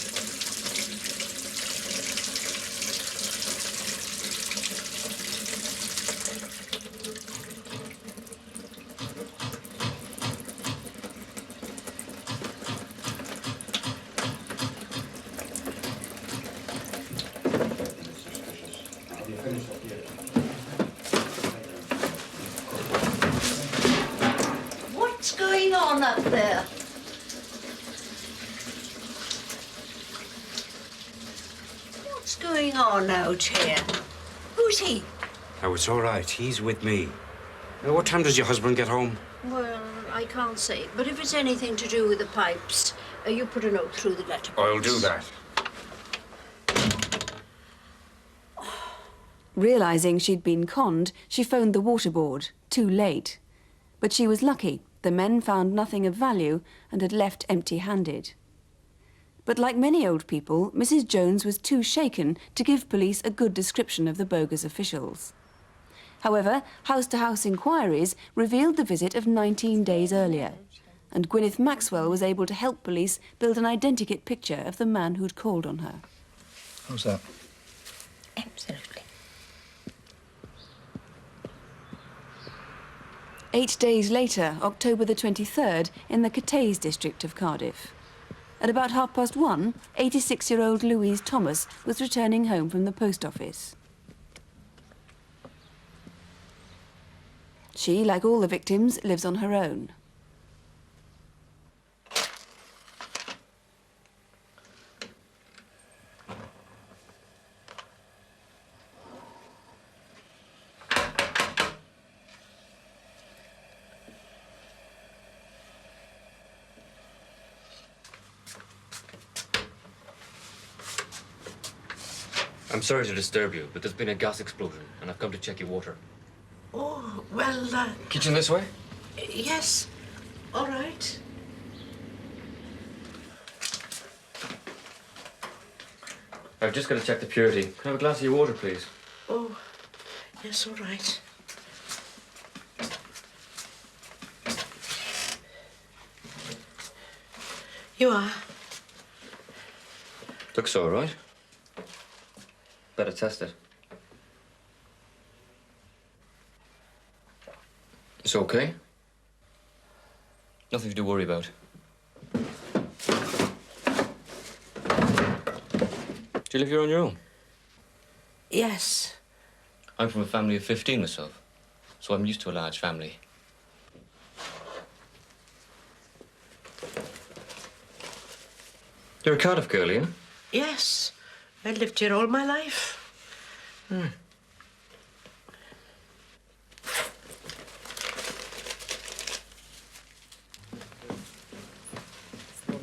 Speaker 18: What's going on up there? What's going on out here? Who's he?
Speaker 23: Oh, it's all right. He's with me. Now, what time does your husband get home?
Speaker 18: Well, I can't say, but if it's anything to do with the pipes, you put a note through the letterbox.
Speaker 23: I'll do that.
Speaker 2: Realising she'd been conned, she phoned the water board, too late. But she was lucky. The men found nothing of value and had left empty-handed. But like many old people, Mrs. Jones was too shaken to give police a good description of the bogus officials. However, house-to-house inquiries revealed the visit of 19 days earlier, and Gwyneth Maxwell was able to help police build an identikit picture of the man who'd called on her.
Speaker 3: How's that?
Speaker 18: Absolutely.
Speaker 2: 8 days later, October the 23rd, in the Cathays district of Cardiff. At about 1:30, 86-year-old Louise Thomas was returning home from the post office. She, like all the victims, lives on her own.
Speaker 13: I'm sorry to disturb you, but there's been a gas explosion, and I've come to check your water.
Speaker 18: Oh, well,
Speaker 13: Kitchen this way?
Speaker 18: yes. All right.
Speaker 13: I've just got to check the purity. Can I have a glass of your water, please?
Speaker 18: Oh, yes, all right. You are.
Speaker 13: Looks all right. Better test it. It's okay. Nothing to worry about. Do you live here on your own?
Speaker 18: Yes.
Speaker 13: I'm from a family of 15 myself, so I'm used to a large family. You're a Cardiff girl, yeah?
Speaker 18: Yes. I lived here all my life.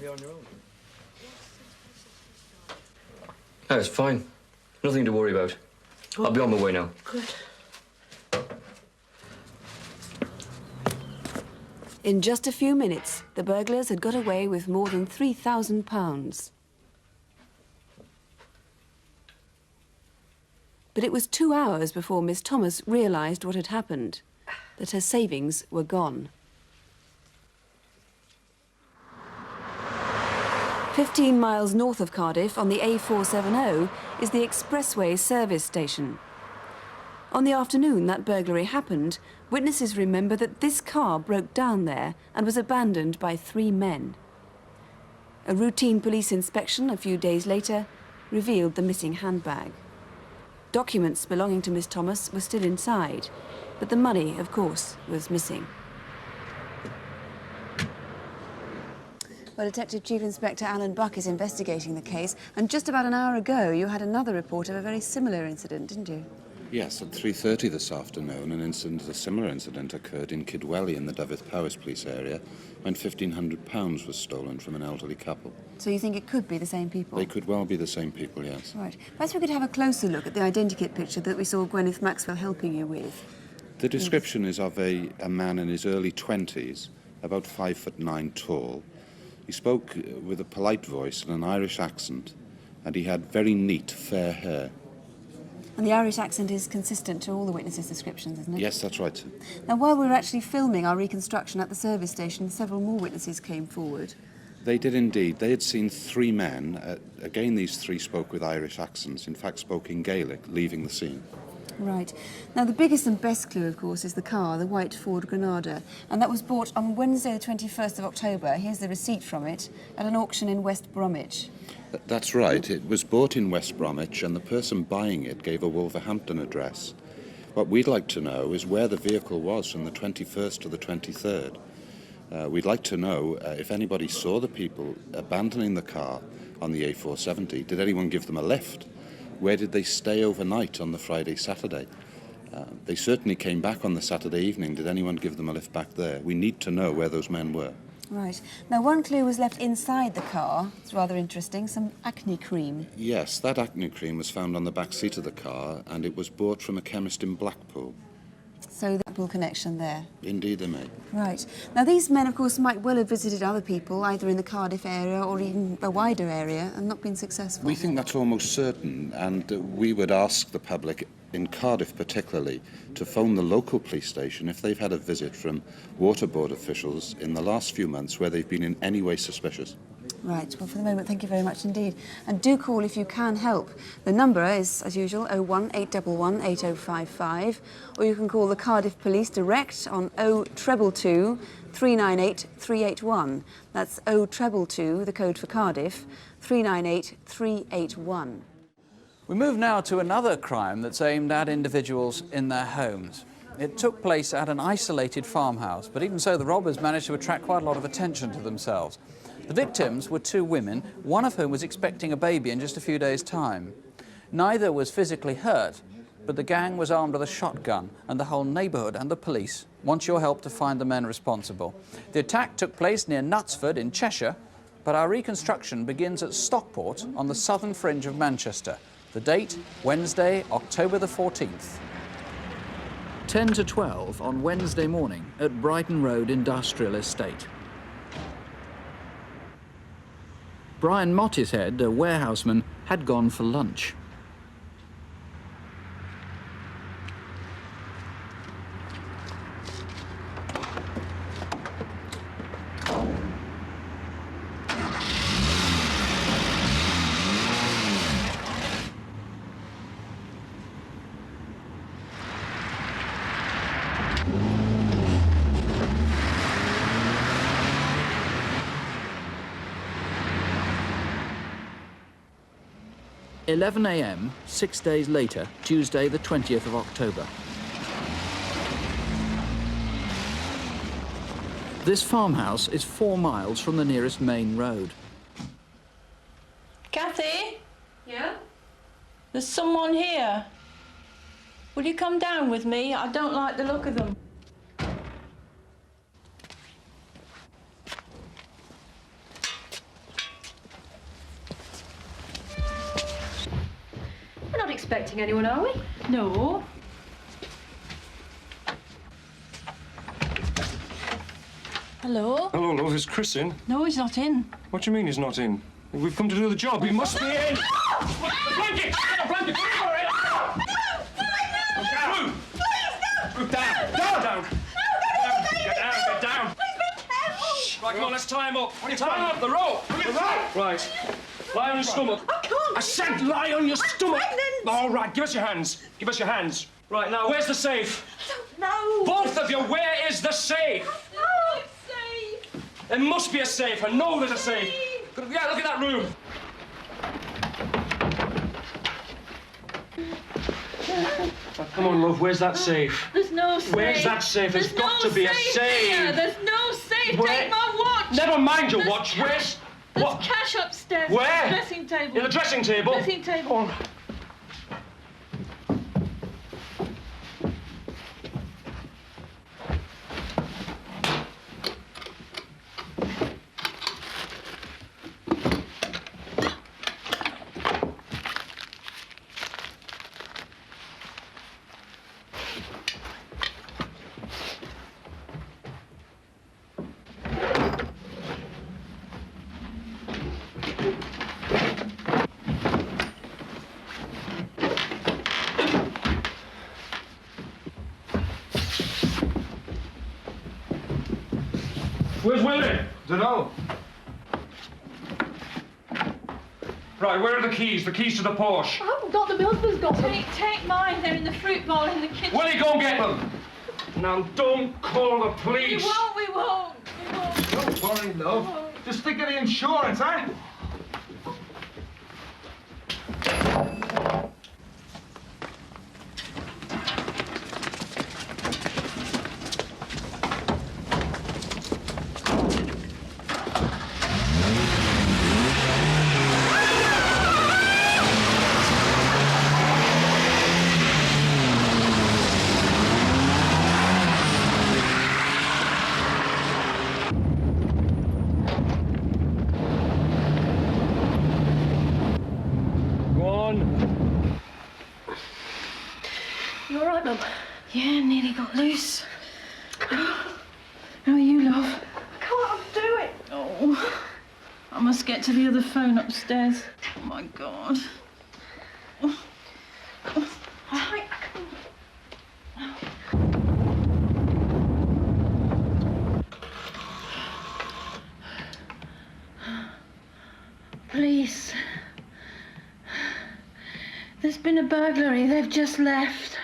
Speaker 9: be on your own.
Speaker 13: Oh, it's fine. Nothing to worry about. I'll be on my way now.
Speaker 18: Good.
Speaker 2: In just a few minutes, the burglars had got away with more than £3,000. But it was 2 hours before Miss Thomas realised what had happened, that her savings were gone. 15 miles north of Cardiff, on the A470, is the Expressway service station. On the afternoon that burglary happened, witnesses remember that this car broke down there and was abandoned by 3 men. A routine police inspection a few days later revealed the missing handbag. Documents belonging to Miss Thomas were still inside, but the money, of course, was missing. Well, Detective Chief Inspector Alan Buck is investigating the case, and just about an hour ago you had another report of a very similar incident, didn't you?
Speaker 8: Yes, at 3:30 this afternoon, a similar incident occurred in Kidwelly in the Dyfed-Powys police area when £1,500 was stolen from an elderly couple.
Speaker 2: So you think it could be the same people?
Speaker 8: They could well be the same people, yes.
Speaker 2: Right. Perhaps we could have a closer look at the identikit picture that we saw Gwyneth Maxwell helping you with.
Speaker 8: The description is of a man in his early 20s, about 5'9" tall. He spoke with a polite voice and an Irish accent, and he had very neat, fair hair.
Speaker 2: And the Irish accent is consistent to all the witnesses' descriptions, isn't it?
Speaker 8: Yes, that's right.
Speaker 2: Now, while we were actually filming our reconstruction at the service station, several more witnesses came forward.
Speaker 8: They did indeed. They had seen 3 men. Again, these 3 spoke with Irish accents, in fact spoke in Gaelic, leaving the scene.
Speaker 2: Right. Now, the biggest and best clue, of course, is the car, the white Ford Granada. And that was bought on Wednesday, the 21st of October. Here's the receipt from it, at an auction in West Bromwich.
Speaker 8: That's right. It was bought in West Bromwich, and the person buying it gave a Wolverhampton address. What we'd like to know is where the vehicle was from the 21st to the 23rd. We'd like to know if anybody saw the people abandoning the car on the A470. Did anyone give them a lift? Where did they stay overnight on the Friday, Saturday? They certainly came back on the Saturday evening. Did anyone give them a lift back there? We need to know where those men were.
Speaker 2: Right. Now, one clue was left inside the car. It's rather interesting. Some acne cream.
Speaker 8: Yes, that acne cream was found on the back seat of the car, and it was bought from a chemist in Blackpool.
Speaker 2: So the Blackpool connection there.
Speaker 8: Indeed they may.
Speaker 2: Right. Now, these men, of course, might well have visited other people, either in the Cardiff area or even a wider area, and not been successful.
Speaker 8: We think that's almost certain, and we would ask the public, in Cardiff particularly, to phone the local police station if they've had a visit from water board officials in the last few months where they've been in any way suspicious.
Speaker 2: Right. Well, for the moment, thank you very much indeed. And do call if you can help. The number is, as usual, 01811 8055, or you can call the Cardiff Police direct on 0222 398 381. That's 0222, the code for Cardiff, 398 381.
Speaker 1: We move now to another crime that's aimed at individuals in their homes. It took place at an isolated farmhouse, but even so, the robbers managed to attract quite a lot of attention to themselves. The victims were 2 women, one of whom was expecting a baby in just a few days' time. Neither was physically hurt, but the gang was armed with a shotgun, and the whole neighbourhood and the police want your help to find the men responsible. The attack took place near Knutsford in Cheshire, but our reconstruction begins at Stockport on the southern fringe of Manchester. The date, Wednesday, October the 14th. 10 to 12 on Wednesday morning at Brighton Road Industrial Estate. Brian Mottishead, a warehouseman, had gone for lunch. (11 a.m., 6 days later, Tuesday the 20th of October. This farmhouse is 4 miles from the nearest main road.
Speaker 12: Kathy?
Speaker 18: Yeah?
Speaker 12: There's someone here. Will you come down with me? I don't like the look of them.
Speaker 14: expecting anyone, are we?
Speaker 12: No. Hello?
Speaker 19: Hello, love. Is Chris in?
Speaker 12: No, he's not in.
Speaker 19: What do you mean he's not in? We've come to do the job. He must be in.
Speaker 4: Blanket! Blanket! Blanket!
Speaker 19: Move down. Down. Get down. Right, come on, let's tie him up. Tie him up the rope. Right. Lie on your stomach.
Speaker 14: I can't.
Speaker 19: I said lie on your stomach.
Speaker 14: Pregnant.
Speaker 19: All right, give us your hands. Give us your hands. Right, now, where's the safe?
Speaker 14: No.
Speaker 19: Both of you, where is the safe?
Speaker 14: No, it's safe.
Speaker 19: There must be a safe. I know there's a safe. Yeah, look at that room. Come on, love, where's that safe?
Speaker 12: There's no safe.
Speaker 19: Where's that safe? There's got to be a safe.
Speaker 12: Here. There's no safe.
Speaker 19: Where?
Speaker 12: Take my watch.
Speaker 19: Never mind your
Speaker 12: There's
Speaker 19: watch.
Speaker 12: Cash.
Speaker 19: Where's...
Speaker 12: There's
Speaker 19: What?
Speaker 12: cash upstairs.
Speaker 19: Where?
Speaker 12: Dressing table.
Speaker 19: In the dressing table?
Speaker 12: Dressing table.
Speaker 19: Oh. Where's Willie?
Speaker 17: Dunno.
Speaker 19: Right, where are the keys? The keys to the Porsche.
Speaker 12: I haven't got them. My husband's got them. Take mine. They're in the fruit bowl in the kitchen.
Speaker 19: Willie, go and get them. Now, don't call the police.
Speaker 12: We won't.
Speaker 17: Don't worry, love. Just think of the insurance, eh?
Speaker 12: You all right, Mum? Yeah, nearly got loose. How are you, love?
Speaker 14: I can't do it.
Speaker 12: Oh, I must get to the other phone upstairs. Oh, my God. Police. There's been a burglary. They've just left.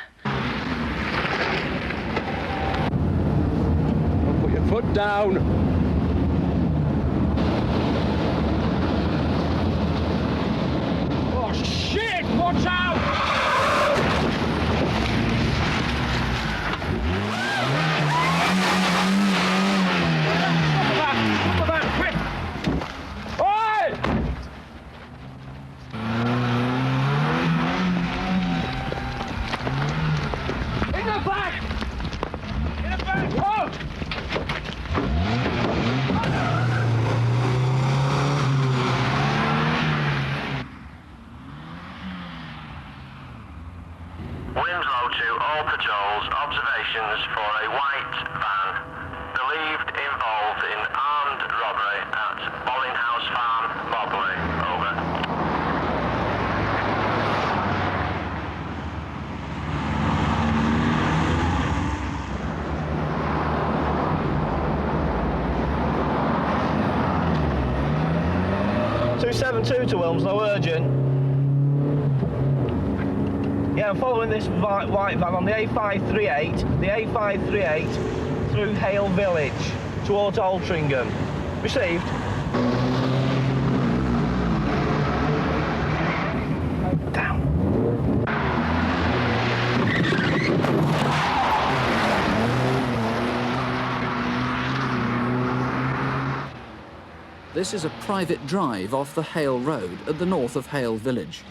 Speaker 19: Put your foot down. Oh, shit! Watch out! Stop that, quick! Oi! In the back! In the back! Whoa!
Speaker 20: Winslow to all patrols, observations for a white van believed involved in armed robbery at Bollinghouse Farm, Bobley. Over.
Speaker 24: To Wilmslow, urgent. Yeah, I'm following this white van on the A538 through Hale Village towards Altrincham. Received. Down.
Speaker 1: This is a private drive off the Hale Road at the north of Hale Village.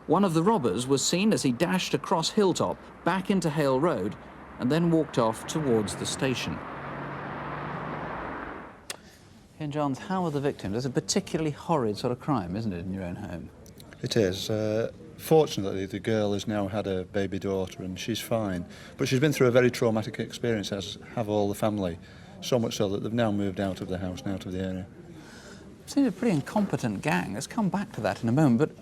Speaker 1: One of the robbers was seen as he dashed across Hilltop back into Hale Road and then walked off towards the station. Ken Johns, how are the victims? It's a particularly horrid sort of crime, isn't it, in your own home?
Speaker 5: It is. Fortunately, the girl has now had a baby daughter and she's fine. But she's been through a very traumatic experience, as have all the family. So much so that they've now moved out of the house and out of the area.
Speaker 1: It seems a pretty incompetent gang. Let's come back to that in a moment. But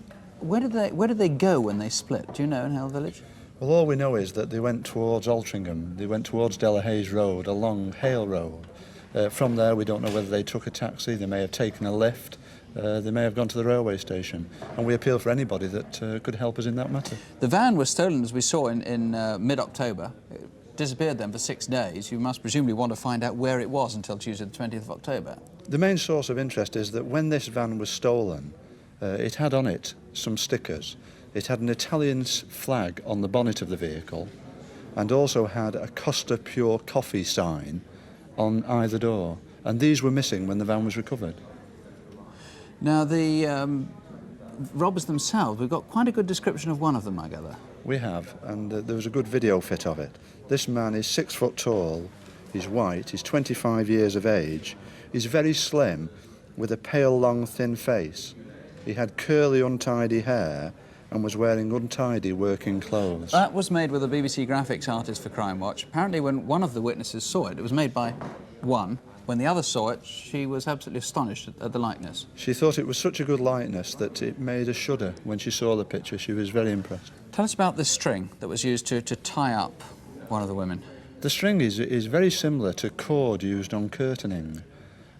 Speaker 1: where did they go when they split? Do you know, in Hale Village?
Speaker 5: Well, all we know is that they went towards Altrincham. They went towards Delahaye Road, along Hale Road. From there, we don't know whether they took a taxi, they may have taken a lift, they may have gone to the railway station. And we appeal for anybody that could help us in that matter.
Speaker 1: The van was stolen, as we saw, in mid-October. It disappeared then for 6 days. You must presumably want to find out where it was until Tuesday the 20th of October.
Speaker 5: The main source of interest is that when this van was stolen, it had on it some stickers. It had an Italian flag on the bonnet of the vehicle and also had a Costa Pure Coffee sign on either door. And these were missing when the van was recovered.
Speaker 1: Now, the robbers themselves, we've got quite a good description of one of them, I gather.
Speaker 5: We have, and there was a good video fit of it. This man is 6 foot tall, he's white, he's 25 years of age, he's very slim, with a pale, long, thin face. He had curly, untidy hair and was wearing untidy working clothes. That
Speaker 1: was made with a BBC graphics artist for Crimewatch. Apparently, when one of the witnesses saw it, it was made by one. When the other saw it, she was absolutely astonished at the likeness.
Speaker 5: She thought it was such a good likeness that it made her shudder when she saw the picture. She was very impressed.
Speaker 1: Tell us about this string that was used to tie up one of the women.
Speaker 5: The string is very similar to cord used on curtaining,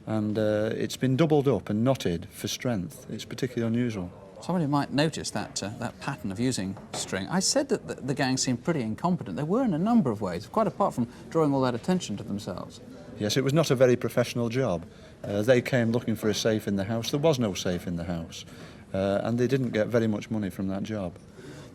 Speaker 5: and it's been doubled up and knotted for strength. It's particularly unusual.
Speaker 1: Somebody might notice that pattern of using string. I said that the gang seemed pretty incompetent. They were in a number of ways, quite apart from drawing all that attention to themselves.
Speaker 5: Yes, it was not a very professional job. They came looking for a safe in the house. There was no safe in the house, and they didn't get very much money from that job.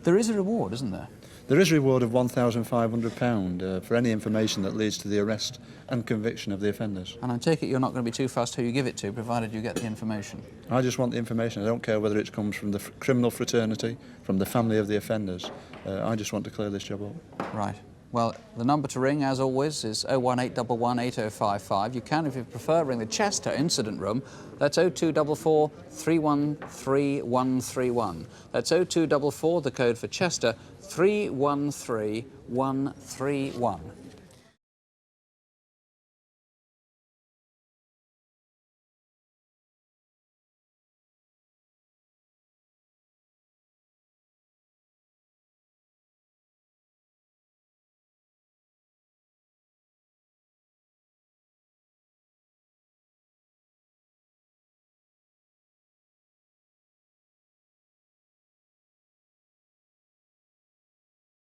Speaker 1: There is a reward, isn't there?
Speaker 5: There is a reward of £1,500 for any information that leads to the arrest and conviction of the offenders.
Speaker 1: And I take it you're not going to be too fussed who you give it to, provided you get the information.
Speaker 5: I just want the information. I don't care whether it comes from the criminal fraternity, from the family of the offenders. I just want to clear this job up.
Speaker 1: Right. Well, the number to ring, as always, is 01811 8055. You can, if you prefer, ring the Chester incident room. That's 0244 313 131. That's 0244, the code for Chester, 313 131.